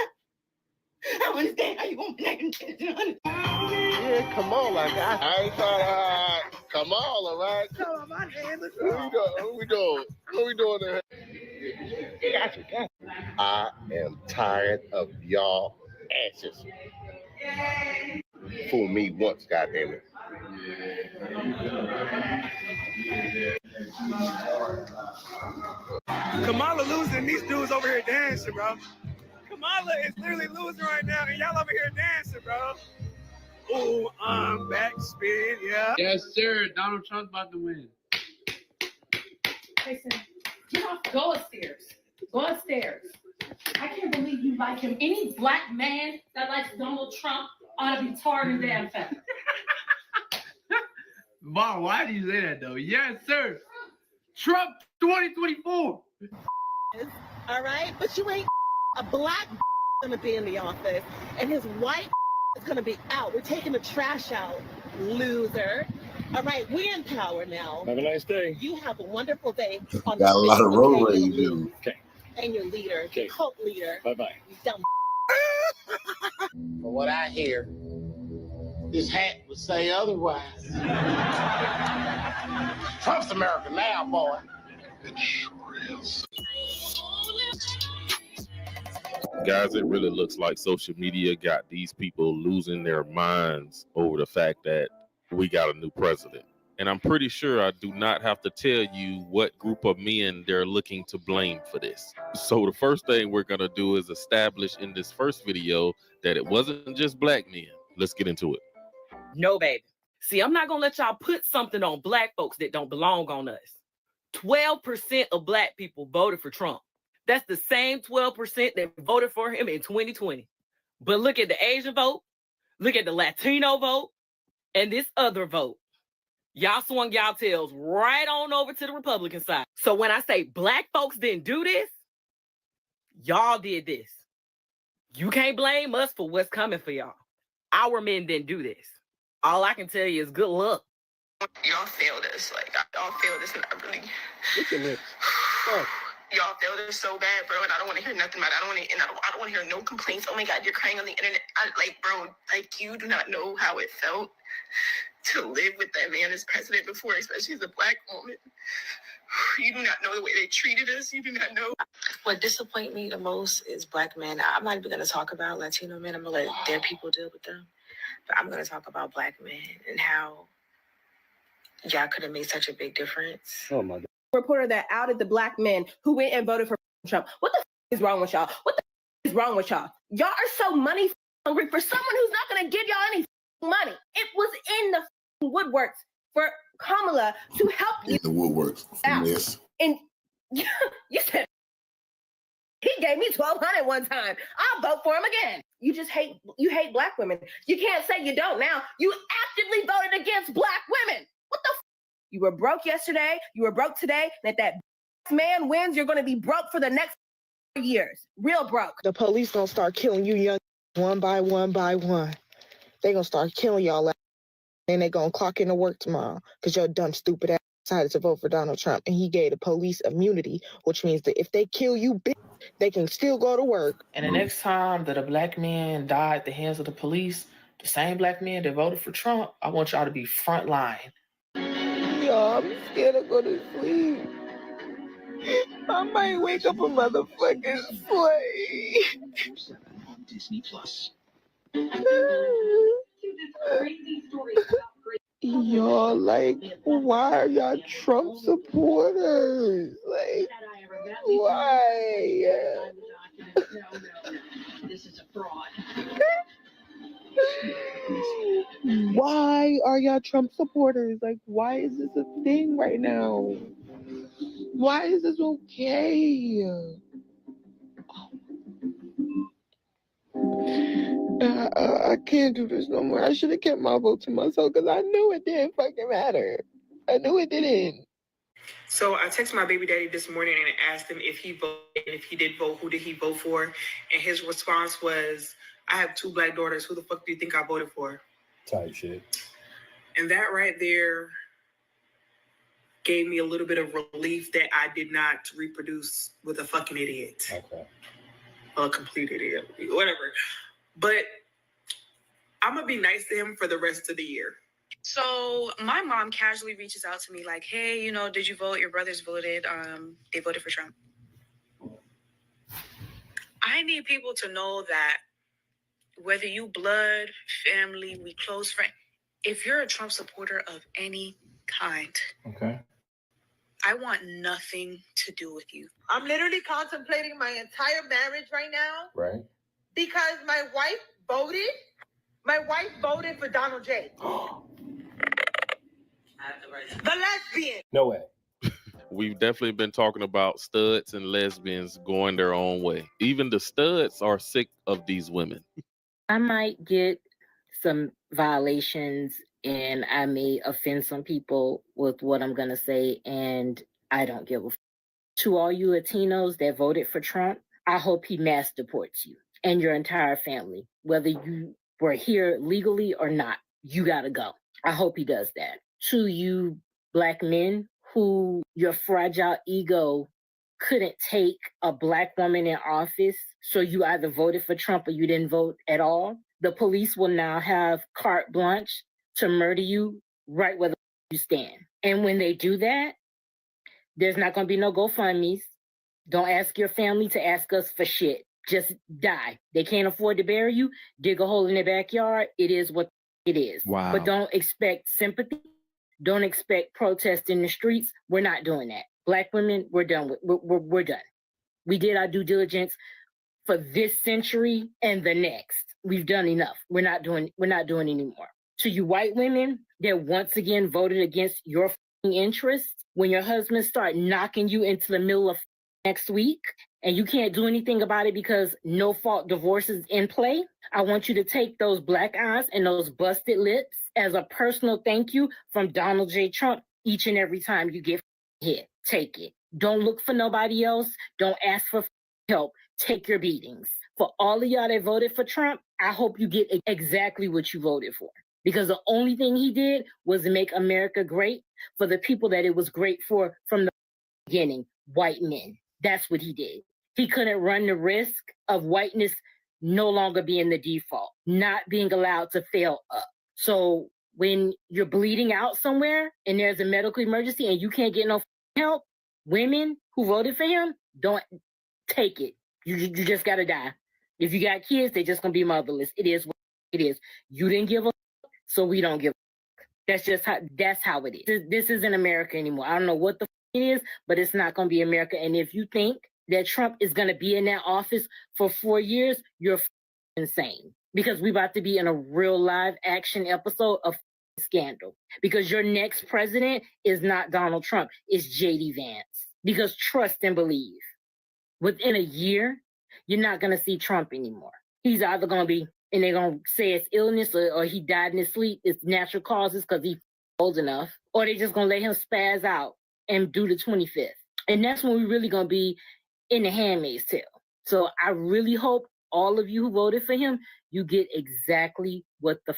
I don't understand how you won't be making attention. Yeah, Kamala, guys. I ain't trying to hide Kamala, right? Come on, my name is What we doing there? Gotcha. I am tired of y'all asses. Fool me once, goddammit. Kamala losing, these dudes over here dancing, bro. Kamala is literally losing right now, and y'all over here dancing, bro. Ooh, I'm backspin, yeah. Yes, sir. Donald Trump's about to win. Listen, get off. Go upstairs. Go upstairs. I can't believe you like him. Any black man that likes Donald Trump ought to be tarred and damn fat. Mom, why do you say that though? Yes, sir. Trump 2024. All right, but you ain't a black gonna be in the office, and his white is gonna be out. We're taking the trash out, loser. All right, we're in power now. Have a nice day. You have a wonderful day. On Got a lot of road okay, rage. Okay. and your leader, cult leader. Bye-bye. You dumb. From what I hear, this hat would say otherwise. Trump's America now, boy. It sure is. Guys, it really looks like social media got these people losing their minds over the fact that we got a new president. And I'm pretty sure I do not have to tell you what group of men they're looking to blame for this. So the first thing we're going to do is establish in this first video that it wasn't just black men. Let's get into it. No, baby. See, I'm not going to let y'all put something on black folks that don't belong on us. 12% of black people voted for Trump. That's the same 12% that voted for him in 2020. But look at the Asian vote, look at the Latino vote, and this other vote. Y'all swung y'all tails right on over to the Republican side. So when I say black folks didn't do this, y'all did this. You can't blame us for what's coming for y'all. Our men didn't do this. All I can tell you is good luck. Y'all failed us. Like, y'all failed us, and I really... Look at this. Oh. Y'all failed us so bad, bro, and I don't want to hear nothing about it. I don't want to hear no complaints. Oh my God, you're crying on the internet. Bro, you do not know how it felt to live with that man as president before, especially as a black woman. You do not know the way they treated us. You do not know. What disappointed me the most is black men. I'm not even going to talk about Latino men. I'm going to let their people deal with them. But I'm going to talk about black men and how y'all could have made such a big difference. Oh my God. Reporter that outed the black men who went and voted for Trump. What the is wrong with y'all? What the is wrong with y'all? Y'all are so money hungry for someone who's not going to give y'all any money. It was in the woodworks for Kamala to help you. The woodworks. Yes. And you said he gave me $1,200 one time. I'll vote for him again. You hate black women. You can't say you don't now. You actively voted against black women. What the You were broke yesterday. You were broke today. And if that man wins, you're going to be broke for the next 4 years. Real broke. The police going to start killing you young one by one by one. They going to start killing y'all. And they going to clock into work tomorrow because your dumb, stupid ass decided to vote for Donald Trump. And he gave the police immunity, which means that if they kill you, bitch, they can still go to work. And the next time that a black man died at the hands of the police, the same black men that voted for Trump, I want y'all to be front line. Y'all, I'm scared to go to sleep. I might wake up a motherfucking slave. Disney Plus. Y'all, like, why are y'all Trump supporters? Like, why? This is a fraud. Why are y'all Trump supporters? Like, why is this a thing right now? Why is this okay? I can't do this no more. I should have kept my vote to myself because I knew it didn't fucking matter. I knew it didn't. So I texted my baby daddy this morning and asked him if he voted, and if he did vote, who did he vote for? And his response was, I have 2 black daughters. Who the fuck do you think I voted for? Type shit. And that right there gave me a little bit of relief that I did not reproduce with a fucking idiot. Okay. A complete idiot. Whatever. But I'm going to be nice to him for the rest of the year. So my mom casually reaches out to me like, hey, did you vote? Your brothers voted. They voted for Trump. I need people to know that whether you blood, family, we close friend, if you're a Trump supporter of any kind, okay, I want nothing to do with you. I'm literally contemplating my entire marriage right now. Right. Because my wife voted. My wife voted for Donald J. The lesbian. No way. We've definitely been talking about studs and lesbians going their own way. Even the studs are sick of these women. I might get some violations and I may offend some people with what I'm going to say, and I don't give a f. To all you Latinos that voted for Trump, I hope he mass deports you and your entire family, whether you were here legally or not. You got to go. I hope he does that. To you Black men who your fragile ego couldn't take a Black woman in office, so you either voted for Trump or you didn't vote at all, the police will now have carte blanche to murder you right where you stand. And when they do that, there's not going to be no GoFundMes. Don't ask your family to ask us for shit. Just die. They can't afford to bury you. Dig a hole in their backyard. It is what it is. Wow. But don't expect sympathy. Don't expect protest in the streets. We're not doing that. Black women, we're done with. We're done. We did our due diligence for this century and the next. We've done enough. We're not doing anymore. To you white women that once again voted against your interests, when your husbands start knocking you into the middle of next week and you can't do anything about it because no fault divorce is in play, I want you to take those black eyes and those busted lips as a personal thank you from Donald J. Trump each and every time you get hit. Take it. Don't look for nobody else. Don't ask for help. Take your beatings. For all of y'all that voted for Trump, I hope you get exactly what you voted for. Because the only thing he did was make America great for the people that it was great for from the beginning, white men. That's what he did. He couldn't run the risk of whiteness no longer being the default, not being allowed to fail up. So when you're bleeding out somewhere and there's a medical emergency and you can't get no help, women who voted for him, don't take it. You just got to die. If you got kids, they're just going to be motherless. It is what it is. You didn't give a so we don't give a That's just how it is. This isn't America anymore. I don't know what the it is, but it's not going to be America. And if you think that Trump is going to be in that office for 4 years, you're insane. Because we're about to be in a real live action episode of scandal. Because your next president is not Donald Trump, it's J.D. Vance. Because trust and believe, within a year, you're not going to see Trump anymore. He's either going to be, and they're going to say it's illness or he died in his sleep, it's natural causes because he's old enough, or they're just going to let him spaz out and do the 25th. And that's when we're really going to be in the Handmaid's Tale. So I really hope all of you who voted for him, you get exactly what the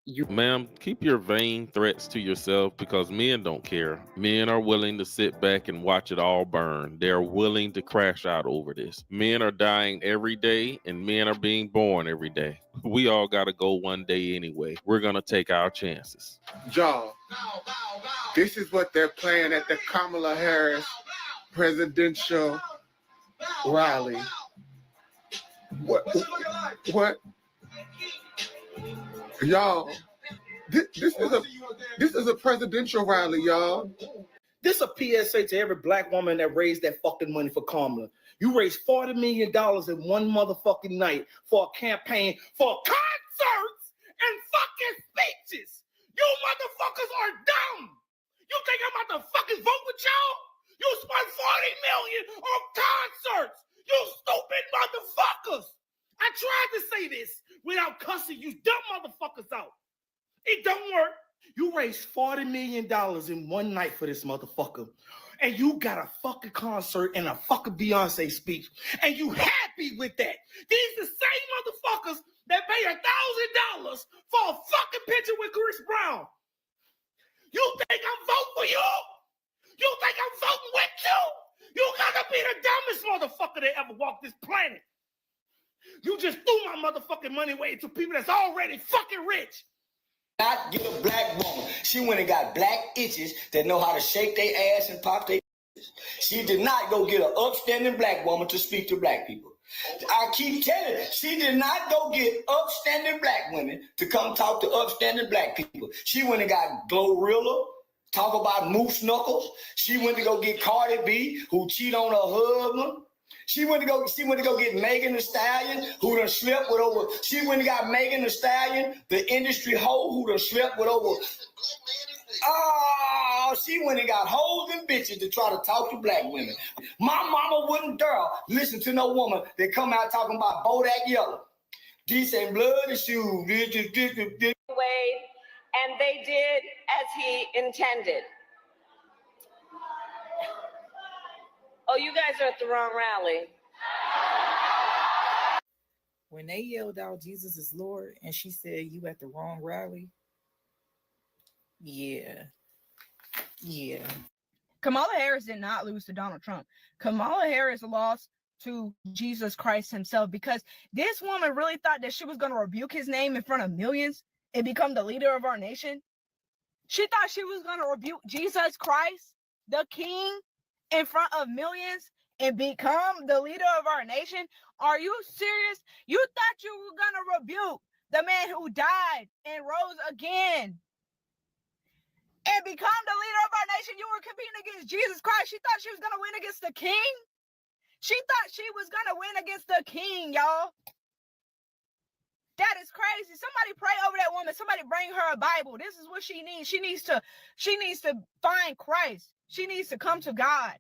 you. Ma'am, keep your vain threats to yourself because men don't care. Men are willing to sit back and watch it all burn. They're willing to crash out over this. Men are dying every day and men are being born every day. We all got to go one day anyway. We're going to take our chances. Y'all, this is what they're playing at the Kamala Harris presidential rally. What? Y'all, this is a presidential rally, y'all. This a PSA to every black woman that raised that fucking money for Kamala. You raised $40 million in one motherfucking night for a campaign for concerts and fucking speeches. You motherfuckers are dumb. You think I'm about to fucking vote with y'all? You spent $40 million on concerts. You stupid motherfuckers. I tried to say this without cussing you dumb motherfuckers out. It don't work. You raised $40 million in one night for this motherfucker. And you got a fucking concert and a fucking Beyonce speech. And you happy with that. These the same motherfuckers that pay $1,000 for a fucking picture with Chris Brown. You think I'm voting for you? You think I'm voting with you? You gotta be the dumbest motherfucker that ever walked this planet. You just threw my motherfucking money away to people that's already fucking rich. Not get a black woman. She went and got black itches that know how to shake their ass and pop their asses. She did not go get an upstanding black woman to speak to black people. I keep telling you, she did not go get upstanding black women to come talk to upstanding black people. She went and got Glorilla, talk about Moose Knuckles. She went to go get Cardi B, who cheat on her husband. She went to go get Megan Thee Stallion, who done slept with over. She went and got Megan Thee Stallion, the industry hoe, who done slept with over. Oh, she went and got hoes and bitches to try to talk to black women. My mama wouldn't dare listen to no woman that come out talking about Bodak Yellow. This ain't blood and shoes. Wade, and they did as he intended. Oh, you guys are at the wrong rally. When they yelled out Jesus is Lord and she said you at the wrong rally, yeah. Kamala Harris did not lose to Donald Trump. Kamala Harris lost to Jesus Christ himself because this woman really thought that she was going to rebuke his name in front of millions and become the leader of our nation. She thought she was going to rebuke Jesus Christ, the King, in front of millions and become the leader of our nation. Are you serious? You thought you were going to rebuke the man who died and rose again and become the leader of our nation? You were competing against Jesus Christ. She thought she was going to win against the King. She thought she was going to win against the King, y'all. That is crazy. Somebody pray over that woman. Somebody bring her a Bible. This is what she needs. She needs to find Christ. She needs to come to God.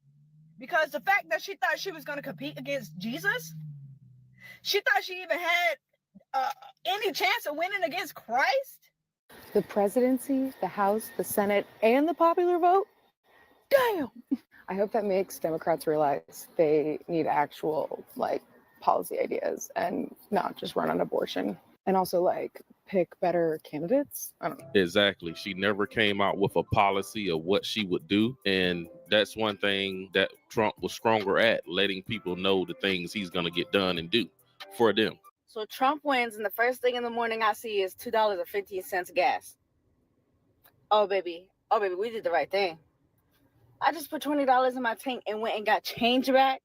Because the fact that she thought she was going to compete against Jesus, she thought she even had any chance of winning against Christ. The presidency, the House, the Senate, and the popular vote? Damn! I hope that makes Democrats realize they need actual, policy ideas and not just run on abortion. And also, pick better candidates. I don't know. Exactly. She never came out with a policy of what she would do. And that's one thing that Trump was stronger at, letting people know the things he's going to get done and do for them. So Trump wins, and the first thing in the morning I see is $2.15 gas. Oh, baby, we did the right thing. I just put $20 in my tank and went and got change back.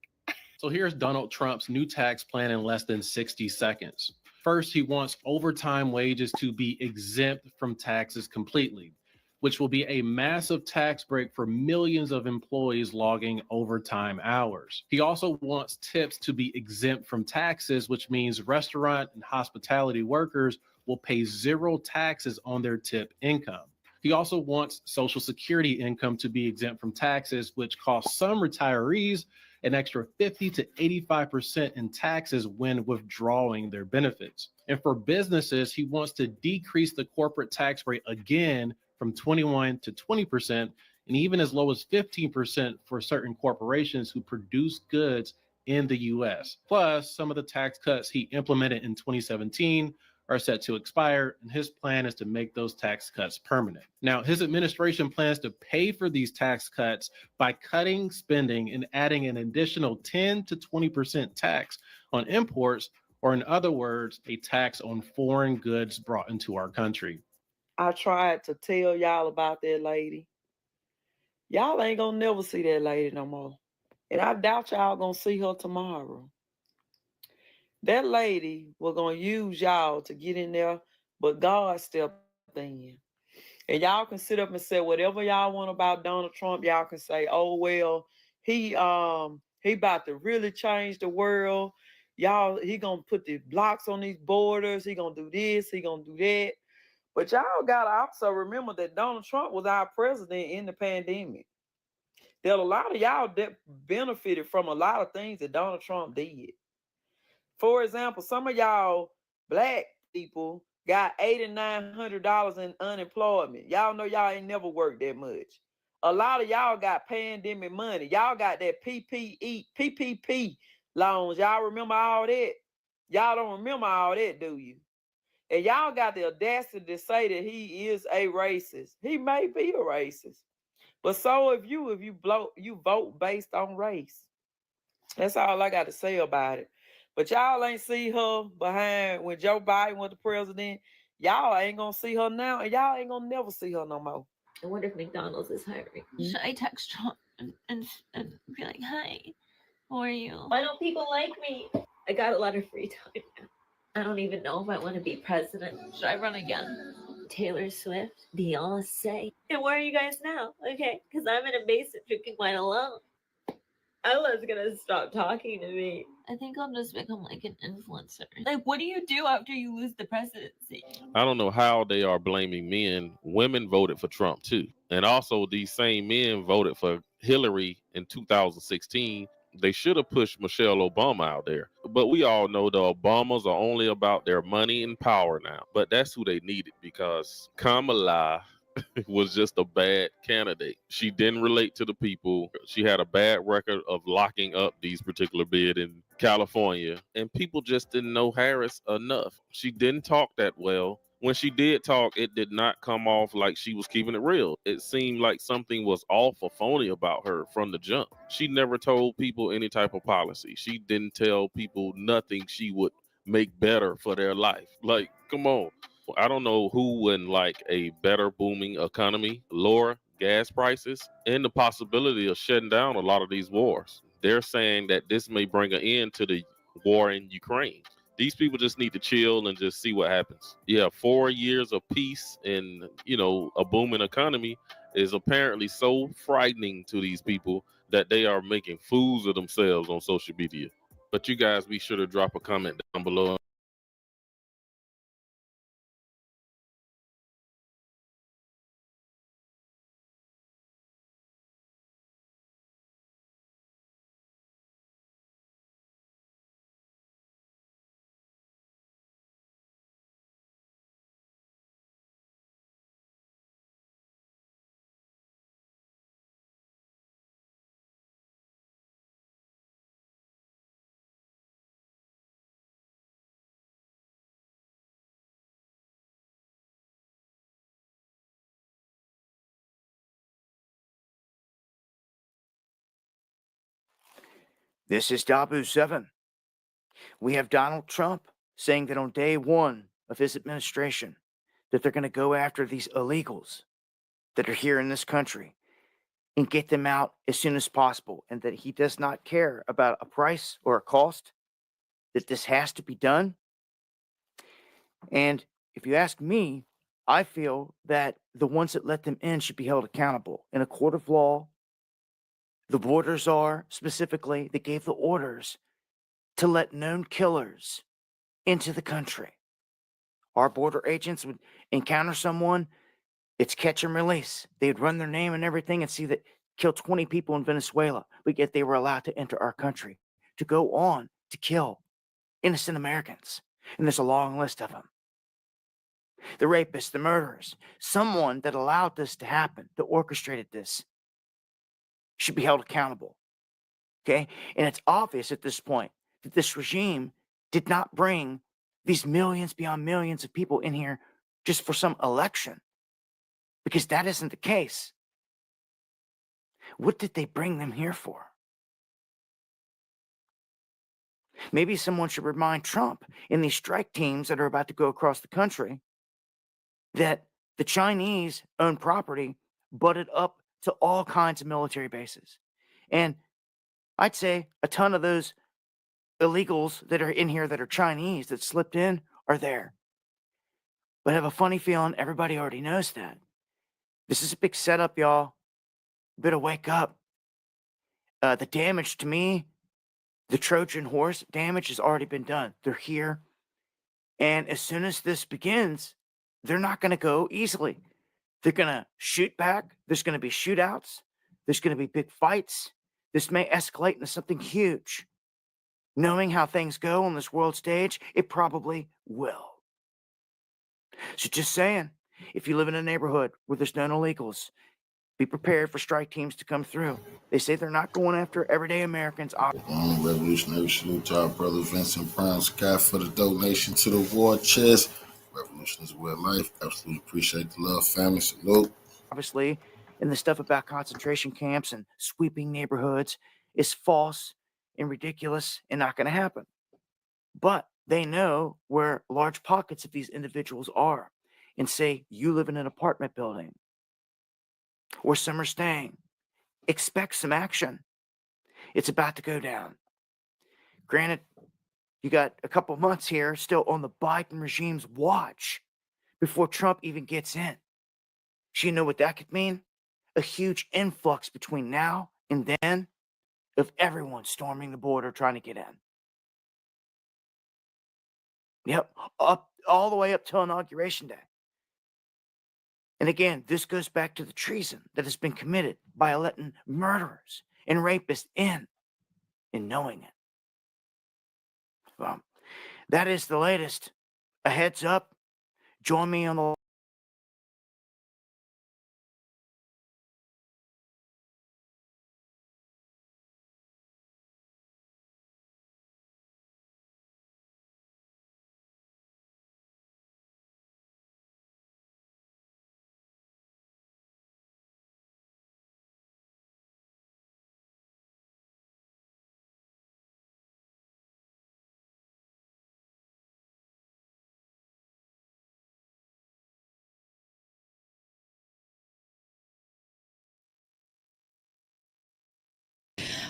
So here's Donald Trump's new tax plan in less than 60 seconds. First, he wants overtime wages to be exempt from taxes completely, which will be a massive tax break for millions of employees logging overtime hours. He also wants tips to be exempt from taxes, which means restaurant and hospitality workers will pay zero taxes on their tip income. He also wants Social Security income to be exempt from taxes, which costs some retirees an extra 50 to 85% in taxes when withdrawing their benefits. And for businesses, he wants to decrease the corporate tax rate again from 21 to 20%, and even as low as 15% for certain corporations who produce goods in the US. Plus, some of the tax cuts he implemented in 2017 are set to expire, and his plan is to make those tax cuts permanent. Now, his administration plans to pay for these tax cuts by cutting spending and adding an additional 10 to 20% tax on imports, or in other words, a tax on foreign goods brought into our country. I tried to tell y'all about that lady. Y'all ain't gonna never see that lady no more. And I doubt y'all gonna see her tomorrow. That lady was going to use y'all to get in there, but God stepped in. And y'all can sit up and say whatever y'all want about Donald Trump. Y'all can say, oh, well, he about to really change the world. Y'all, he going to put the blocks on these borders. He going to do this. He going to do that. But y'all got to also remember that Donald Trump was our president in the pandemic. That a lot of y'all that benefited from a lot of things that Donald Trump did. For example, some of y'all black people got $800-900 in unemployment. Y'all know y'all ain't never worked that much. A lot of y'all got pandemic money. Y'all got that PPP loans. Y'all remember all that? Y'all don't remember all that, do you? And y'all got the audacity to say that he is a racist. He may be a racist. But so if you vote based on race. That's all I got to say about it. But y'all ain't see her behind when Joe Biden was the president. Y'all ain't gonna see her now, and y'all ain't gonna never see her no more. I wonder if McDonald's is hiring. Should I text Trump and be like, hi, how are you? Why don't people like me? I got a lot of free time now. I don't even know if I want to be president. Should I run again? Taylor Swift, Beyonce. And where are you guys now? Okay, because I'm in a basement drinking wine alone. Ella's gonna stop talking to me. I think I'll just become like an influencer. Like, what do you do after you lose the presidency? I don't know how they are blaming men. Women voted for Trump too. And also these same men voted for Hillary in 2016. They should have pushed Michelle Obama out there. But we all know the Obamas are only about their money and power now. But that's who they needed because Kamala was just a bad candidate. She didn't relate to the people. She had a bad record of locking up these particular bid in California. And people just didn't know Harris enough. She didn't talk that well. When she did talk, it did not come off like she was keeping it real. It seemed like something was off or phony about her from the jump. She never told people any type of policy. She didn't tell people nothing she would make better for their life. Like, come on. I don't know who wouldn't like a better booming economy, lower gas prices, and the possibility of shutting down a lot of these wars. They're saying that this may bring an end to the war in Ukraine. These people just need to chill and just see what happens. Yeah, 4 years of peace and, a booming economy is apparently so frightening to these people that they are making fools of themselves on social media. But you guys be sure to drop a comment down below. This is Dabu7. We have Donald Trump saying that on day one of his administration, that they're going to go after these illegals that are here in this country and get them out as soon as possible, and that he does not care about a price or a cost, that this has to be done. And if you ask me, I feel that the ones that let them in should be held accountable in a court of law. The borders are specifically that gave the orders to let known killers into the country. Our border agents would encounter someone, it's catch and release. They'd run their name and everything and see that killed 20 people in Venezuela, but yet they were allowed to enter our country to go on to kill innocent Americans. And there's a long list of them. The rapists, the murderers, someone that allowed this to happen, that orchestrated this, should be held accountable. Okay? And it's obvious at this point that this regime did not bring these millions beyond millions of people in here just for some election, because that isn't the case. What did they bring them here for? Maybe someone should remind Trump in these strike teams that are about to go across the country that the Chinese own property butted up to all kinds of military bases. And I'd say a ton of those illegals that are in here that are Chinese that slipped in are there. But I have a funny feeling everybody already knows that. This is a big setup, y'all. Better wake up. The damage to me, the Trojan horse damage has already been done. They're here. And as soon as this begins, they're not going to go easily. They're going to shoot back. There's going to be shootouts. There's going to be big fights. This may escalate into something huge. Knowing how things go on this world stage, it probably will. So just saying, if you live in a neighborhood where there's known illegals, be prepared for strike teams to come through. They say they're not going after everyday Americans. Revolutionary salute to our brother Vincent Brown Scott for the donation to the war chest. Revolution is where life. Absolutely appreciate the love, family. Salute. Obviously, and the stuff about concentration camps and sweeping neighborhoods is false and ridiculous and not going to happen. But they know where large pockets of these individuals are, and say you live in an apartment building where some are staying. Expect some action. It's about to go down. Granted, you got a couple months here still on the Biden regime's watch before Trump even gets in. So you know what that could mean? A huge influx between now and then of everyone storming the border trying to get in. Yep, up all the way up till Inauguration Day. And again, this goes back to the treason that has been committed by letting murderers and rapists in in knowing it. Well, that is the latest. A heads up. Join me on the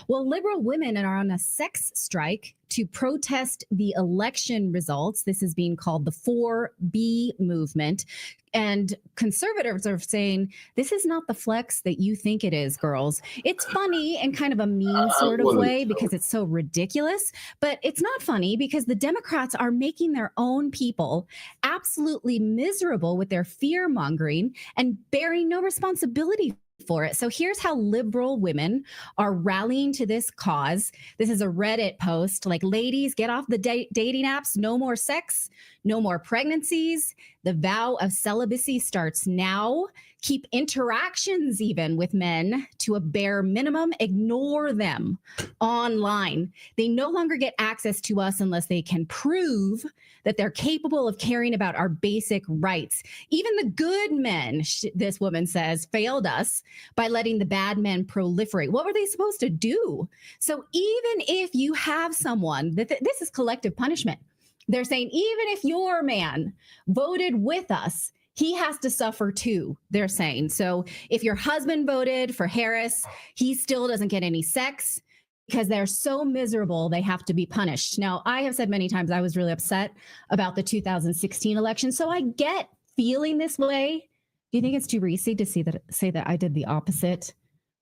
Well, liberal women are on a sex strike to protest the election results. This is being called the 4B movement. And conservatives are saying, this is not the flex that you think it is, girls. It's funny in kind of a mean sort of way because it's so ridiculous. But it's not funny because the Democrats are making their own people absolutely miserable with their fear mongering and bearing no responsibility for it. So here's how liberal women are rallying to this cause. This is a Reddit post like, ladies, get off the dating apps. No more sex, no more pregnancies. The vow of celibacy starts now. Keep interactions even with men to a bare minimum. Ignore them online. They no longer get access to us unless they can prove that they're capable of caring about our basic rights. Even the good men, this woman says, failed us by letting the bad men proliferate. What were they supposed to do? So even if you have someone, this is collective punishment. They're saying, even if your man voted with us, he has to suffer too, they're saying. So if your husband voted for Harris, he still doesn't get any sex because they're so miserable, they have to be punished. Now, I have said many times I was really upset about the 2016 election, so I get feeling this way. Do you think it's too racy to say that I did the opposite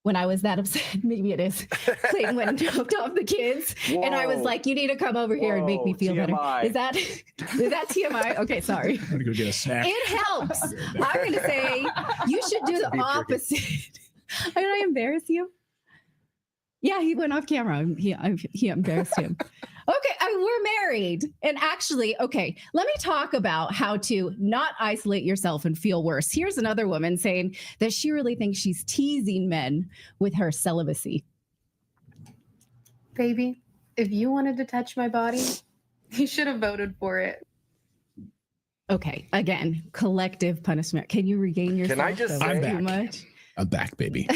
when I was that upset? Maybe it is. Clayton went and dropped off the kids, and I was like, "You need to come over here and make me feel better." Is that TMI? Okay, sorry. I'm gonna go get a snack. It helps. I'm going to say you should do the opposite. Did I embarrass you? Yeah, he went off camera. He embarrassed him. Okay, we're married. And actually, okay, let me talk about how to not isolate yourself and feel worse. Here's another woman saying that she really thinks she's teasing men with her celibacy. Baby, if you wanted to touch my body, you should have voted for it. Okay, again, collective punishment. Can you regain yourself? Can I just say, I'm back. Too much? I'm back, baby.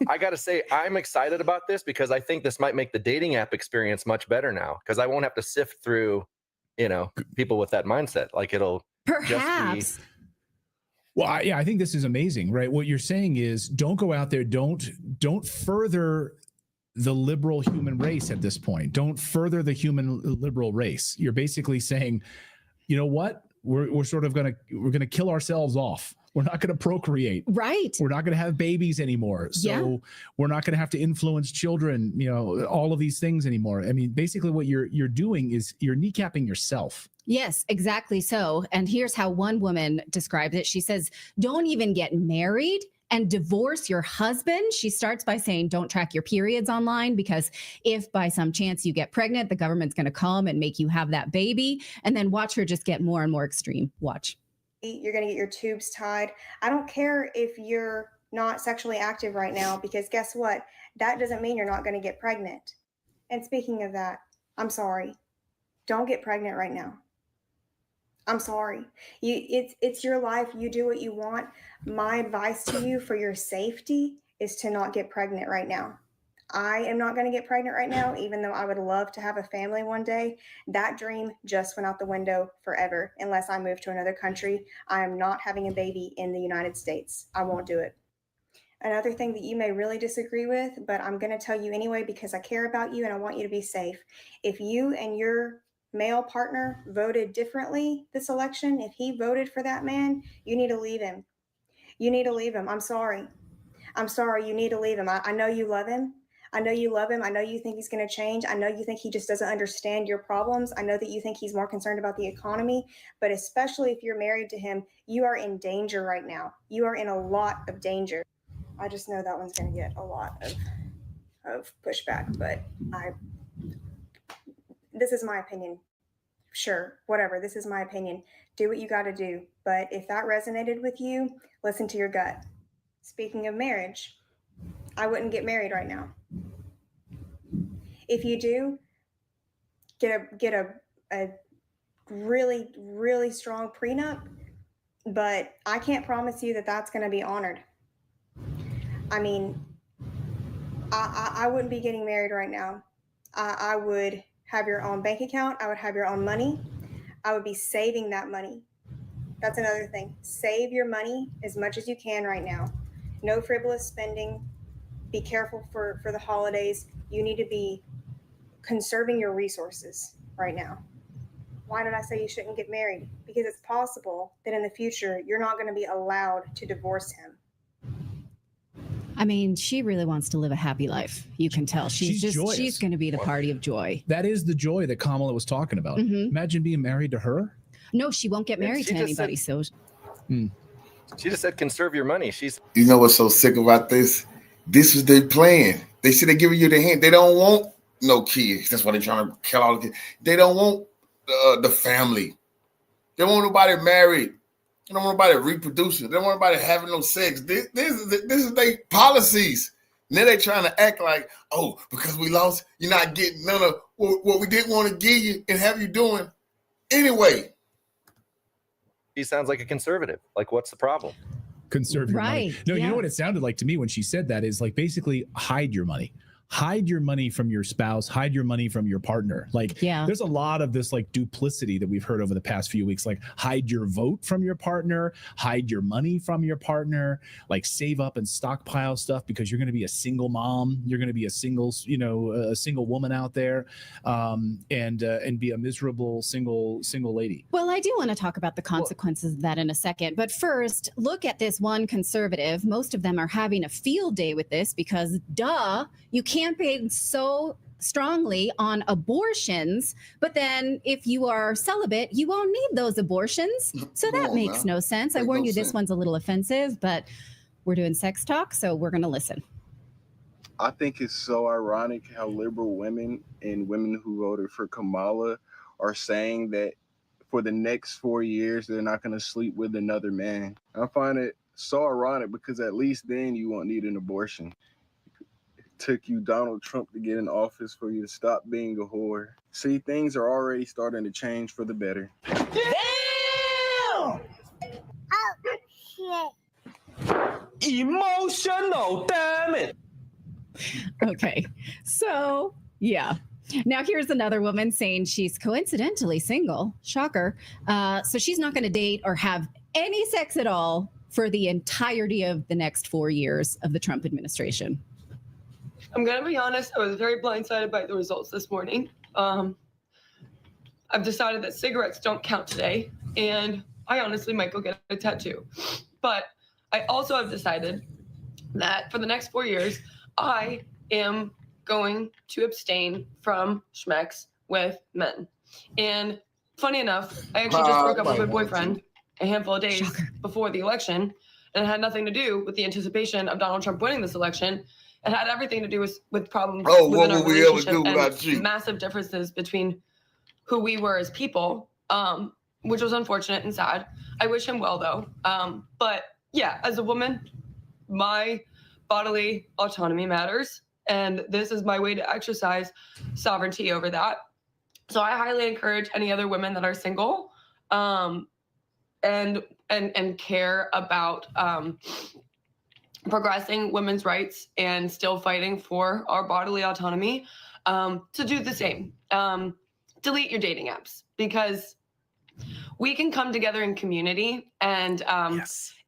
I got to say, I'm excited about this because I think this might make the dating app experience much better now because I won't have to sift through, people with that mindset. Like it'll perhaps. just be. Well, I think this is amazing, right? What you're saying is don't go out there, don't further the liberal human race at this point. Don't further the human liberal race. You're basically saying, you know what? We're sort of gonna kill ourselves off. We're not going to procreate. Right. We're not going to have babies anymore. So we're not going to have to influence children, all of these things anymore. I mean, basically what you're doing is you're kneecapping yourself. Yes, exactly so. And here's how one woman describes it. She says, don't even get married and divorce your husband. She starts by saying, don't track your periods online because if by some chance you get pregnant, the government's going to come and make you have that baby. And then watch her just get more and more extreme. Watch. You're going to get your tubes tied. I don't care if you're not sexually active right now, because guess what? That doesn't mean you're not going to get pregnant. And speaking of that, I'm sorry. Don't get pregnant right now. I'm sorry. It's your life. You do what you want. My advice to you for your safety is to not get pregnant right now. I am not going to get pregnant right now, even though I would love to have a family one day. That dream just went out the window forever. Unless I move to another country, I am not having a baby in the United States. I won't do it. Another thing that you may really disagree with, but I'm going to tell you anyway because I care about you and I want you to be safe. If you and your male partner voted differently this election, if he voted for that man, you need to leave him. You need to leave him. I'm sorry. You need to leave him. I know you love him. I know you love him. I know you think he's going to change. I know you think he just doesn't understand your problems. I know that you think he's more concerned about the economy, but especially if you're married to him, you are in danger right now. You are in a lot of danger. I just know that one's going to get a lot of of pushback, but this is my opinion. Sure, whatever. This is my opinion. Do what you got to do. But if that resonated with you, listen to your gut. Speaking of marriage, I wouldn't get married right now. If you do, get a really, really strong prenup, but I can't promise you that that's going to be honored. I mean, I wouldn't be getting married right now. I would have your own bank account. I would have your own money. I would be saving that money. That's another thing. Save your money as much as you can right now. No frivolous spending. Be careful for the holidays. You need to be conserving your resources right now. Why did I say you shouldn't get married? Because it's possible that in the future, you're not going to be allowed to divorce him. I mean, she really wants to live a happy life. You can tell. She's joyous. going to be the party of joy. That is the joy that Kamala was talking about. Mhm. Imagine being married to her. No, she won't get married she to just anybody. said- So She just said conserve your money. You know what's so sick about this? This was their plan. They said they're giving you the hint. They don't want no kids. That's why they're trying to kill all the kids. They don't want the family. They don't want nobody married. They don't want nobody reproducing. They don't want nobody having no sex. This is their policies. Now they're trying to act like, oh, because we lost, you're not getting none of what we didn't want to give you and have you doing anyway. She sounds like a conservative. Like, what's the problem? Conserve your money. Right, No, you yeah. know what it sounded like to me when she said that is like basically hide your money. Hide your money from your spouse, hide your money from your partner. Like, Yeah. there's a lot of this like duplicity that we've heard over the past few weeks. Like, hide your vote from your partner, hide your money from your partner, like save up and stockpile stuff because you're going to be a single mom. You're going to be a single, a single woman out there, and be a miserable single lady. Well, I do want to talk about the consequences of that in a second. But first, look at this one conservative. Most of them are having a field day with this because, duh, you campaign so strongly on abortions, but then if you are celibate, you won't need those abortions. So that makes no sense. I warn you, this one's a little offensive, but we're doing sex talk, so we're going to listen. I think it's so ironic how liberal women and women who voted for Kamala are saying that for the next 4 years, they're not going to sleep with another man. I find it so ironic because at least then you won't need an abortion. It took you Donald Trump to get in office for you to stop being a whore. See, things are already starting to change for the better. Damn! Emotional, damn it. Okay. So, yeah. Now, here's another woman saying she's coincidentally single. Shocker. So she's not going to date or have any sex at all for the entirety of the next 4 years of the Trump administration. I'm going to be honest. I was very blindsided by the results this morning. I've decided that cigarettes don't count today, and I honestly might go get a tattoo. But I also have decided that for the next 4 years, I am going to abstain from schmex with men. And funny enough, I actually just broke up with my boyfriend a handful of days before the election, and it had nothing to do with the anticipation of Donald Trump winning this election. It had everything to do with problems within our relationship and massive differences between who we were as people, which was unfortunate and sad. I wish him well, though. But yeah, as a woman, my bodily autonomy matters, and this is my way to exercise sovereignty over that. So I highly encourage any other women that are single and care about progressing women's rights and still fighting for our bodily autonomy to do the same. Delete your dating apps, because we can come together in community, and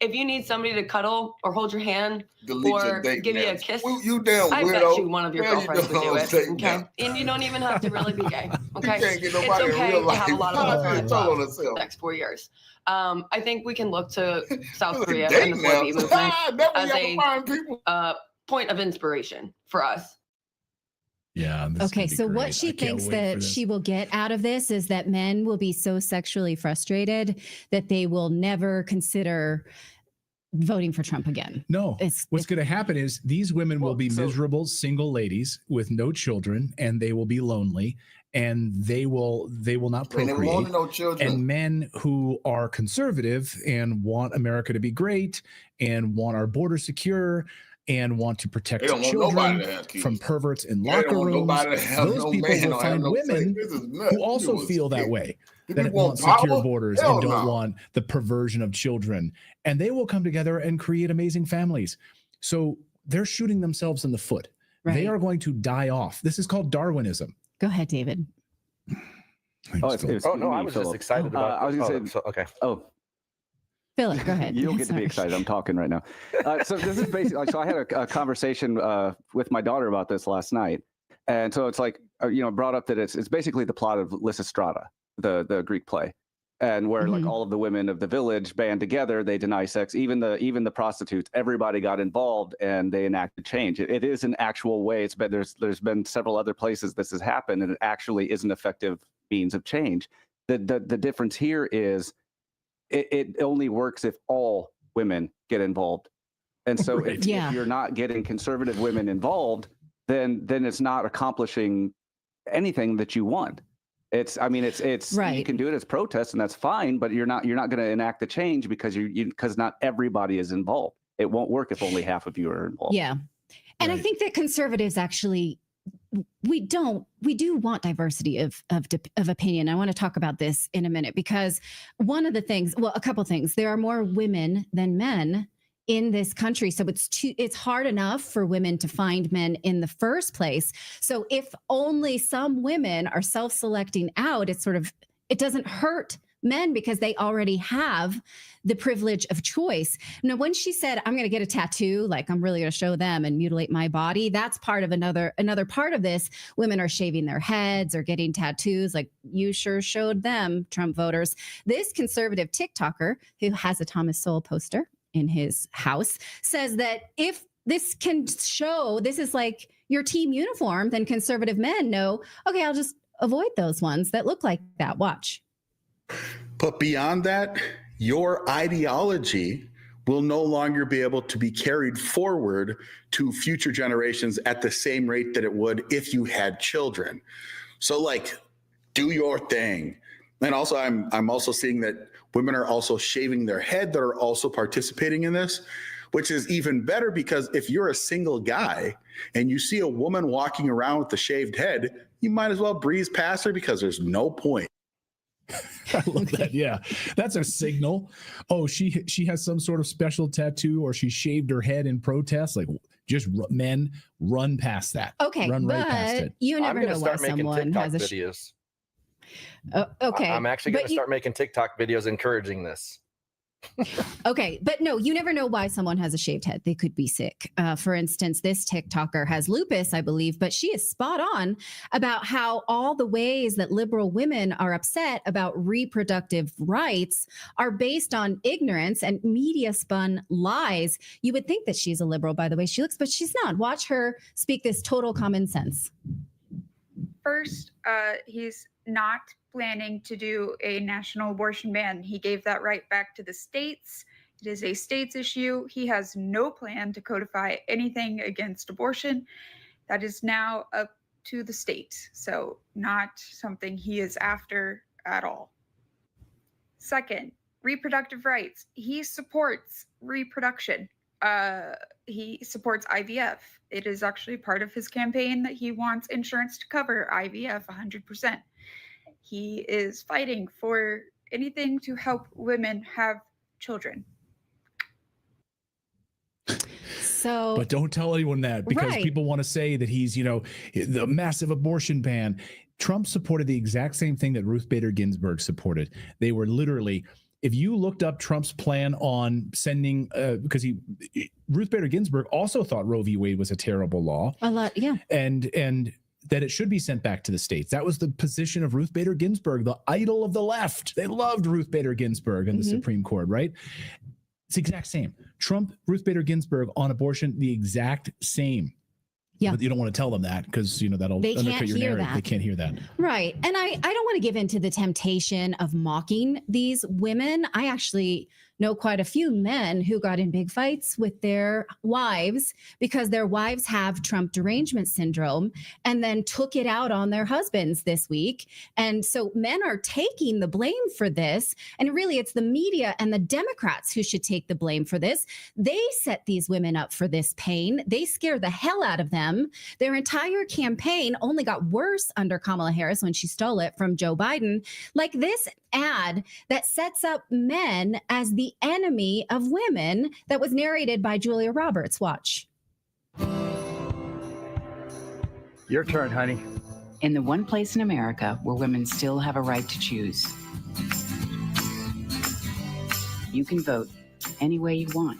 if you need somebody to cuddle or hold your hand or give you a kiss, you damn I bet weirdo. you one of your Now you girlfriends would know do what I'm it. saying Okay, now. and you don't even have to really be gay. Okay, can't get it's nobody in okay real to have a life. lot of love Tell on for herself. the next 4 years. I think we can look to South Look at Korea dating and the 4B apps. movement That way as you have to find people. a point of inspiration for us. Yeah. Okay, so what she thinks that she will get out of this is that men will be so sexually frustrated that they will never consider voting for Trump again. No, what's going to happen is these women will be miserable single ladies with no children, and they will be lonely, and they will not They never procreate. wanted no children. And men who are conservative and want America to be great and want our border secure and want to protect They don't want nobody children to have kids. from perverts in They locker don't want rooms, nobody to have those no people man will or have find no women sex. This is nuts. who also You feel that sick. way, You that want want secure power? borders Hell and don't no. want the perversion of children. And they will come together and create amazing families. So they're shooting themselves in the foot. They are going to die off. This is called Darwinism. Go ahead, David. Oh, no, I was just excited about I was going to say, okay. Oh, Philip, go ahead. you don't get to be excited. I'm talking right now. So this is basically, so I had a conversation with my daughter about this last night. And so it's like, brought up that it's basically the plot of Lysistrata, the Greek play. And where like all of the women of the village band together, they deny sex, even the prostitutes, everybody got involved and they enacted change. It is an actual way. It's been, there's been several other places this has happened, and it actually is an effective means of change. The difference here is it only works if all women get involved. And so if you're not getting conservative women involved, then it's not accomplishing anything that you want. It's right. You can do it as protest, and that's fine, but you're not going to enact the change because because not everybody is involved. It won't work if only half of you are involved. Yeah. And I think that conservatives actually, we do want diversity of opinion. I want to talk about this in a minute, because one of the things, well, a couple things, there are more women than men in this country. So it's hard enough for women to find men in the first place. So if only some women are self-selecting out, it doesn't hurt men because they already have the privilege of choice. Now, when she said, I'm going to get a tattoo, like I'm really going to show them and mutilate my body, that's part of another part of this. Women are shaving their heads or getting tattoos, like you sure showed them, Trump voters. This conservative TikToker who has a Thomas Sowell poster in his house says that if this can show this is like your team uniform, then conservative men know, okay, I'll just avoid those ones that look like that. Watch. But beyond that, your ideology will no longer be able to be carried forward to future generations at the same rate that it would if you had children. So like, do your thing. And also I'm also seeing that women are also shaving their head that are also participating in this, which is even better, because if you're a single guy and you see a woman walking around with a shaved head, you might as well breeze past her because there's no point. I love that. Yeah, that's a signal. Oh, she has some sort of special tattoo, or she shaved her head in protest. Like, just men run past that. Okay, run right past it. You never know why someone has a videos. Okay, I'm actually going to start making TikTok videos encouraging this. Okay, but no, you never know why someone has a shaved head. They could be sick. For instance, this TikToker has lupus, I believe, but she is spot on about how all the ways that liberal women are upset about reproductive rights are based on ignorance and media spun lies. You would think that she's a liberal by the way she looks, but she's not. Watch her speak this total common sense. First, he's not planning to do a national abortion ban. He gave that right back to the states. It is a states issue. He has no plan to codify anything against abortion. That is now up to the state. So not something he is after at all. Second, reproductive rights. He supports reproduction. He supports IVF. It is actually part of his campaign that he wants insurance to cover IVF 100%. He is fighting for anything to help women have children. So, but don't tell anyone that, because people want to say that he's, the massive abortion ban. Trump supported the exact same thing that Ruth Bader Ginsburg supported. They were literally, if you looked up Trump's plan on sending, because Ruth Bader Ginsburg also thought Roe v. Wade was a terrible law. A lot, yeah. And that it should be sent back to the states. That was the position of Ruth Bader Ginsburg, the idol of the left. They loved Ruth Bader Ginsburg in the Supreme Court, right? It's the exact same. Trump, Ruth Bader Ginsburg on abortion, the exact same. Yeah. But you don't want to tell them that because, that'll undercut your narrative. They can't hear that. Right. And I don't want to give in to the temptation of mocking these women. I actually know quite a few men who got in big fights with their wives because their wives have Trump derangement syndrome and then took it out on their husbands this week. And so men are taking the blame for this. And really, it's the media and the Democrats who should take the blame for this. They set these women up for this pain. They scare the hell out of them. Their entire campaign only got worse under Kamala Harris when she stole it from Joe Biden. Like this ad that sets up men as the enemy of women that was narrated by Julia Roberts. Watch. Your turn, honey. In the one place in America where women still have a right to choose, you can vote any way you want,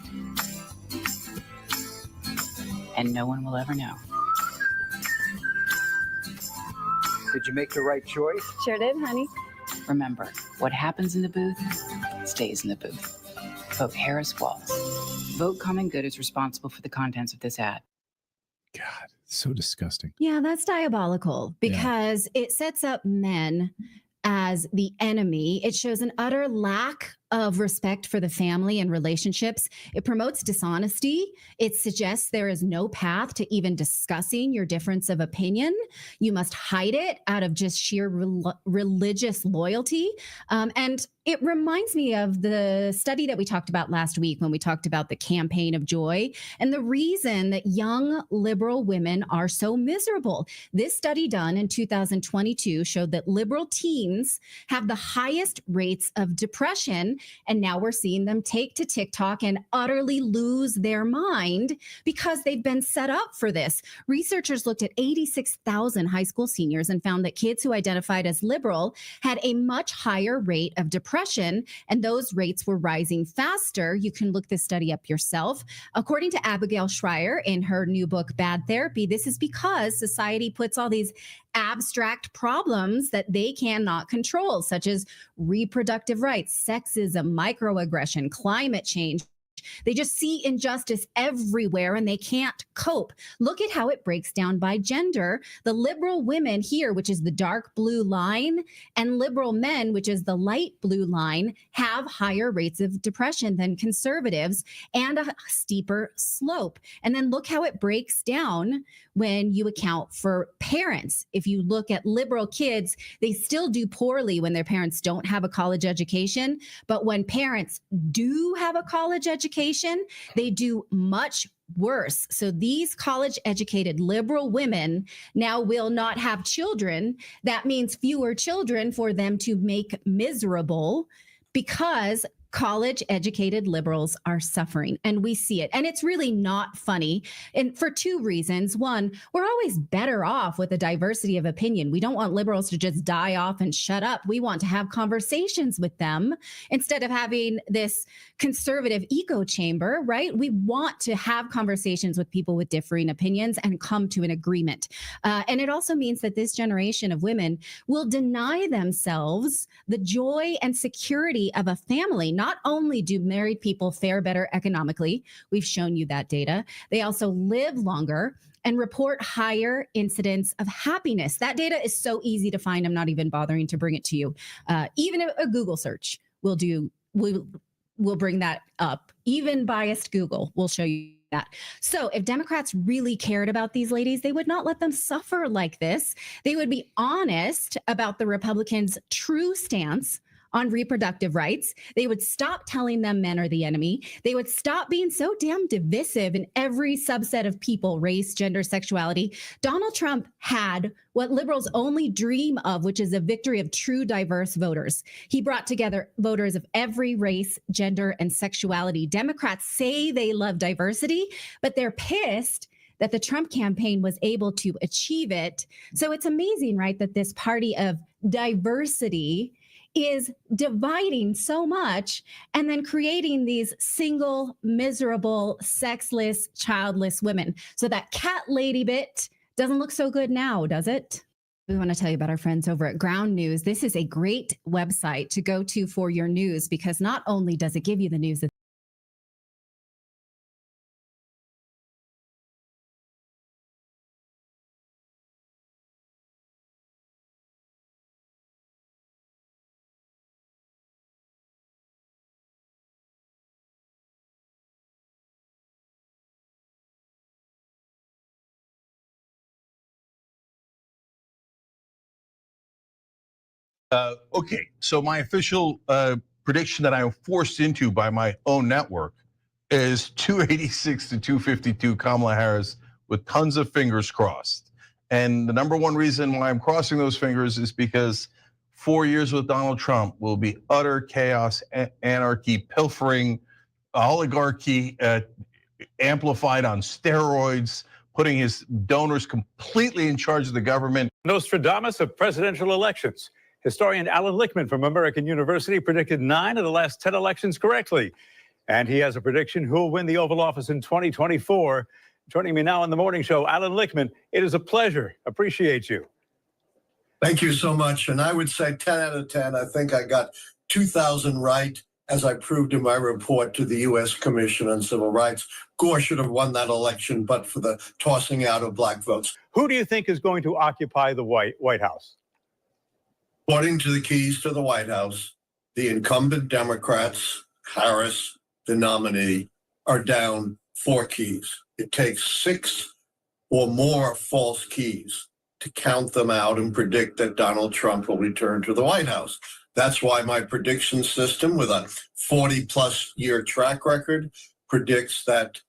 and no one will ever know. Did you make the right choice? Sure did, honey. Remember, what happens in the booth stays in the booth. Vote Harris Walls. Vote Common Good is responsible for the contents of this ad. God, so disgusting. Yeah, that's diabolical because it sets up men as the enemy. It shows an utter lack of respect for the family and relationships. It promotes dishonesty. It suggests there is no path to even discussing your difference of opinion. You must hide it out of just sheer religious loyalty. And it reminds me of the study that we talked about last week when we talked about the campaign of joy and the reason that young liberal women are so miserable. This study done in 2022 showed that liberal teens have the highest rates of depression. And now we're seeing them take to TikTok and utterly lose their mind because they've been set up for this. Researchers looked at 86,000 high school seniors and found that kids who identified as liberal had a much higher rate of depression, and those rates were rising faster. You can look this study up yourself. According to Abigail Schreier in her new book, Bad Therapy, this is because society puts all these abstract problems that they cannot control, such as reproductive rights, sexism, microaggression, climate change. They just see injustice everywhere and they can't cope. Look at how it breaks down by gender. The liberal women here, which is the dark blue line, and liberal men, which is the light blue line, have higher rates of depression than conservatives and a steeper slope. And then look how it breaks down when you account for parents. If you look at liberal kids, they still do poorly when their parents don't have a college education. But when parents do have a college education, they do much worse. So these college educated liberal women now will not have children. That means fewer children for them to make miserable because college educated liberals are suffering, and we see it. And it's really not funny. And for two reasons. One, we're always better off with a diversity of opinion. We don't want liberals to just die off and shut up. We want to have conversations with them instead of having this conservative echo chamber, right? We want to have conversations with people with differing opinions and come to an agreement. And it also means that this generation of women will deny themselves the joy and security of a family. Not only do married people fare better economically, we've shown you that data, they also live longer and report higher incidence of happiness. That data is so easy to find. I'm not even bothering to bring it to you. Even a Google search will bring that up. Even biased Google will show you that. So if Democrats really cared about these ladies, they would not let them suffer like this. They would be honest about the Republicans' true stance on reproductive rights. They would stop telling them men are the enemy. They would stop being so damn divisive in every subset of people, race, gender, sexuality. Donald Trump had what liberals only dream of, which is a victory of true diverse voters. He brought together voters of every race, gender, and sexuality. Democrats say they love diversity, but they're pissed that the Trump campaign was able to achieve it. So it's amazing, right, that this party of diversity is dividing so much and then creating these single, miserable, sexless, childless women. So that cat lady bit doesn't look so good now, does it? We want to tell you about our friends over at Ground News. This is a great website to go to for your news because not only does it give you the news that Okay, so my official prediction that I am forced into by my own network is 286 to 252 Kamala Harris with tons of fingers crossed. And the number one reason why I'm crossing those fingers is because 4 years with Donald Trump will be utter chaos, anarchy, pilfering, oligarchy amplified on steroids, putting his donors completely in charge of the government. Nostradamus of presidential elections. Historian Alan Lichtman from American University predicted 9 of the last 10 elections correctly. And he has a prediction who will win the Oval Office in 2024. Joining me now on the morning show, Alan Lichtman. It is a pleasure. Appreciate you. Thank you so much. And I would say 10 out of 10. I think I got 2,000 right, as I proved in my report to the U.S. Commission on Civil Rights. Gore should have won that election, but for the tossing out of black votes. Who do you think is going to occupy the White House? According to the keys to the White House, the incumbent Democrats, Harris, the nominee, are down 4 keys. It takes 6 or more false keys to count them out and predict that Donald Trump will return to the White House. That's why my prediction system, with a 40-plus year track record, predicts that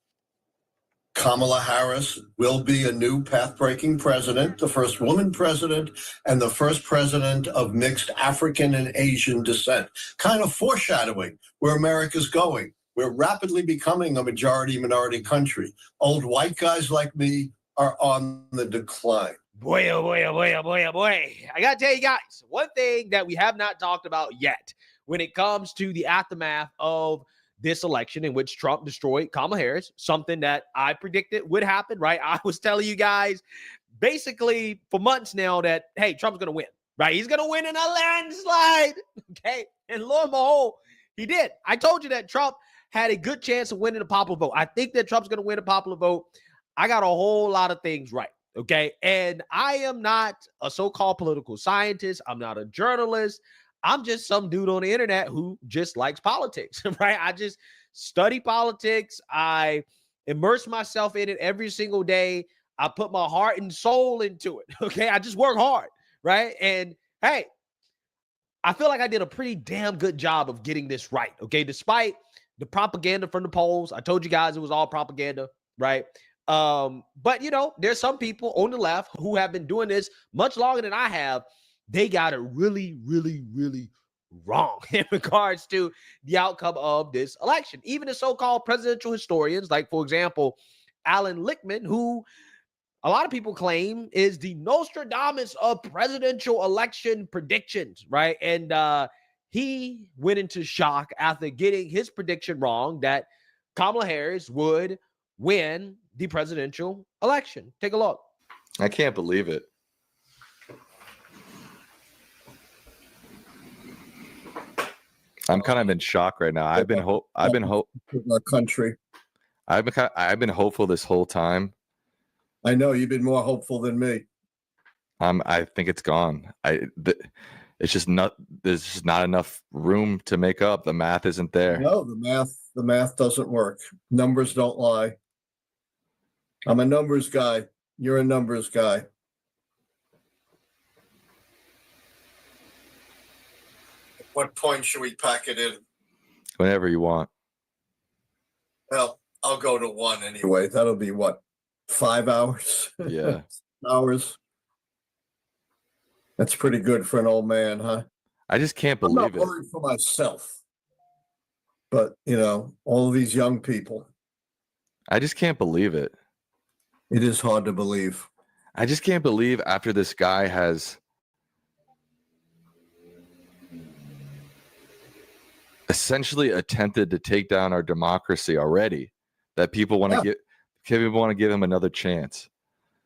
Kamala Harris will be a new path-breaking president, the first woman president, and the first president of mixed African and Asian descent. Kind of foreshadowing where America's going. We're rapidly becoming a majority-minority country. Old white guys like me are on the decline. Boy, oh boy, oh boy, oh boy, oh boy. I got to tell you guys, one thing that we have not talked about yet when it comes to the aftermath of this election in which Trump destroyed Kamala Harris, something that I predicted would happen, right? I was telling you guys basically for months now that, hey, Trump's going to win, right? He's going to win in a landslide, okay? And lo and behold, he did. I told you that Trump had a good chance of winning a popular vote. I think that Trump's going to win a popular vote. I got a whole lot of things right. Okay. And I am not a so-called political scientist. I'm not a journalist. I'm just some dude on the internet who just likes politics, right? I just study politics. I immerse myself in it every single day. I put my heart and soul into it. Okay. I just work hard. Right. And hey, I feel like I did a pretty damn good job of getting this right. Okay. Despite the propaganda from the polls, I told you guys it was all propaganda, right? But you know, there's some people on the left who have been doing this much longer than I have. They got it really, really, really wrong in regards to the outcome of this election. Even the so-called presidential historians, like for example, Alan Lichtman, who a lot of people claim is the Nostradamus of presidential election predictions, right? And he went into shock after getting his prediction wrong that Kamala Harris would win the presidential election. Take a look. I can't believe it. I'm kind of in shock right now. I've been our country. I've been hopeful this whole time. I know you've been more hopeful than me. I think it's gone. It's just not. There's just not enough room to make up. The math isn't there. No, the math doesn't work. Numbers don't lie. I'm a numbers guy. You're a numbers guy. What point should we pack it in? Whenever you want. Well, I'll go to 1 anyway. That'll be what, 5 hours? Yeah. Hours. That's pretty good for an old man, huh? I just can't I'm believe not worried for myself, but you know, all of these young people. I just can't believe it. It is hard to believe. I just can't believe after this guy has essentially attempted to take down our democracy already, that people want to give him another chance.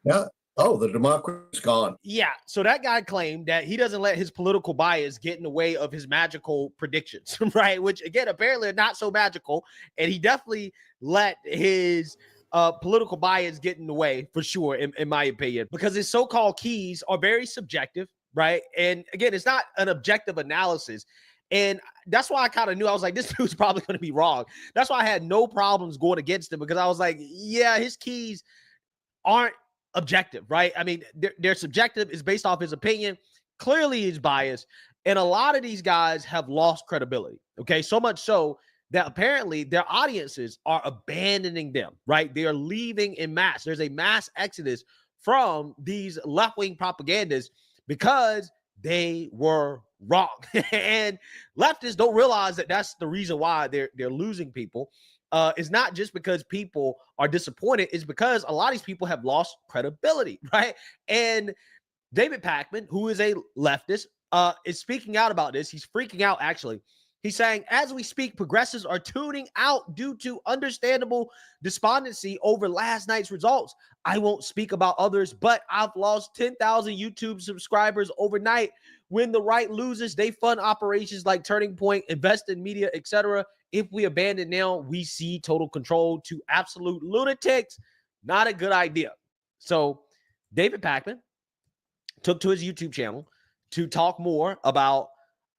Yeah. Oh, the democracy's gone. Yeah. So that guy claimed that he doesn't let his political bias get in the way of his magical predictions, right? Which again, apparently are not so magical. And he definitely let his political bias get in the way for sure, in my opinion, because his so-called keys are very subjective, right? And again, it's not an objective analysis. And that's why I kind of knew, I was like, this dude's probably going to be wrong. That's why I had no problems going against him, because I was like, yeah, his keys aren't objective, right? I mean, they're subjective. It's based off his opinion. Clearly he's biased. And a lot of these guys have lost credibility. Okay. So much so that apparently their audiences are abandoning them, right? They are leaving in mass. There's a mass exodus from these left-wing propagandists because they were wrong. And leftists don't realize that that's the reason why they're losing people. It's not just because people are disappointed. It's because a lot of these people have lost credibility, right? And David Pakman, who is a leftist, is speaking out about this. He's freaking out, actually. He's saying, as we speak, progressives are tuning out due to understandable despondency over last night's results. I won't speak about others, but I've lost 10,000 YouTube subscribers overnight. When the right loses, they fund operations like Turning Point, invest in media, etc. If we abandon now, we see total control to absolute lunatics. Not a good idea. So David Pakman took to his YouTube channel to talk more about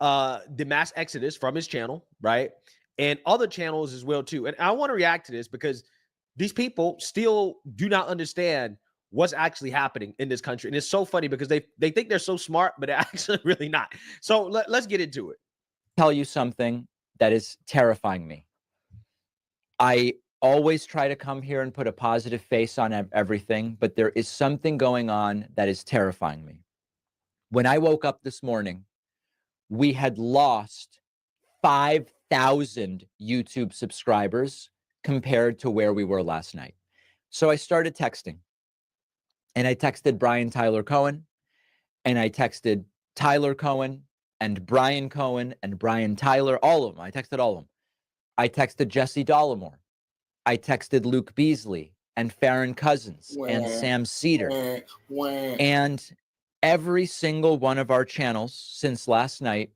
the mass exodus from his channel, right? And other channels as well, too. And I want to react to this because these people still do not understand what's actually happening in this country. And it's so funny because they think they're so smart, but they're actually really not. So let's get into it. Tell you something that is terrifying me. I always try to come here and put a positive face on everything, but there is something going on that is terrifying me. When I woke up this morning, we had lost 5,000 YouTube subscribers compared to where we were last night. So I started texting, and I texted Brian Tyler Cohen, and I texted Tyler Cohen and Brian Cohen and Brian Tyler, all of them. I texted all of them. I texted Jesse Dollemore. I texted Luke Beasley and Farron Cousins and Sam Cedar. And every single one of our channels since last night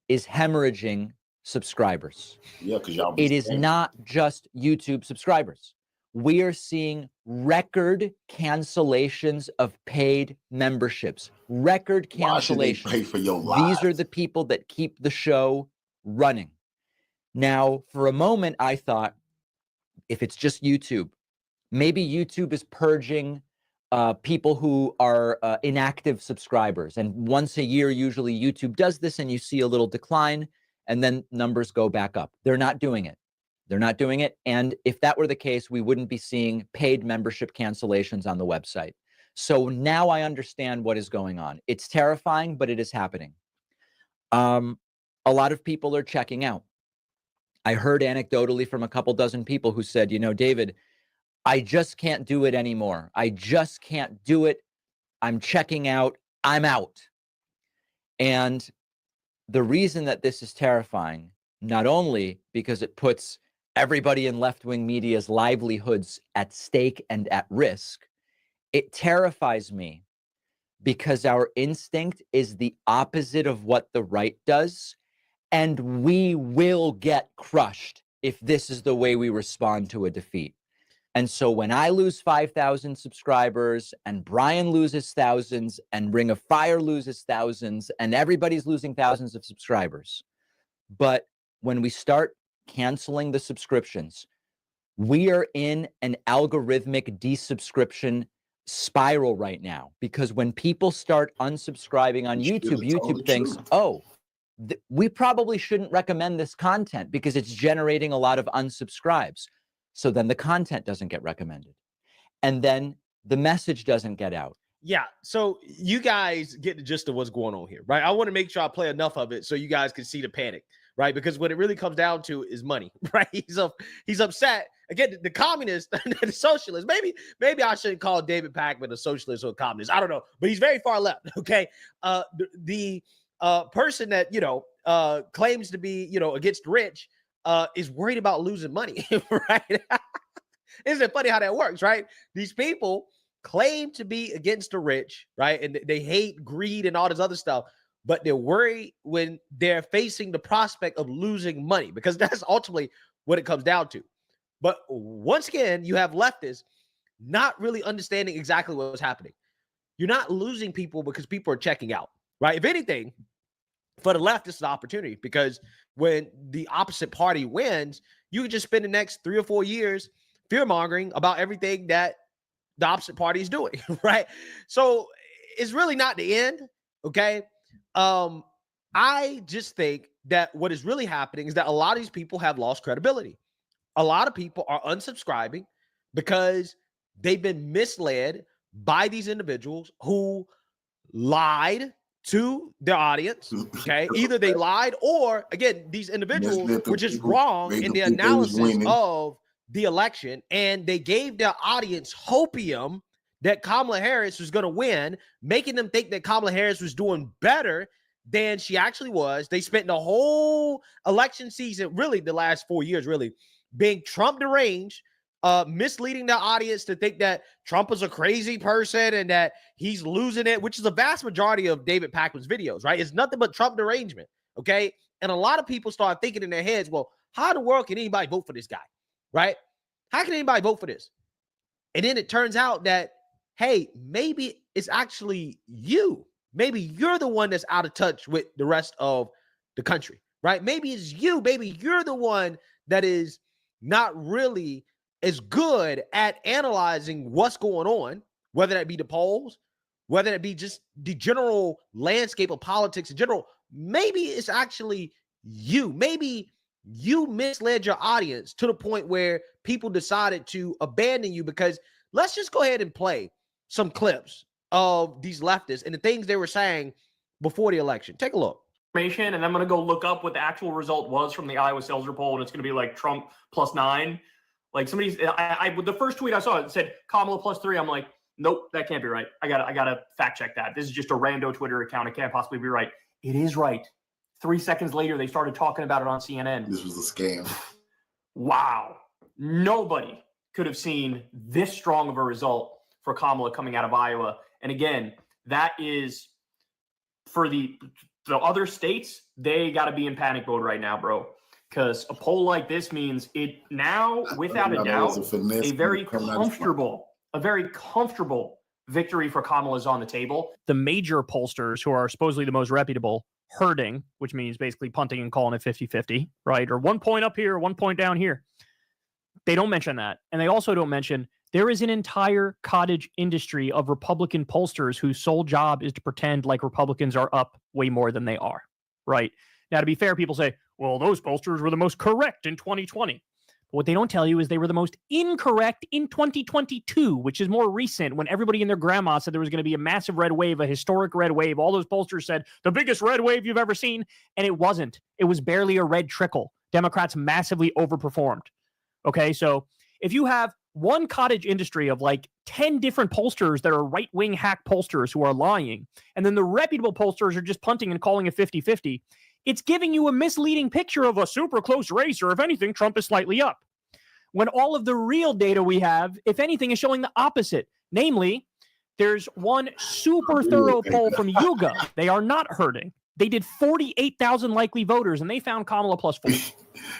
is hemorrhaging subscribers. Yeah, because y'all. It is not just YouTube subscribers. We are seeing record cancellations of paid memberships. Record cancellations. Why should they pay for your lives? These are the people that keep the show running. Now, for a moment, I thought, if it's just YouTube, maybe YouTube is purging people who are inactive subscribers. And once a year, usually YouTube does this and you see a little decline and then numbers go back up. They're not doing it. They're not doing it. And if that were the case, we wouldn't be seeing paid membership cancellations on the website. So now I understand what is going on. It's terrifying, but it is happening. A lot of people are checking out. I heard anecdotally from a couple dozen people who said, you know, David, I just can't do it anymore. I just can't do it. I'm checking out. I'm out. And the reason that this is terrifying, not only because it puts everybody in left-wing media's livelihoods at stake and at risk, it terrifies me because our instinct is the opposite of what the right does. And we will get crushed if this is the way we respond to a defeat. And so when I lose 5,000 subscribers and Brian loses thousands and Ring of Fire loses thousands and everybody's losing thousands of subscribers, but when we start canceling the subscriptions, we are in an algorithmic desubscription spiral right now, because when people start unsubscribing on YouTube, YouTube thinks, oh, we probably shouldn't recommend this content because it's generating a lot of unsubscribes. So then the content doesn't get recommended. And then the message doesn't get out. Yeah. So you guys get the gist of what's going on here, right? I want to make sure I play enough of it so you guys can see the panic, right? Because what it really comes down to is money, right? He's upset. Again, the communist, the socialist. Maybe I shouldn't call David Pakman a socialist or a communist. I don't know. But he's very far left, okay? The person that, claims to be, against the rich is worried about losing money, right? Isn't it funny how that works, right? These people claim to be against the rich, right? And they hate greed and all this other stuff, but they're worried when they're facing the prospect of losing money, because that's ultimately what it comes down to. But once again, you have leftists not really understanding exactly what's happening. You're not losing people because people are checking out, right? If anything, for the left, it's an opportunity, because when the opposite party wins, you can just spend the next 3 or 4 years fear-mongering about everything that the opposite party is doing, right? So it's really not the end, okay? I just think that what is really happening is that a lot of these people have lost credibility. A lot of people are unsubscribing because they've been misled by these individuals who lied to their audience. Okay. Either they lied or, again, these individuals were just wrong in the analysis of the election, and they gave their audience hopium that Kamala Harris was going to win, making them think that Kamala Harris was doing better than she actually was. They spent the whole election season, really the last 4 years, really being Trump deranged, misleading the audience to think that Trump is a crazy person and that he's losing it, which is a vast majority of David Packman's videos, right? It's nothing but Trump derangement, okay? And a lot of people start thinking in their heads, well, how in the world can anybody vote for this guy, right? How can anybody vote for this? And then it turns out that, hey, maybe it's actually you. Maybe you're the one that's out of touch with the rest of the country, right? Maybe it's you. Maybe you're the one that is not really as good at analyzing what's going on, whether that be the polls, whether it be just the general landscape of politics in general. Maybe it's actually you. Maybe you misled your audience to the point where people decided to abandon you, because let's just go ahead and play some clips of these leftists and the things they were saying before the election. Take a look. And I'm going to go look up what the actual result was from the Iowa sales poll, and it's going to be like Trump +9. Like somebody's, the first tweet I saw, it said Kamala +3. I'm like, nope, that can't be right. I gotta fact check that. This is just a rando Twitter account. It can't possibly be right. It is right. 3 seconds later, they started talking about it on CNN. This was a scam. Wow. Nobody could have seen this strong of a result for Kamala coming out of Iowa. And again, that is for the other states, they got to be in panic mode right now, bro. Because a poll like this means it now, without a doubt, a very comfortable victory for Kamala is on the table. The major pollsters, who are supposedly the most reputable, herding, which means basically punting and calling it 50-50, right? Or 1 point up here, 1 point down here. They don't mention that. And they also don't mention there is an entire cottage industry of Republican pollsters whose sole job is to pretend like Republicans are up way more than they are, right? Now, to be fair, people say, well, those pollsters were the most correct in 2020. But what they don't tell you is they were the most incorrect in 2022, which is more recent, when everybody and their grandma said there was going to be a massive red wave, a historic red wave. All those pollsters said, the biggest red wave you've ever seen. And it wasn't. It was barely a red trickle. Democrats massively overperformed. Okay, so if you have one cottage industry of like 10 different pollsters that are right-wing hack pollsters who are lying, and then the reputable pollsters are just punting and calling it 50-50, it's giving you a misleading picture of a super close race, or if anything, Trump is slightly up. When all of the real data we have, if anything, is showing the opposite. Namely, there's one super thorough poll from Yuga. They are not herding. They did 48,000 likely voters, and they found Kamala +4.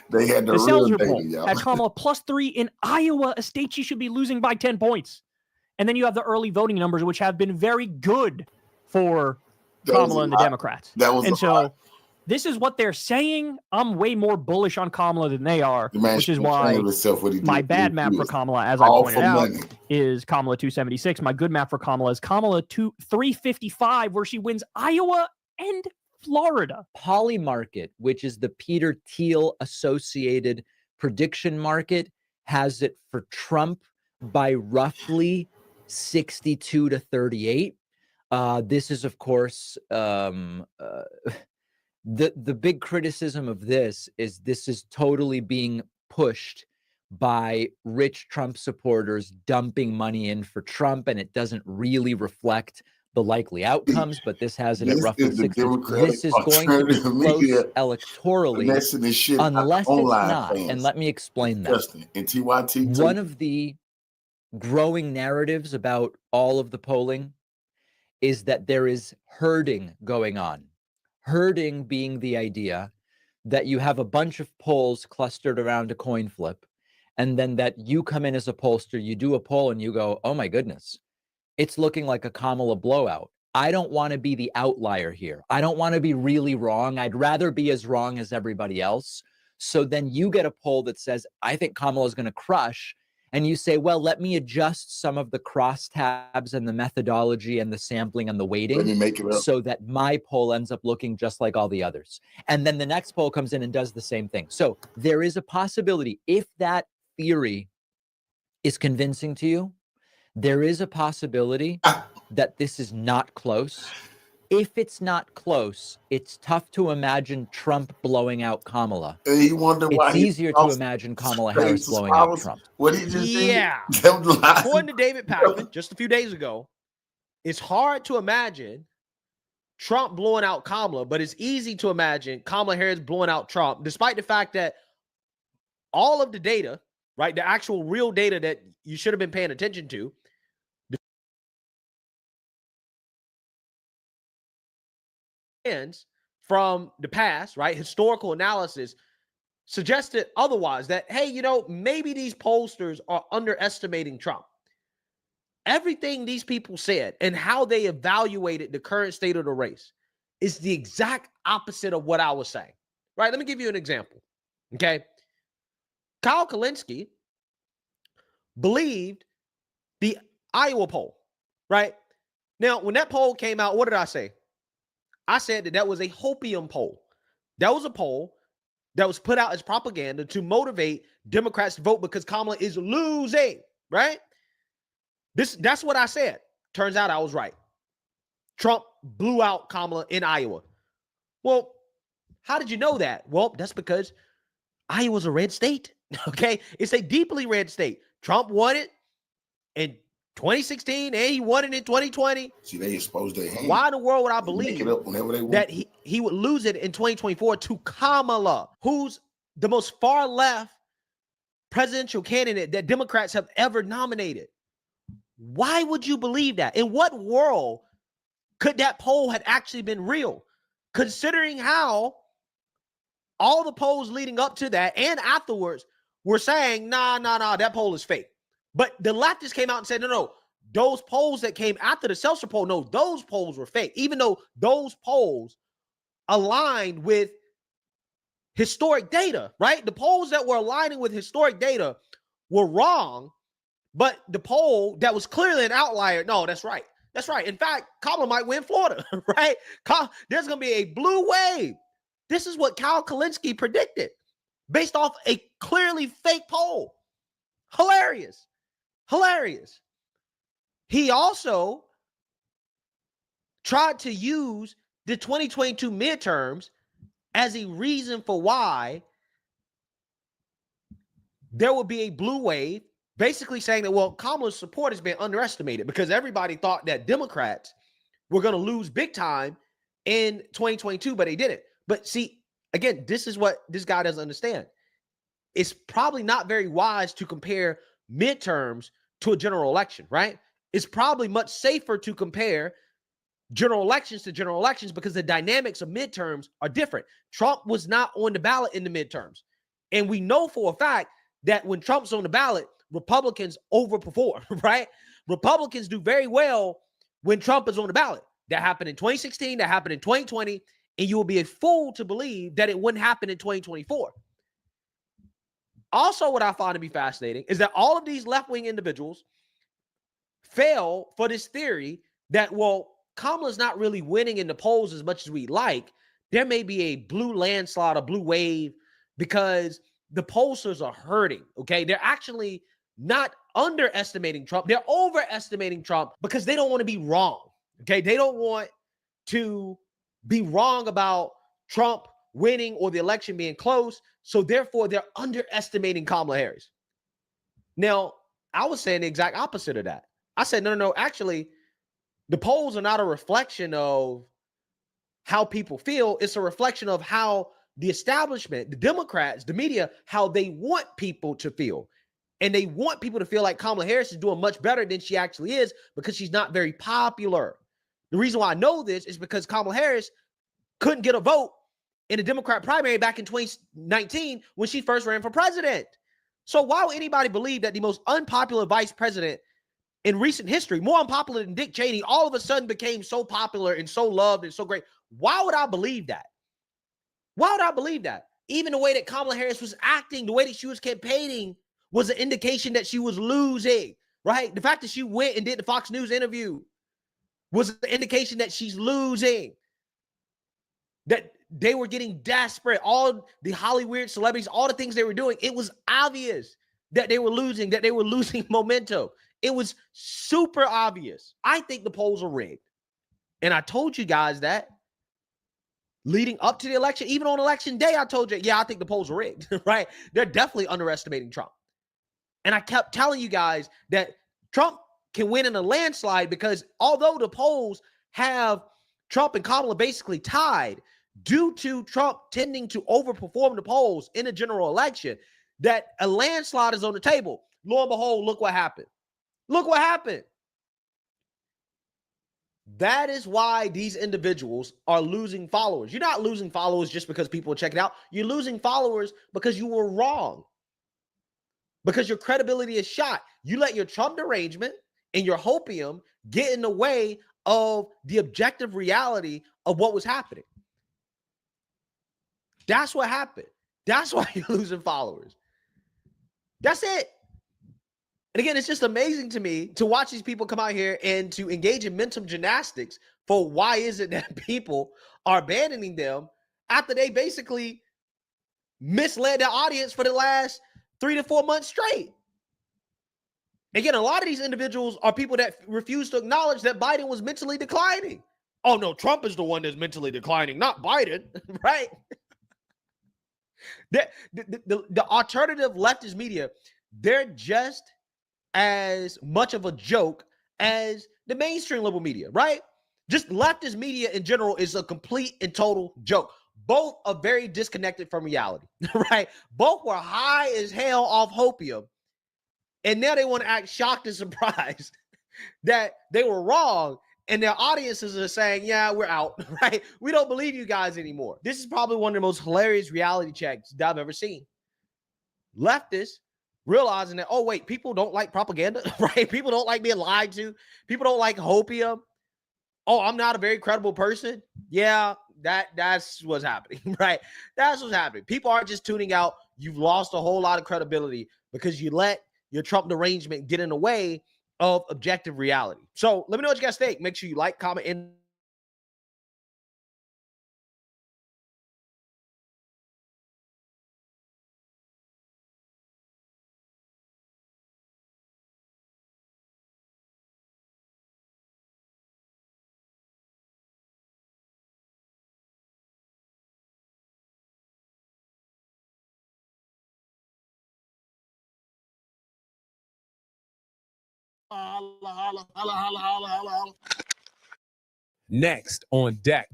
They had the Seltzer real data, poll y'all. had Kamala +3 in Iowa, a state she should be losing by 10 points. And then you have the early voting numbers, which have been very good for Kamala and the Democrats. And so this is what they're saying. I'm way more bullish on Kamala than they are, which is why my bad map for Kamala, as I pointed out, is Kamala 276. My good map for Kamala is Kamala 355, where she wins Iowa and Florida. Polymarket, which is the Peter Thiel associated prediction market, has it for Trump by roughly 62-38. This is, of course, the big criticism of this is totally being pushed by rich Trump supporters dumping money in for Trump, and it doesn't really reflect the likely outcomes, but this has it at roughly 60. This is going to be close electorally unless it's not. And let me explain that. One of the growing narratives about all of the polling is that there is herding going on. Herding being the idea that you have a bunch of polls clustered around a coin flip, and then that you come in as a pollster, you do a poll and you go, oh my goodness, it's looking like a Kamala blowout. I don't want to be the outlier here. I don't want to be really wrong. I'd rather be as wrong as everybody else. So then you get a poll that says, I think Kamala is going to crush. and you say, well, let me adjust some of the crosstabs and the methodology and the sampling and the weighting Let me make it up. so that my poll ends up looking just like all the others. And then the next poll comes in and does the same thing. So there is a possibility, if that theory is convincing to you, there is a possibility that this is not close. If it's not close, it's tough to imagine Trump blowing out Kamala. And you wonder why It's easier to imagine Kamala Harris blowing out Trump. What he just Yeah. did? According to David Pakman, just a few days ago, it's hard to imagine Trump blowing out Kamala, but it's easy to imagine Kamala Harris blowing out Trump, despite the fact that all of the data, right, the actual real data that you should have been paying attention to, from the past, right, historical analysis suggested otherwise, that, hey, you know, maybe these pollsters are underestimating Trump. Everything these people said and how they evaluated the current state of the race is the exact opposite of what I was saying, right? Let me give you an example, okay? Kyle Kalinske believed the Iowa poll, right? Now, when that poll came out, what did I say? I said that was a hopium poll. That was a poll that was put out as propaganda to motivate Democrats to vote because Kamala is losing, right? That's what I said. Turns out I was right. Trump blew out Kamala in Iowa. Well, how did you know that? Well, that's because Iowa's a red state, okay? It's a deeply red state. Trump won it in 2016 and he won it in 2020. See, they exposed their hand. Why in the world would I They believe make it up whenever they want. that he would lose it in 2024 to Kamala, who's the most far left presidential candidate that Democrats have ever nominated? Why would you believe that? In what world could that poll have actually been real? Considering how all the polls leading up to that and afterwards were saying, nah, that poll is fake. But the leftists came out and said, no, those polls that came after the Seltzer poll, no, those polls were fake, even though those polls aligned with historic data, right? The polls that were aligning with historic data were wrong, but the poll that was clearly an outlier, no, that's right. That's right. In fact, Kamala might win Florida, right? There's going to be a blue wave. This is what Kyle Kalinske predicted based off a clearly fake poll. Hilarious. Hilarious. He also tried to use the 2022 midterms as a reason for why there would be a blue wave, basically saying that, well, Kamala's support has been underestimated because everybody thought that Democrats were going to lose big time in 2022, but they didn't. But see, again, this is what this guy doesn't understand. It's probably not very wise to compare midterms to a general election, right? It's probably much safer to compare general elections to general elections because the dynamics of midterms are different. Trump was not on the ballot in the midterms. And we know for a fact that when Trump's on the ballot, Republicans overperform, right? Republicans do very well when Trump is on the ballot. That happened in 2016, that happened in 2020, and you will be a fool to believe that it wouldn't happen in 2024. Also, what I find to be fascinating is that all of these left-wing individuals fail for this theory that, well, Kamala's not really winning in the polls as much as we like. There may be a blue landslide, a blue wave, because the pollsters are hurting, okay? They're actually not underestimating Trump. They're overestimating Trump because they don't want to be wrong, okay? They don't want to be wrong about Trump winning or the election being close, so therefore they're underestimating Kamala Harris. Now, I was saying the exact opposite of that. I said, no, actually, the polls are not a reflection of how people feel. It's a reflection of how the establishment, the Democrats, the media, how they want people to feel. And they want people to feel like Kamala Harris is doing much better than she actually is because she's not very popular. The reason why I know this is because Kamala Harris couldn't get a vote in the Democrat primary back in 2019 when she first ran for president. So why would anybody believe that the most unpopular vice president in recent history, more unpopular than Dick Cheney, all of a sudden became so popular and so loved and so great? Why would I believe that? Why would I believe that? Even the way that Kamala Harris was acting, the way that she was campaigning was an indication that she was losing, right? The fact that she went and did the Fox News interview was an indication that she's losing, that they were getting desperate. All the Hollywood celebrities, all the things they were doing, it was obvious that they were losing momentum. It was super obvious. I think the polls are rigged. And I told you guys that leading up to the election, even on election day, I told you, yeah, I think the polls are rigged, right? They're definitely underestimating Trump. And I kept telling you guys that Trump can win in a landslide because although the polls have Trump and Kamala basically tied due to Trump tending to overperform the polls in a general election, that a landslide is on the table. Lo and behold, look what happened. Look what happened. That is why these individuals are losing followers. You're not losing followers just because people are checking out. You're losing followers because you were wrong. Because your credibility is shot. You let your Trump derangement and your hopium get in the way of the objective reality of what was happening. That's what happened. That's why you're losing followers. That's it. And again, it's just amazing to me to watch these people come out here and to engage in mental gymnastics for why is it that people are abandoning them after they basically misled their audience for the last 3 to 4 months straight. Again, a lot of these individuals are people that refuse to acknowledge that Biden was mentally declining. Oh, no, Trump is the one that's mentally declining, not Biden, right? The alternative leftist media, they're just as much of a joke as the mainstream liberal media, right? Just leftist media in general is a complete and total joke. Both are very disconnected from reality, right? Both were high as hell off hopium, and now they want to act shocked and surprised that they were wrong, and their audiences are saying, yeah, we're out, right? We don't believe you guys anymore. This is probably one of the most hilarious reality checks that I've ever seen. Leftists realizing that, oh, wait, people don't like propaganda, right? People don't like being lied to. People don't like hopium. Oh, I'm not a very credible person. Yeah, that's what's happening, right? That's what's happening. People aren't just tuning out. You've lost a whole lot of credibility because you let your Trump derangement get in the way of objective reality. So let me know what you guys think. Make sure you like, comment, and Next on deck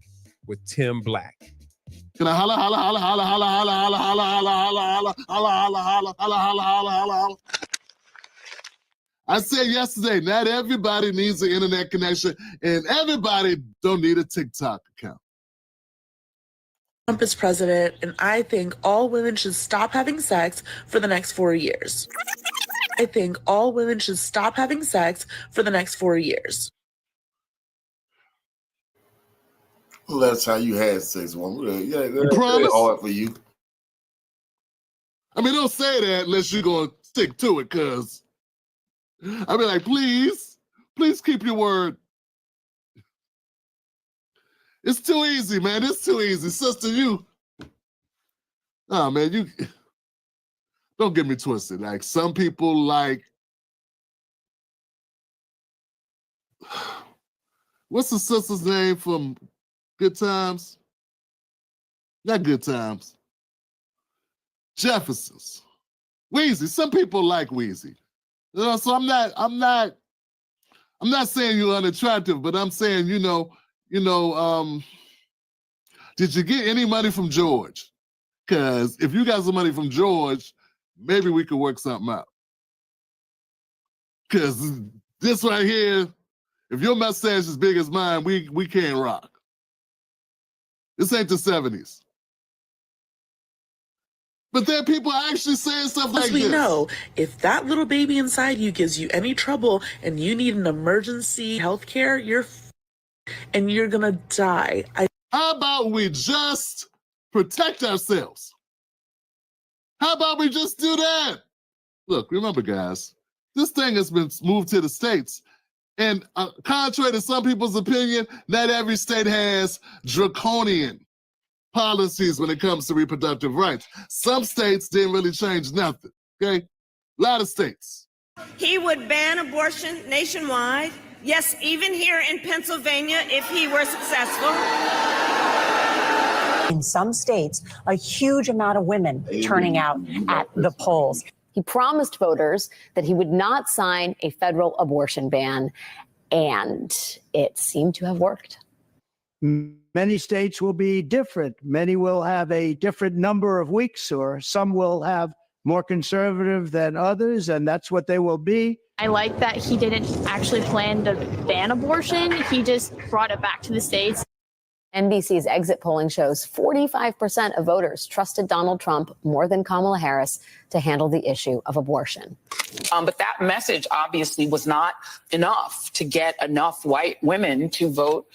with Tim Black. Can I holla, holla, holla, holla, holla, holla, holla, holla, holla, holla, holla, holla, holla, holla, holla, holla, holla, holla. I said yesterday, not everybody needs an internet connection, and everybody don't need a TikTok account. Trump is president, and I think all women should stop having sex for the next 4 years. I think all women should stop having sex for the next 4 years. Well, that's how you had sex, woman. Yeah, that's Promise? hard for you. I mean, don't say that unless you're going to stick to it, cuz. I mean, like, please keep your word. It's too easy, man. It's too easy. Sister, oh, man, you don't get me twisted. Like, some people like, what's the sister's name from Good Times? Not Good Times. Jefferson's. Wheezy. Some people like Wheezy. You know, so I'm not saying you're unattractive, but I'm saying, did you get any money from George? Because if you got some money from George, maybe we could work something out. Because this right here, if your mustache is big as mine, we can't rock. This ain't the 70s. But there are people actually saying stuff like this. We know if that little baby inside you gives you any trouble and you need an emergency health care, and you're gonna die. How about we just protect ourselves? How about we just do that? Look, remember, guys, this thing has been moved to the states. And contrary to some people's opinion, not every state has draconian policies when it comes to reproductive rights. Some states didn't really change nothing, okay? A lot of states. He would ban abortion nationwide. Yes, even here in Pennsylvania, if he were successful. In some states, a huge amount of women turning out at the polls. He promised voters that he would not sign a federal abortion ban, and it seemed to have worked. Many states will be different. Many will have a different number of weeks, or some will have more conservative than others, and that's what they will be. I like that he didn't actually plan to ban abortion. He just brought it back to the states. NBC's exit polling shows 45% of voters trusted Donald Trump more than Kamala Harris to handle the issue of abortion. But that message obviously was not enough to get enough white women to vote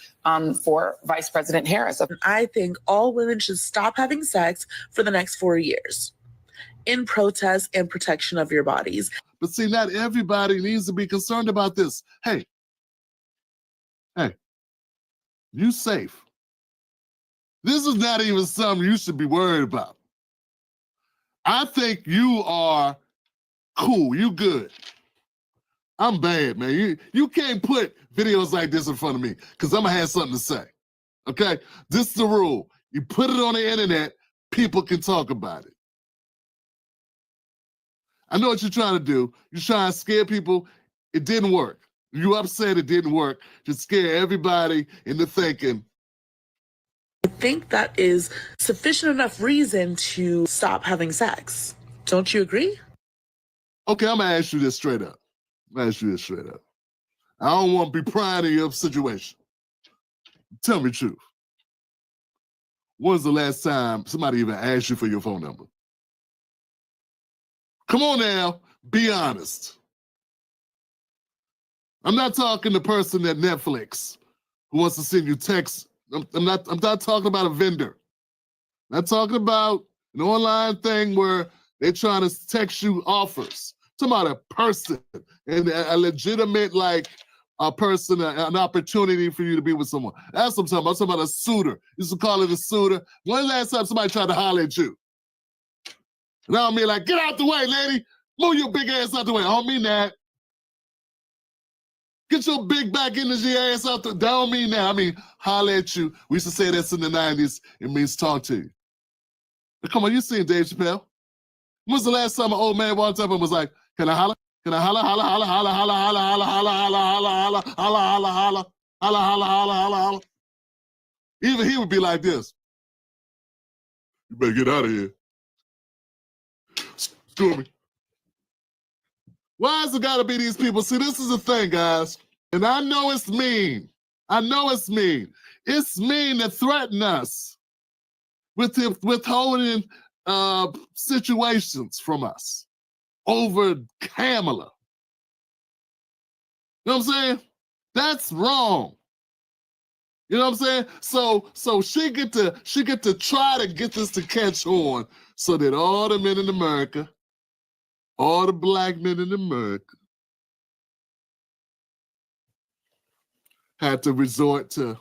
for Vice President Harris. I think all women should stop having sex for the next 4 years in protest and protection of your bodies. But see, not everybody needs to be concerned about this. Hey, you safe. This is not even something you should be worried about. I think you are cool. You good. I'm bad, man. You can't put videos like this in front of me because I'm going to have something to say. Okay? This is the rule. You put it on the internet, people can talk about it. I know what you're trying to do. You're trying to scare people. It didn't work. You upset it didn't work to scare everybody into thinking. I think that is sufficient enough reason to stop having sex. Don't you agree? Okay, I'm going to ask you this straight up. I don't want to be prying in your situation. Tell me the truth. When's the last time somebody even asked you for your phone number? Come on now, be honest. I'm not talking the person at Netflix who wants to send you texts. I'm not talking about a vendor. I'm not talking about an online thing where they're trying to text you offers. I'm talking about a person and a legitimate, like, a person, an opportunity for you to be with someone. That's what I'm talking about. I'm talking about a suitor. You used to call it a suitor. When's the last time somebody tried to holler at you? And I don't mean like, get out the way, lady. Move your big ass out the way. I don't mean that. Get your big back energy ass out the, I don't mean that. I mean, holler at you. We used to say this in the 90s. It means talk to you. But come on, you seen Dave Chappelle. When's the last time an old man walked up and was like, can I holler? Can I holler, holler, holler, holler, holler, holler, holler, holler, holler, holler, holler, holler, holler, holler, holler, holler, holler. Even he would be like this. You better get out of here. Screw me. Why has it got to be these people? See, this is the thing, guys. And I know it's mean. I know it's mean. It's mean to threaten us with withholding situations from us over Kamala. You know what I'm saying? That's wrong. You know what I'm saying? So she get to try to get this to catch on so that all the men in America, all the black men in America had to resort to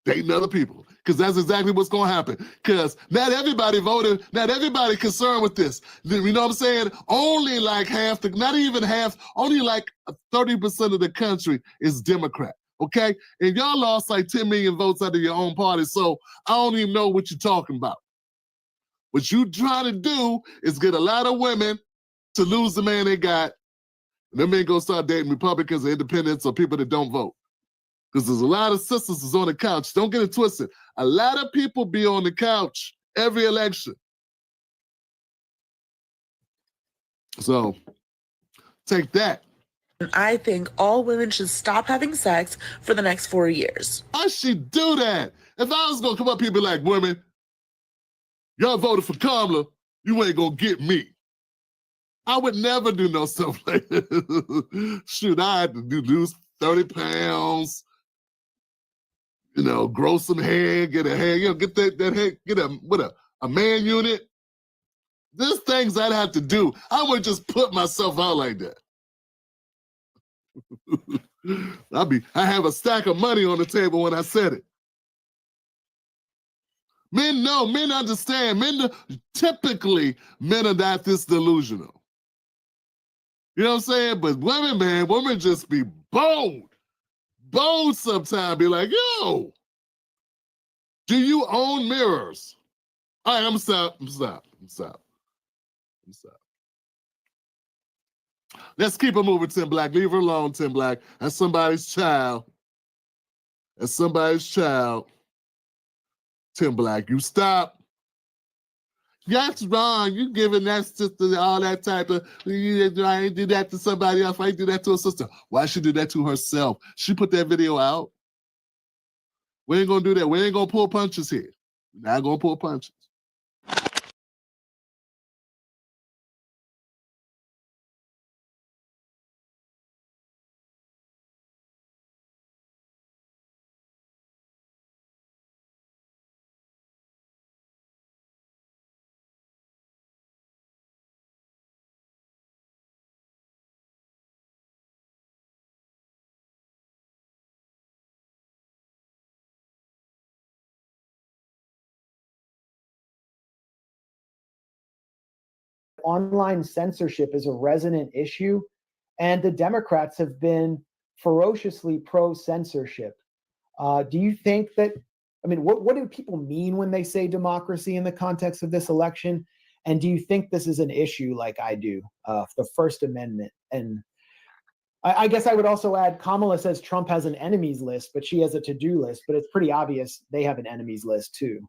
dating other people. Because that's exactly what's going to happen. Because not everybody voted, not everybody concerned with this. You know what I'm saying? Only like half, not even half, only like 30% of the country is Democrat. Okay? And y'all lost like 10 million votes out of your own party. So I don't even know what you're talking about. What you trying to do is get a lot of women to lose the man they got. And them men gonna start dating Republicans or independents or people that don't vote. Because there's a lot of sisters that's on the couch. Don't get it twisted. A lot of people be on the couch every election. So take that. I think all women should stop having sex for the next 4 years. Why she do that? If I was gonna come up here and be like, women, y'all voted for Kamala, you ain't gonna get me. I would never do no stuff like that. Shoot, I had to lose 30 pounds, you know, grow some hair, get a hair, you know, get that hair, get a man unit. There's things I'd have to do. I would just put myself out like that. I have a stack of money on the table when I said it. Men know, men understand. Typically, men are not this delusional. You know what I'm saying? But women, man, women just be bold. Bold sometimes. Be like, yo, do you own mirrors? All right, I'm stop. Let's keep it moving, Tim Black. Leave her alone, Tim Black. That's somebody's child. Tim Black, you stop. That's wrong. You giving that sister all that type of, I ain't do that to somebody else. I ain't do that to a sister. Why she did that to herself? She put that video out. We ain't gonna do that. We ain't gonna pull punches here. We're not gonna pull punches. Online censorship is a resonant issue, and the Democrats have been ferociously pro-censorship. Do you think that, I mean, what do people mean when they say democracy in the context of this election? And do you think this is an issue like I do, the First Amendment? And I guess I would also add, Kamala says Trump has an enemies list, but she has a to-do list, but it's pretty obvious they have an enemies list too.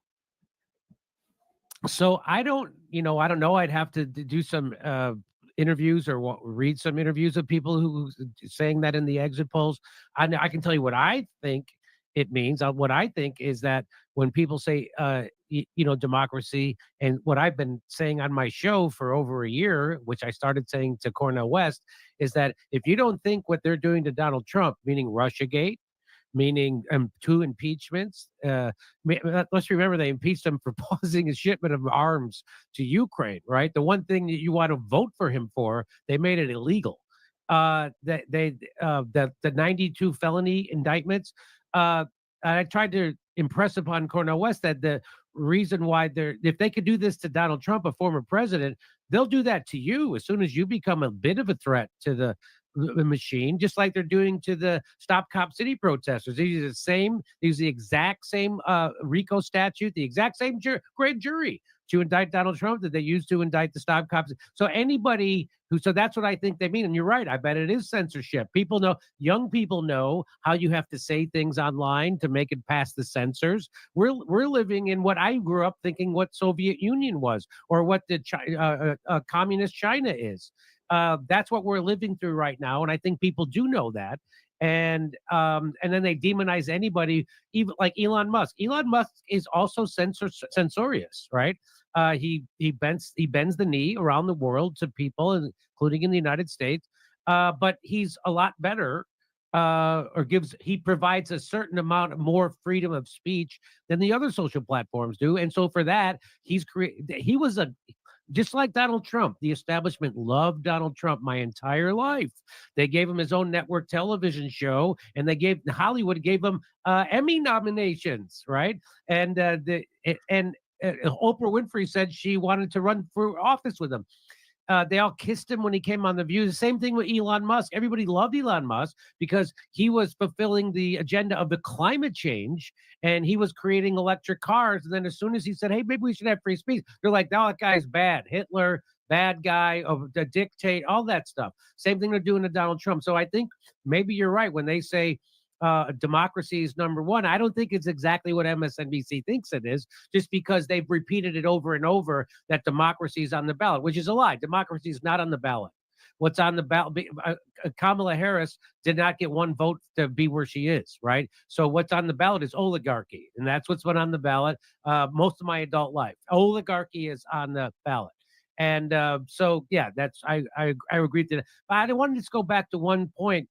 So I don't know. I'd have to do some interviews or read some interviews of people who saying that in the exit polls. I can tell you what I think it means. What I think is that when people say, democracy, and what I've been saying on my show for over a year, which I started saying to Cornel West, is that if you don't think what they're doing to Donald Trump, meaning Russiagate, meaning 2 impeachments. Let's remember they impeached him for pausing a shipment of arms to Ukraine, right? The one thing that you want to vote for him for, they made it illegal. The 92 felony indictments. I tried to impress upon Cornel West that the reason why if they could do this to Donald Trump, a former president, they'll do that to you as soon as you become a bit of a threat to the machine, just like they're doing to the Stop Cop City protesters. These are the exact same RICO statute, the exact same grand jury to indict Donald Trump that they used to indict the Stop Cops. So so that's what I think they mean. And you're right. I bet it is censorship. People know, young people know how you have to say things online to make it past the censors. We're living in what I grew up thinking what Soviet Union was, or what the communist China is. That's what we're living through right now, and I think people do know that. And then they demonize anybody, even like Elon Musk. Elon Musk is also censorious, right? He bends the knee around the world to people, including in the United States. But he's a lot better, he provides a certain amount of more freedom of speech than the other social platforms do. And so for that, just like Donald Trump, the establishment loved Donald Trump my entire life. They gave him his own network television show, and Hollywood gave him Emmy nominations, right? And Oprah Winfrey said she wanted to run for office with him. They all kissed him when he came on The View. The same thing with Elon Musk. Everybody loved Elon Musk because he was fulfilling the agenda of the climate change, and he was creating electric cars. And then as soon as he said, hey, maybe we should have free speech, they're like, no, that guy's bad. Hitler, bad guy, the dictate, all that stuff. Same thing they're doing to Donald Trump. So I think maybe you're right when they say democracy is number one. I don't think it's exactly what MSNBC thinks it is, just because they've repeated it over and over that democracy is on the ballot, which is a lie. Democracy is not on the ballot. What's on the ballot? Kamala Harris did not get one vote to be where she is, right? So what's on the ballot is oligarchy, and that's what's been on the ballot most of my adult life. Oligarchy is on the ballot. And so, yeah, I agree to that. But I wanted to just go back to one point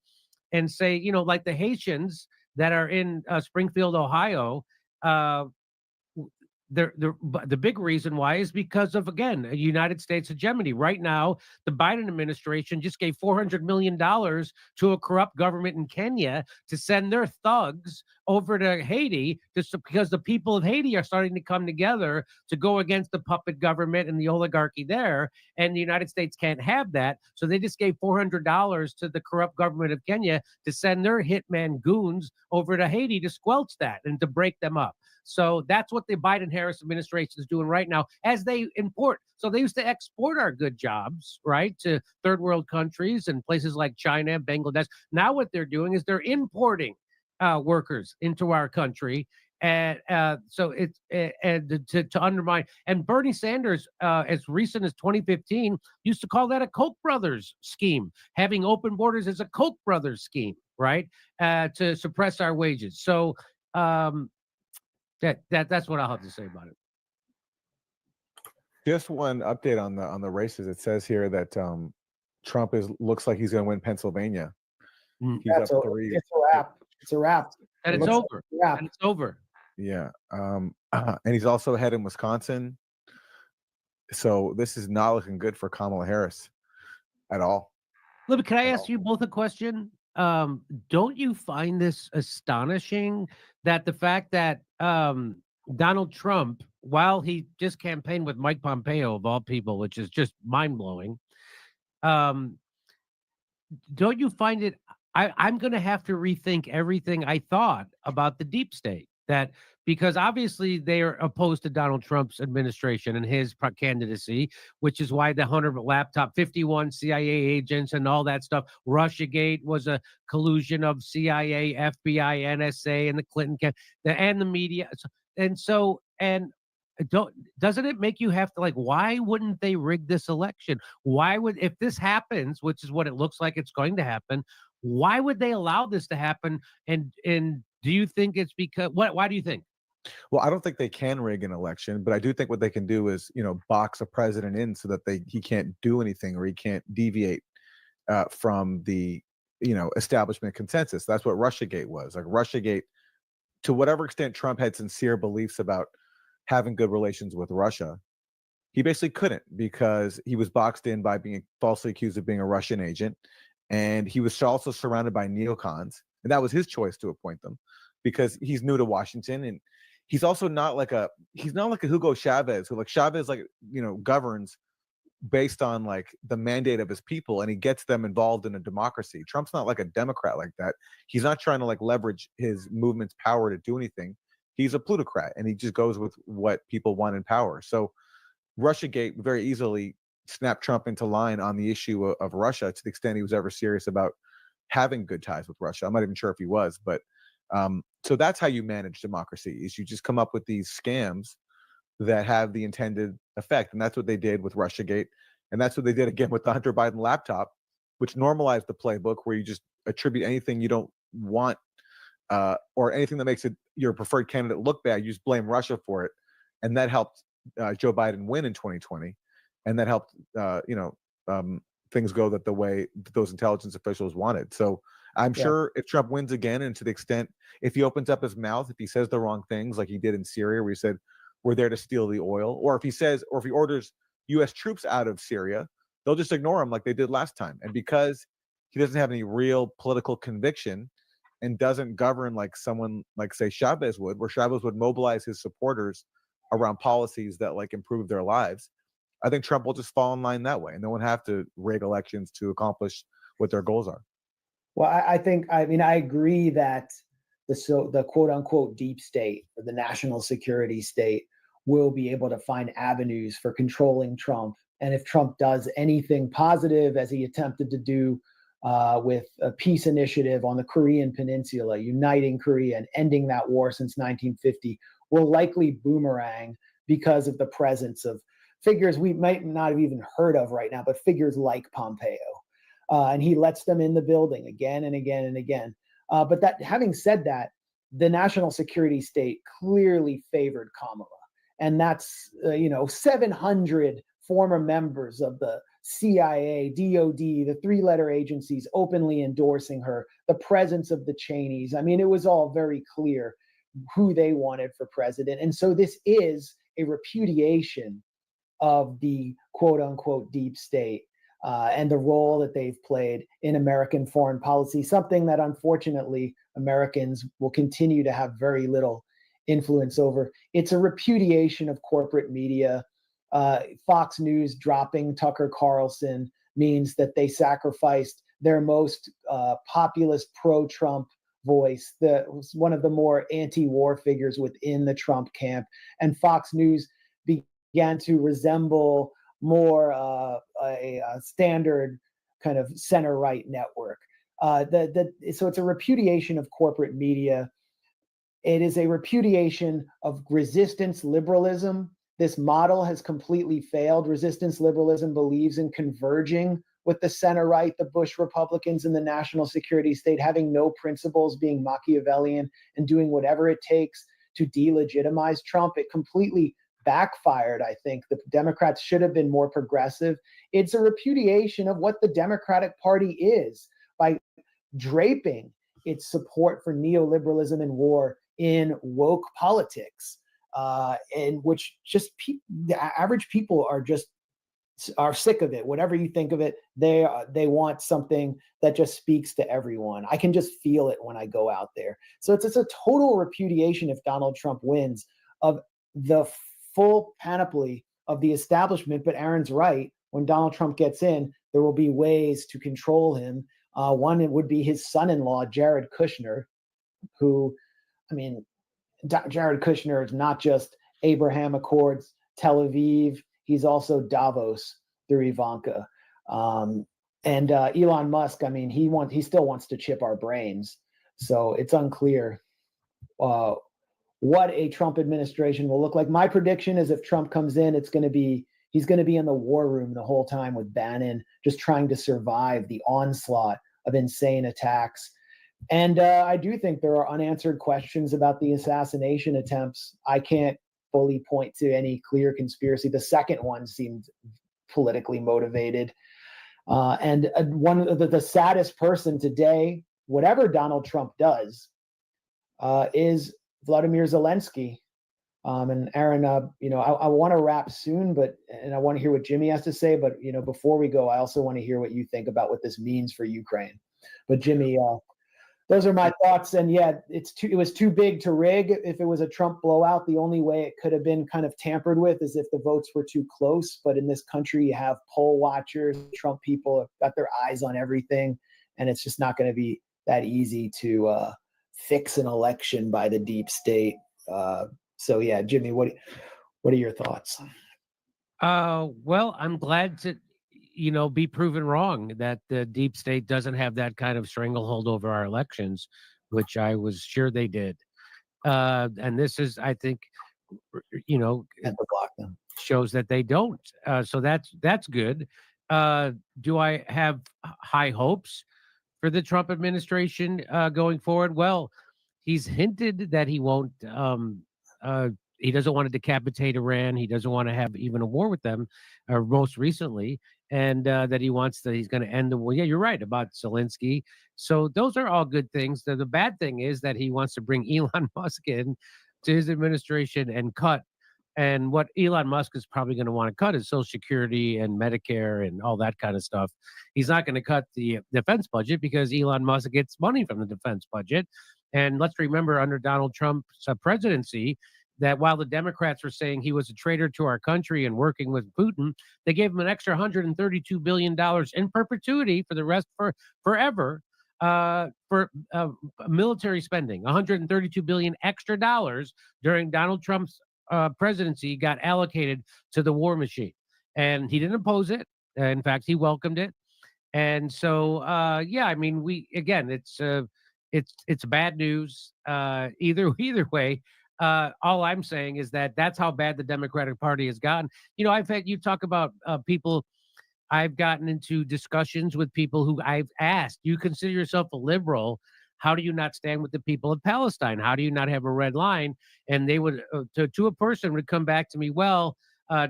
and say, like the Haitians that are in Springfield, Ohio, the big reason why is because of, again, a United States hegemony. Right now, the Biden administration just gave $400 million to a corrupt government in Kenya to send their thugs over to Haiti, because the people of Haiti are starting to come together to go against the puppet government and the oligarchy there. And the United States can't have that. So they just gave $400 to the corrupt government of Kenya to send their hitman goons over to Haiti to squelch that and to break them up. So that's what the Biden-Harris administration is doing right now as they import. So they used to export our good jobs, right, to third world countries and places like China, Bangladesh. Now what they're doing is they're importing workers into our country. And so it's to undermine. And Bernie Sanders, as recent as 2015, used to call that a Koch brothers scheme. Having open borders is a Koch brothers scheme, right, to suppress our wages. So that's what I'll have to say about it. Just one update on the races. It says here that Trump looks like he's going to win Pennsylvania. He's up 3. It's a wrap. It's a wrap. And it's over. And it's over. Yeah. And he's also ahead in Wisconsin. So this is not looking good for Kamala Harris at all. Libby, can I ask you both a question? Don't you find this astonishing that the fact that Donald Trump, while he just campaigned with Mike Pompeo of all people, which is just mind-blowing, don't you find it, I'm going to have to rethink everything I thought about the deep state, that because obviously they are opposed to Donald Trump's administration and his candidacy, which is why the Hunter laptop, 51 CIA agents and all that stuff. Russiagate was a collusion of CIA, FBI, NSA, and the Clinton and the media. Doesn't it make you have to, like, why wouldn't they rig this election? Why would, if this happens, which is what it looks like it's going to happen, why would they allow this to happen? And do you think it's because why do you think? Well, I don't think they can rig an election, but I do think what they can do is, box a president in so that he can't do anything, or he can't deviate from the, establishment consensus. That's what Russiagate was. Like Russiagate, to whatever extent Trump had sincere beliefs about having good relations with Russia, he basically couldn't, because he was boxed in by being falsely accused of being a Russian agent. And he was also surrounded by neocons. And that was his choice to appoint them, because he's new to Washington. And he's also not like a Hugo Chavez, who, like, Chavez, like, governs based on like the mandate of his people, and he gets them involved in a democracy. Trump's not like a Democrat like that. He's not trying to like leverage his movement's power to do anything. He's a plutocrat, and he just goes with what people want in power. So Russiagate very easily snapped Trump into line on the issue of Russia, to the extent he was ever serious about having good ties with Russia. I'm not even sure if he was, but so that's how you manage democracy, is you just come up with these scams that have the intended effect. And that's what they did with Russiagate. And that's what they did again with the Hunter Biden laptop, which normalized the playbook where you just attribute anything you don't want or anything that makes your preferred candidate look bad. You just blame Russia for it. And that helped Joe Biden win in 2020. And that helped, things go the way that those intelligence officials wanted. So I'm sure if Trump wins again, and to the extent, if he opens up his mouth, if he says the wrong things like he did in Syria, where he said, we're there to steal the oil, or if he orders U.S. troops out of Syria, they'll just ignore him like they did last time. And because he doesn't have any real political conviction and doesn't govern like someone like, say, Chavez would, where Chavez would mobilize his supporters around policies that like improve their lives, I think Trump will just fall in line that way, and they won't have to rig elections to accomplish what their goals are. Well, I agree that the quote unquote deep state, or the national security state, will be able to find avenues for controlling Trump. And if Trump does anything positive, as he attempted to do with a peace initiative on the Korean Peninsula, uniting Korea and ending that war since 1950, will likely boomerang because of the presence of figures we might not have even heard of right now, but figures like Pompeo. And he lets them in the building again and again and again. But that, having said that, the national security state clearly favored Kamala. And that's, 700 former members of the CIA, DOD, the three-letter agencies openly endorsing her, the presence of the Cheneys. I mean, it was all very clear who they wanted for president. And so this is a repudiation of the quote unquote deep state and the role that they've played in American foreign policy, something that unfortunately Americans will continue to have very little influence over. It's a repudiation of corporate media. Fox News dropping Tucker Carlson means that they sacrificed their most populist pro-Trump voice, one of the more anti-war figures within the Trump camp. And Fox News began to resemble more a standard kind of center-right network. So it's a repudiation of corporate media. It is a repudiation of resistance liberalism. This model has completely failed. Resistance liberalism believes in converging with the center-right, the Bush Republicans, and the national security state, having no principles, being Machiavellian, and doing whatever it takes to delegitimize Trump. It completely backfired, I think. The Democrats should have been more progressive. It's a repudiation of what the Democratic Party is by draping its support for neoliberalism and war in woke politics, in which just the average people are sick of it. Whatever you think of it, they want something that just speaks to everyone. I can just feel it when I go out there. So it's a total repudiation, if Donald Trump wins, of the full panoply of the establishment. But Aaron's right. When Donald Trump gets in, there will be ways to control him. One, it would be his son-in-law, Jared Kushner, who, I mean, Jared Kushner is not just Abraham Accords, Tel Aviv. He's also Davos through Ivanka. And Elon Musk, I mean, he still wants to chip our brains. So it's unclear what a Trump administration will look like. My prediction is if Trump comes in, he's going to be in the war room the whole time with Bannon, just trying to survive the onslaught of insane attacks. And I do think there are unanswered questions about the assassination attempts. I can't fully point to any clear conspiracy. The second one seemed politically motivated. And one of the saddest person today, whatever Donald Trump does, is Vladimir Zelensky. And Aaron, I want to wrap soon, and I want to hear what Jimmy has to say. But before we go, I also want to hear what you think about what this means for Ukraine. But Jimmy, those are my thoughts. And yeah, it was too big to rig. If it was a Trump blowout, the only way it could have been kind of tampered with is if the votes were too close. But in this country, you have poll watchers. Trump people have got their eyes on everything, and it's just not going to be that easy to fix an election by the deep state. So yeah, Jimmy, what are your thoughts? Well, I'm glad to, be proven wrong that the deep state doesn't have that kind of stranglehold over our elections, which I was sure they did. And this is, I think, shows that they don't. So that's good. Do I have high hopes for the Trump administration going forward? Well, he's hinted that he won't. He doesn't want to decapitate Iran. He doesn't want to have even a war with them, most recently, and that he's going to end the war. Yeah, you're right about Zelensky. So those are all good things. The bad thing is that he wants to bring Elon Musk in to his administration and cut. And what Elon Musk is probably going to want to cut is Social Security and Medicare and all that kind of stuff. He's not going to cut the defense budget because Elon Musk gets money from the defense budget. And let's remember, under Donald Trump's presidency, that while the Democrats were saying he was a traitor to our country and working with Putin, they gave him an extra $132 billion in perpetuity for the rest forever for military spending. $132 billion extra dollars during Donald Trump's presidency got allocated to the war machine, and he didn't oppose it. In fact, he welcomed it. And so, yeah, I mean, it's bad news either way. All I'm saying is that's how bad the Democratic Party has gotten. You talk about people. I've gotten into discussions with people who I've asked, you consider yourself a liberal. How do you not stand with the people of Palestine? How do you not have a red line? And they would, to a person, would come back to me, well,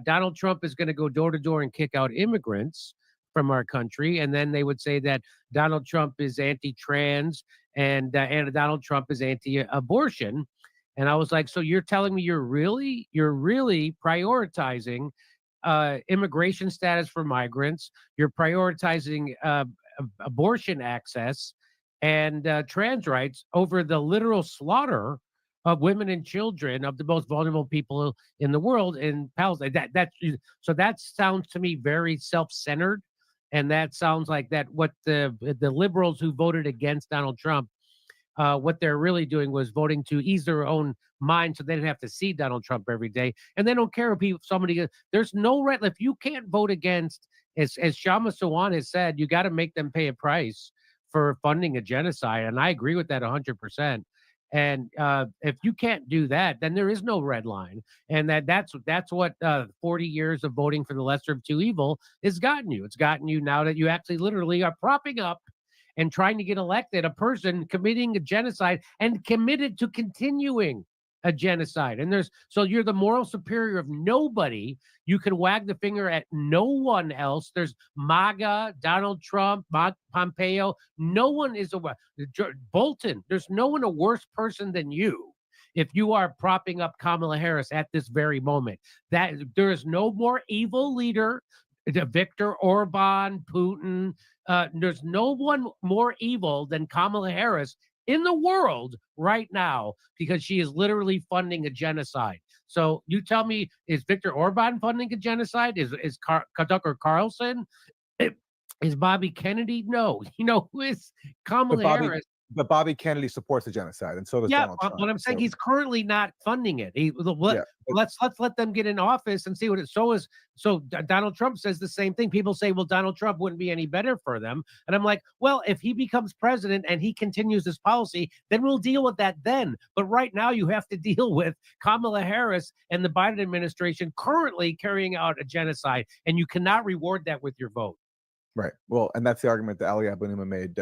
Donald Trump is going to go door to door and kick out immigrants from our country. And then they would say that Donald Trump is anti-trans and Donald Trump is anti-abortion. And I was like, so you're telling me you're really prioritizing immigration status for migrants. You're prioritizing abortion access and trans rights over the literal slaughter of women and children, of the most vulnerable people in the world in Palestine. So that sounds to me very self-centered, and that sounds like that what the liberals who voted against Donald Trump, what they're really doing was voting to ease their own mind so they didn't have to see Donald Trump every day. And they don't care if somebody, there's no right. If you can't vote against, as Shama Sawan has said, you got to make them pay a price for funding a genocide. And I agree with that 100%. And if you can't do that, then there is no red line. And that's what 40 years of voting for the lesser of two evil has gotten you. It's gotten you now that you actually literally are propping up and trying to get elected a person committing a genocide and committed to continuing a genocide. And so you're the moral superior of nobody. You can wag the finger at no one else. There's MAGA, Donald Trump, Pompeo. No one is Bolton. There's no one a worse person than you if you are propping up Kamala Harris at this very moment. That there is no more evil leader. Viktor Orban, Putin. There's no one more evil than Kamala Harris in the world right now, because she is literally funding a genocide. So you tell me, is Viktor Orban funding a genocide? Is Tucker Carlson? Is Bobby Kennedy? No. You know who is Kamala Harris? But Bobby Kennedy supports the genocide, and so does Donald Trump. But I'm saying he's currently not funding it. Let's let them get in office and see what it. So Donald Trump says the same thing. People say, well, Donald Trump wouldn't be any better for them, and I'm like, well, if he becomes president and he continues this policy, then we'll deal with that then. But right now, you have to deal with Kamala Harris and the Biden administration currently carrying out a genocide, and you cannot reward that with your vote. Right. Well, and that's the argument that Ali Abunimah made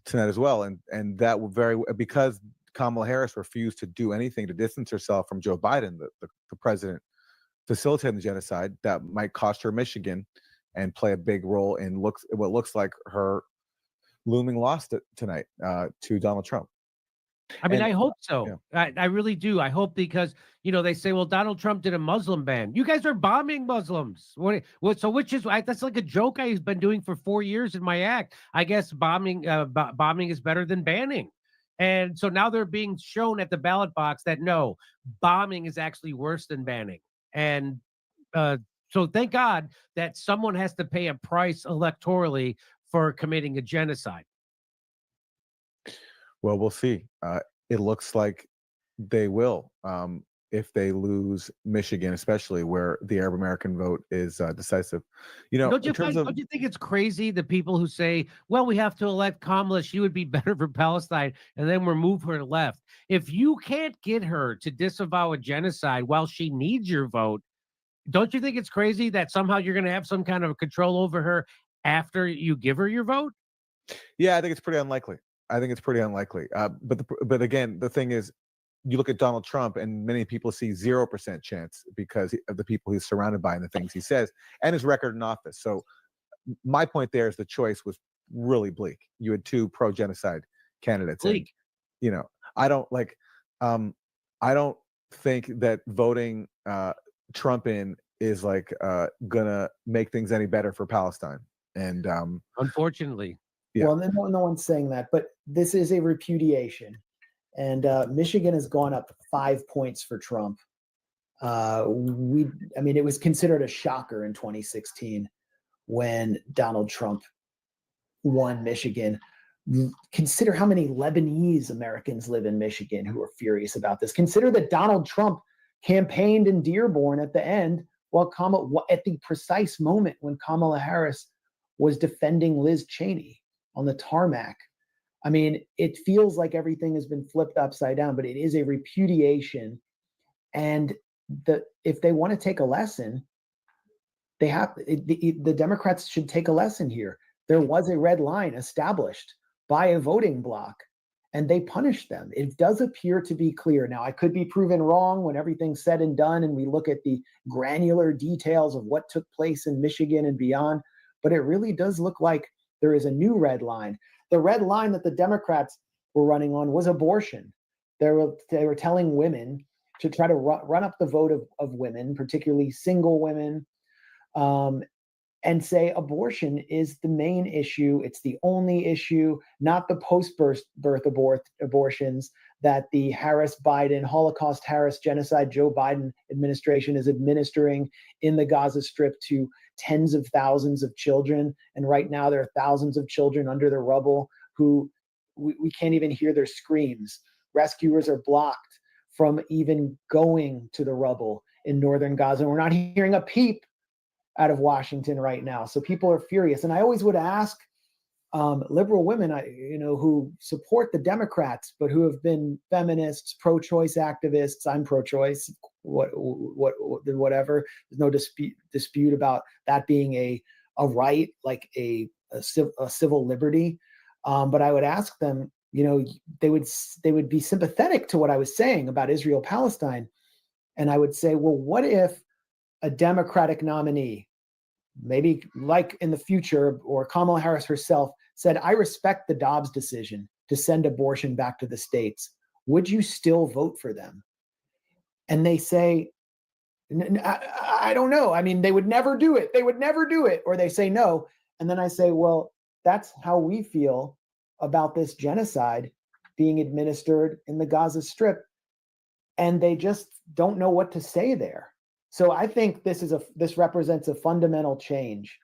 tonight as well, and that will because Kamala Harris refused to do anything to distance herself from Joe Biden, the president facilitating the genocide, that might cost her Michigan and play a big role in what looks like her looming loss tonight to Donald Trump. I mean, I hope so. Yeah. I really do. I hope, because, they say, well, Donald Trump did a Muslim ban. You guys are bombing Muslims. That's like a joke I've been doing for 4 years in my act. I guess bombing is better than banning. And so now they're being shown at the ballot box that no, bombing is actually worse than banning. And so thank God that someone has to pay a price electorally for committing a genocide. Well, we'll see. It looks like they will if they lose Michigan, especially where the Arab American vote is decisive. Don't you think it's crazy, the people who say, well, we have to elect Kamala, she would be better for Palestine, and then we'll move her left. If you can't get her to disavow a genocide while she needs your vote, don't you think it's crazy that somehow you're going to have some kind of control over her after you give her your vote? Yeah, I think it's pretty unlikely. But again, the thing is, you look at Donald Trump, and many people see 0% chance because of the people he's surrounded by and the things he says and his record in office. So my point there is the choice was really bleak. You had two pro-genocide candidates. Bleak. And, I don't think that voting Trump in is gonna make things any better for Palestine. And unfortunately. Yeah. Well, no one's saying that, but this is a repudiation. And Michigan has gone up 5 points for Trump. It was considered a shocker in 2016 when Donald Trump won Michigan. Consider how many Lebanese Americans live in Michigan who are furious about this. Consider that Donald Trump campaigned in Dearborn at the end, at the precise moment when Kamala Harris was defending Liz Cheney on the tarmac. I mean, it feels like everything has been flipped upside down, but it is a repudiation. And if they want to take a lesson, the Democrats should take a lesson here. There was a red line established by a voting bloc, and they punished them. It does appear to be clear. Now, I could be proven wrong when everything's said and done, and we look at the granular details of what took place in Michigan and beyond, but it really does look like there is a new red line. The red line that the Democrats were running on was abortion. They were telling women to try to run up the vote of women, particularly single women, and say abortion is the main issue. It's the only issue, not the post-birth abortions that the Harris-Biden, Holocaust Harris, genocide Joe Biden administration is administering in the Gaza Strip to tens of thousands of children. And right now there are thousands of children under the rubble who we can't even hear their screams. Rescuers are blocked from even going to the rubble in northern Gaza. And we're not hearing a peep out of Washington right now. So people are furious. And I always would ask liberal women, who support the Democrats, but who have been feminists, pro-choice activists. I'm pro-choice, whatever. There's no dispute about that being a right, like a civil liberty. But I would ask them, they would be sympathetic to what I was saying about Israel-Palestine. And I would say, well, what if a Democratic nominee, maybe like in the future, or Kamala Harris herself, said, I respect the Dobbs decision to send abortion back to the states. Would you still vote for them? And they say, I don't know. I mean, they would never do it. They would never do it. Or they say no. And then I say, well, that's how we feel about this genocide being administered in the Gaza Strip. And they just don't know what to say there. So I think this represents a fundamental change.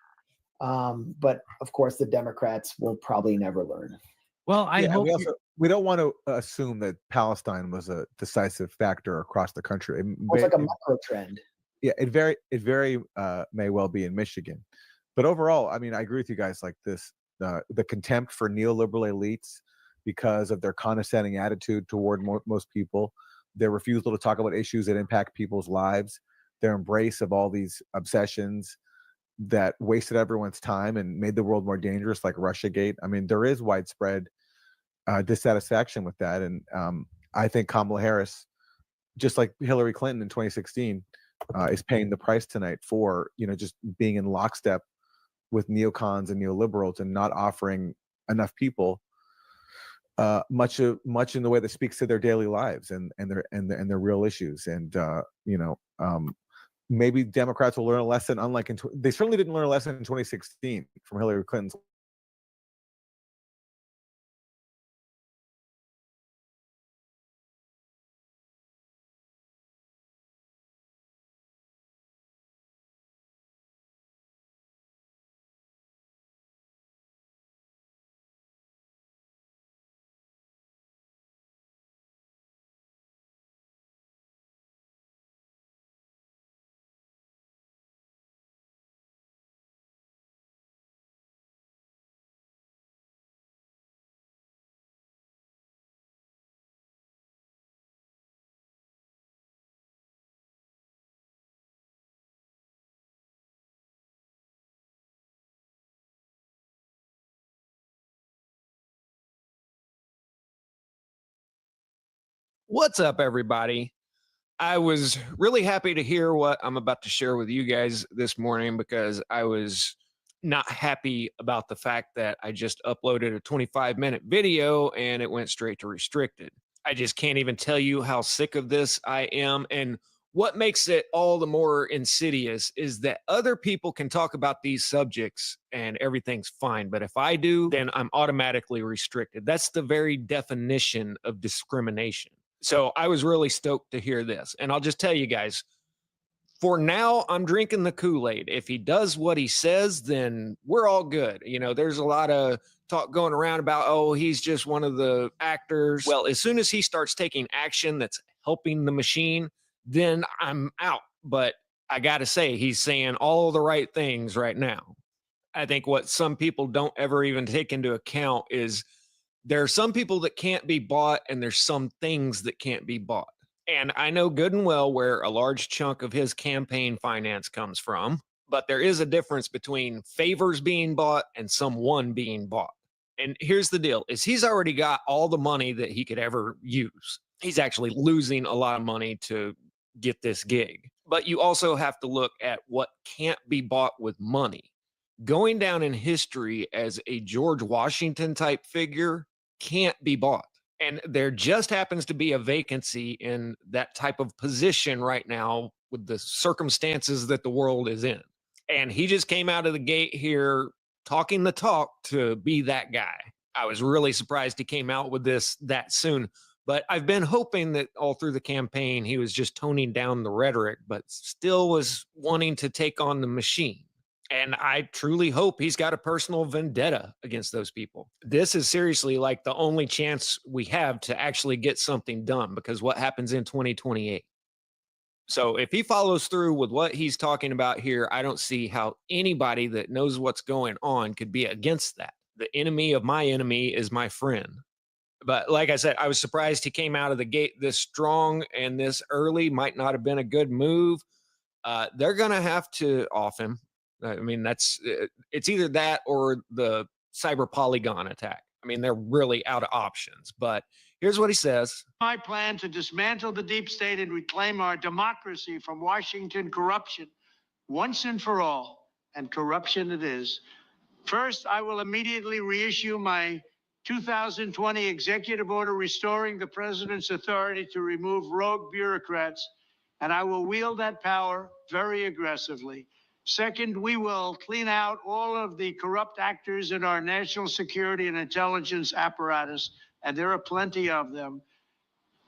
But of course, the Democrats will probably never learn. Well, I hope we don't want to assume that Palestine was a decisive factor across the country. It's like a macro trend. Yeah, it very may well be in Michigan. But overall, I mean, I agree with you guys. Like this, the contempt for neoliberal elites because of their condescending attitude toward most people, their refusal to talk about issues that impact people's lives, their embrace of all these obsessions that wasted everyone's time and made the world more dangerous, like Russiagate. I mean, there is widespread dissatisfaction with that. And I think Kamala Harris, just like Hillary Clinton in 2016, is paying the price tonight for, just being in lockstep with neocons and neoliberals and not offering enough people much in the way that speaks to their daily lives and their real issues. And maybe Democrats will learn a lesson, unlike they certainly didn't learn a lesson in 2016 from Hillary Clinton's. What's up, everybody? I was really happy to hear what I'm about to share with you guys this morning because I was not happy about the fact that I just uploaded a 25-minute video and it went straight to restricted. I just can't even tell you how sick of this I am. And what makes it all the more insidious is that other people can talk about these subjects and everything's fine. But if I do, then I'm automatically restricted. That's the very definition of discrimination. So I was really stoked to hear this. And I'll just tell you guys, for now, I'm drinking the Kool-Aid. If he does what he says, then we're all good. There's a lot of talk going around about, oh, he's just one of the actors. Well, as soon as he starts taking action that's helping the machine, then I'm out. But I got to say, he's saying all the right things right now. I think what some people don't ever even take into account is there are some people that can't be bought and there's some things that can't be bought. And I know good and well where a large chunk of his campaign finance comes from, but there is a difference between favors being bought and someone being bought. And here's the deal, is he's already got all the money that he could ever use. He's actually losing a lot of money to get this gig. But you also have to look at what can't be bought with money. Going down in history as a George Washington type figure can't be bought. And there just happens to be a vacancy in that type of position right now with the circumstances that the world is in. And he just came out of the gate here talking the talk to be that guy. I was really surprised he came out with this that soon. But I've been hoping that all through the campaign, he was just toning down the rhetoric, but still was wanting to take on the machine. And I truly hope he's got a personal vendetta against those people. This is seriously like the only chance we have to actually get something done, because what happens in 2028? So if he follows through with what he's talking about here, I don't see how anybody that knows what's going on could be against that. The enemy of my enemy is my friend. But like I said, I was surprised he came out of the gate this strong and this early. Might not have been a good move. They're going to have to off him. I mean, it's either that or the cyber polygon attack. I mean, they're really out of options. But here's what he says. My plan to dismantle the deep state and reclaim our democracy from Washington corruption once and for all, and corruption it is. First, I will immediately reissue my 2020 executive order restoring the president's authority to remove rogue bureaucrats, and I will wield that power very aggressively. Second, we will clean out all of the corrupt actors in our national security and intelligence apparatus, and there are plenty of them.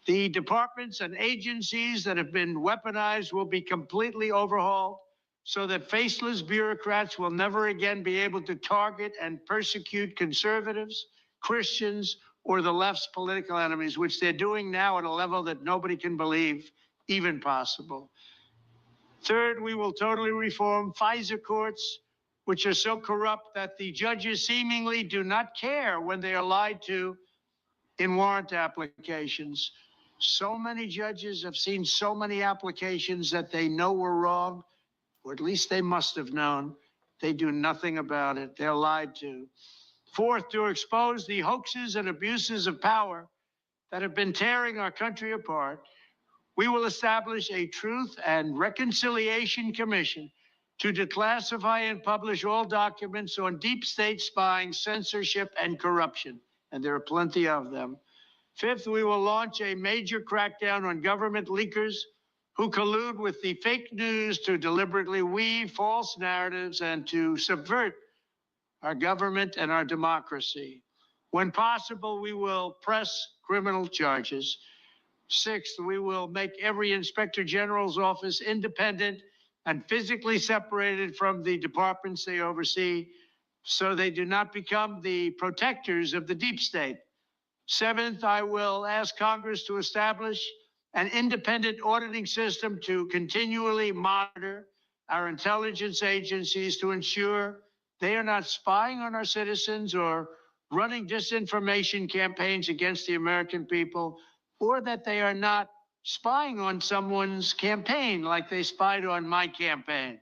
The departments and agencies that have been weaponized will be completely overhauled so that faceless bureaucrats will never again be able to target and persecute conservatives, Christians, or the left's political enemies, which they're doing now at a level that nobody can believe even possible. Third, we will totally reform FISA courts, which are so corrupt that the judges seemingly do not care when they are lied to in warrant applications. So many judges have seen so many applications that they know were wrong, or at least they must have known. They do nothing about it. They're lied to. Fourth, to expose the hoaxes and abuses of power that have been tearing our country apart, we will establish a Truth and Reconciliation Commission to declassify and publish all documents on deep state spying, censorship, and corruption. And there are plenty of them. Fifth, we will launch a major crackdown on government leakers who collude with the fake news to deliberately weave false narratives and to subvert our government and our democracy. When possible, we will press criminal charges. Sixth, we will make every inspector general's office independent and physically separated from the departments they oversee so they do not become the protectors of the deep state. Seventh, I will ask Congress to establish an independent auditing system to continually monitor our intelligence agencies to ensure they are not spying on our citizens or running disinformation campaigns against the American people, or that they are not spying on someone's campaign like they spied on my campaign.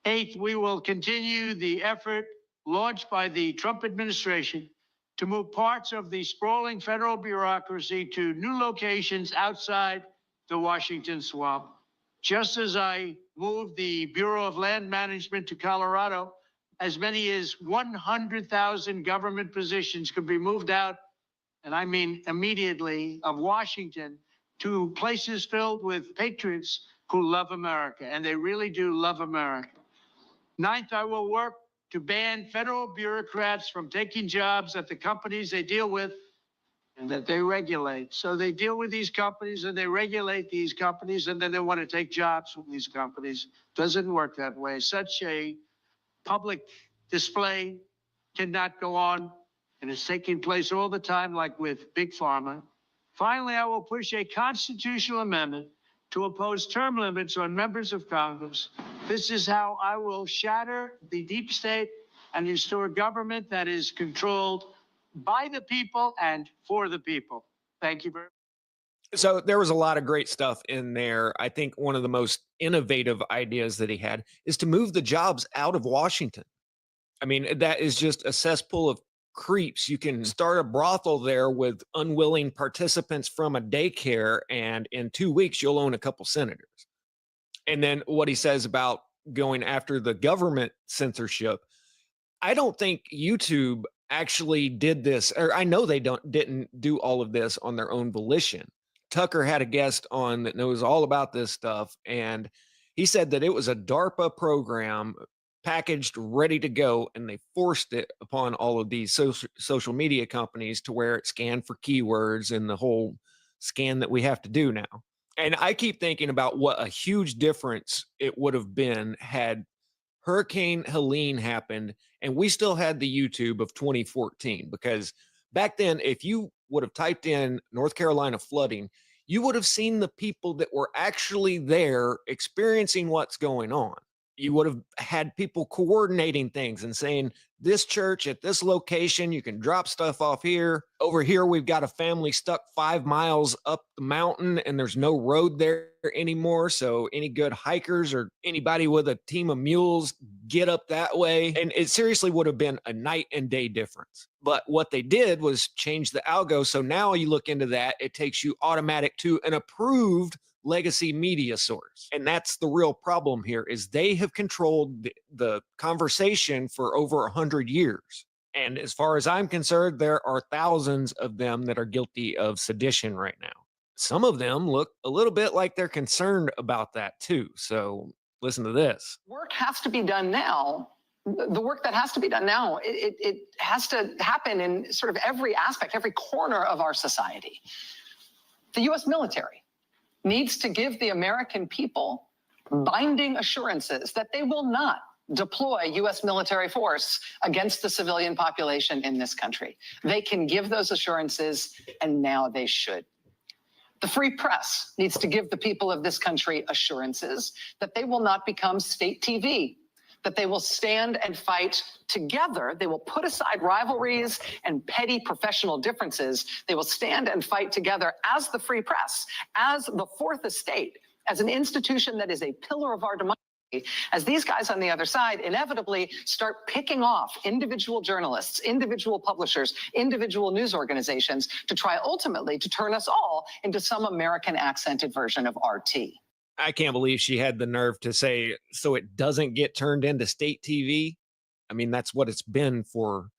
Eighth, we will continue the effort launched by the Trump administration to move parts of the sprawling federal bureaucracy to new locations outside the Washington swamp. Just as I moved the Bureau of Land Management to Colorado, as many as 100,000 government positions could be moved out, and I mean immediately, of Washington to places filled with patriots who love America, and they really do love America. Ninth, I will work to ban federal bureaucrats from taking jobs at the companies they deal with and that they regulate. So they deal with these companies and they regulate these companies, and then they want to take jobs from these companies. Doesn't work that way. Such a public display cannot go on, and it's taking place all the time, like with Big Pharma. Finally, I will push a constitutional amendment to impose term limits on members of Congress. This is how I will shatter the deep state and restore government that is controlled by the people and for the people. Thank you very much. So there was a lot of great stuff in there. I think one of the most innovative ideas that he had is to move the jobs out of Washington. I mean, that is just a cesspool of creeps. You can start a brothel there with unwilling participants from a daycare, and in 2 weeks, you'll own a couple senators. And then what he says about going after the government censorship, I don't think YouTube actually did this, or I know they didn't do all of this on their own volition. Tucker had a guest on that knows all about this stuff, and he said that it was a DARPA program packaged ready to go, and they forced it upon all of these social media companies to where it scanned for keywords and the whole scan that we have to do now. And I keep thinking about what a huge difference it would have been had Hurricane Helene happened and we still had the YouTube of 2014, because back then, if you would have typed in North Carolina flooding, you would have seen the people that were actually there experiencing what's going on. You would have had people coordinating things and saying, this church at this location, you can drop stuff off here. Over here, we've got a family stuck 5 miles up the mountain and there's no road there anymore. So any good hikers or anybody with a team of mules, get up that way. And it seriously would have been a night and day difference. But what they did was change the algo. So now you look into that, it takes you automatic to an approved legacy media source. And that's the real problem here, is they have controlled the conversation for over 100 years. And as far as I'm concerned, there are thousands of them that are guilty of sedition right now. Some of them look a little bit like they're concerned about that too. So listen to this. Work has to be done now. The work that has to be done now, it has to happen in sort of every aspect, every corner of our society. The U.S. military needs to give the American people binding assurances that they will not deploy U.S. military force against the civilian population in this country. They can give those assurances, and now they should. The free press needs to give the people of this country assurances that they will not become state TV, that they will stand and fight together. They will put aside rivalries and petty professional differences. They will stand and fight together as the free press, as the fourth estate, as an institution that is a pillar of our democracy, as these guys on the other side inevitably start picking off individual journalists, individual publishers, individual news organizations to try ultimately to turn us all into some American accented version of RT. I can't believe she had the nerve to say, so it doesn't get turned into state TV. I mean, that's what it's been for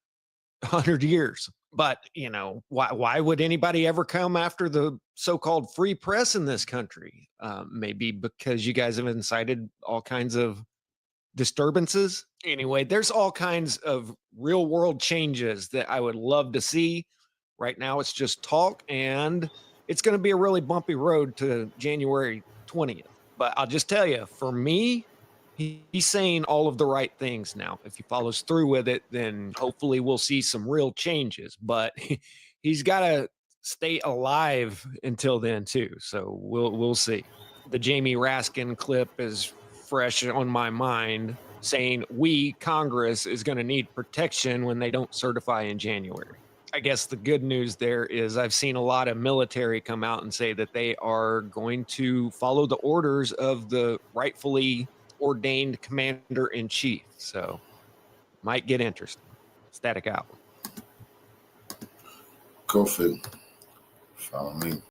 100 years. But, you know, why would anybody ever come after the so-called free press in this country? Maybe because you guys have incited all kinds of disturbances. Anyway, there's all kinds of real world changes that I would love to see. Right now, it's just talk, and it's going to be a really bumpy road to January 20th. But I'll just tell you, for me, he's saying all of the right things now. If he follows through with it, then hopefully we'll see some real changes. But he's got to stay alive until then too. So we'll see. The Jamie Raskin clip is fresh on my mind, saying we, Congress, is going to need protection when they don't certify in January. I guess the good news there is I've seen a lot of military come out and say that they are going to follow the orders of the rightfully ordained commander-in-chief. So might get interesting. Static out. Go for it. Follow me.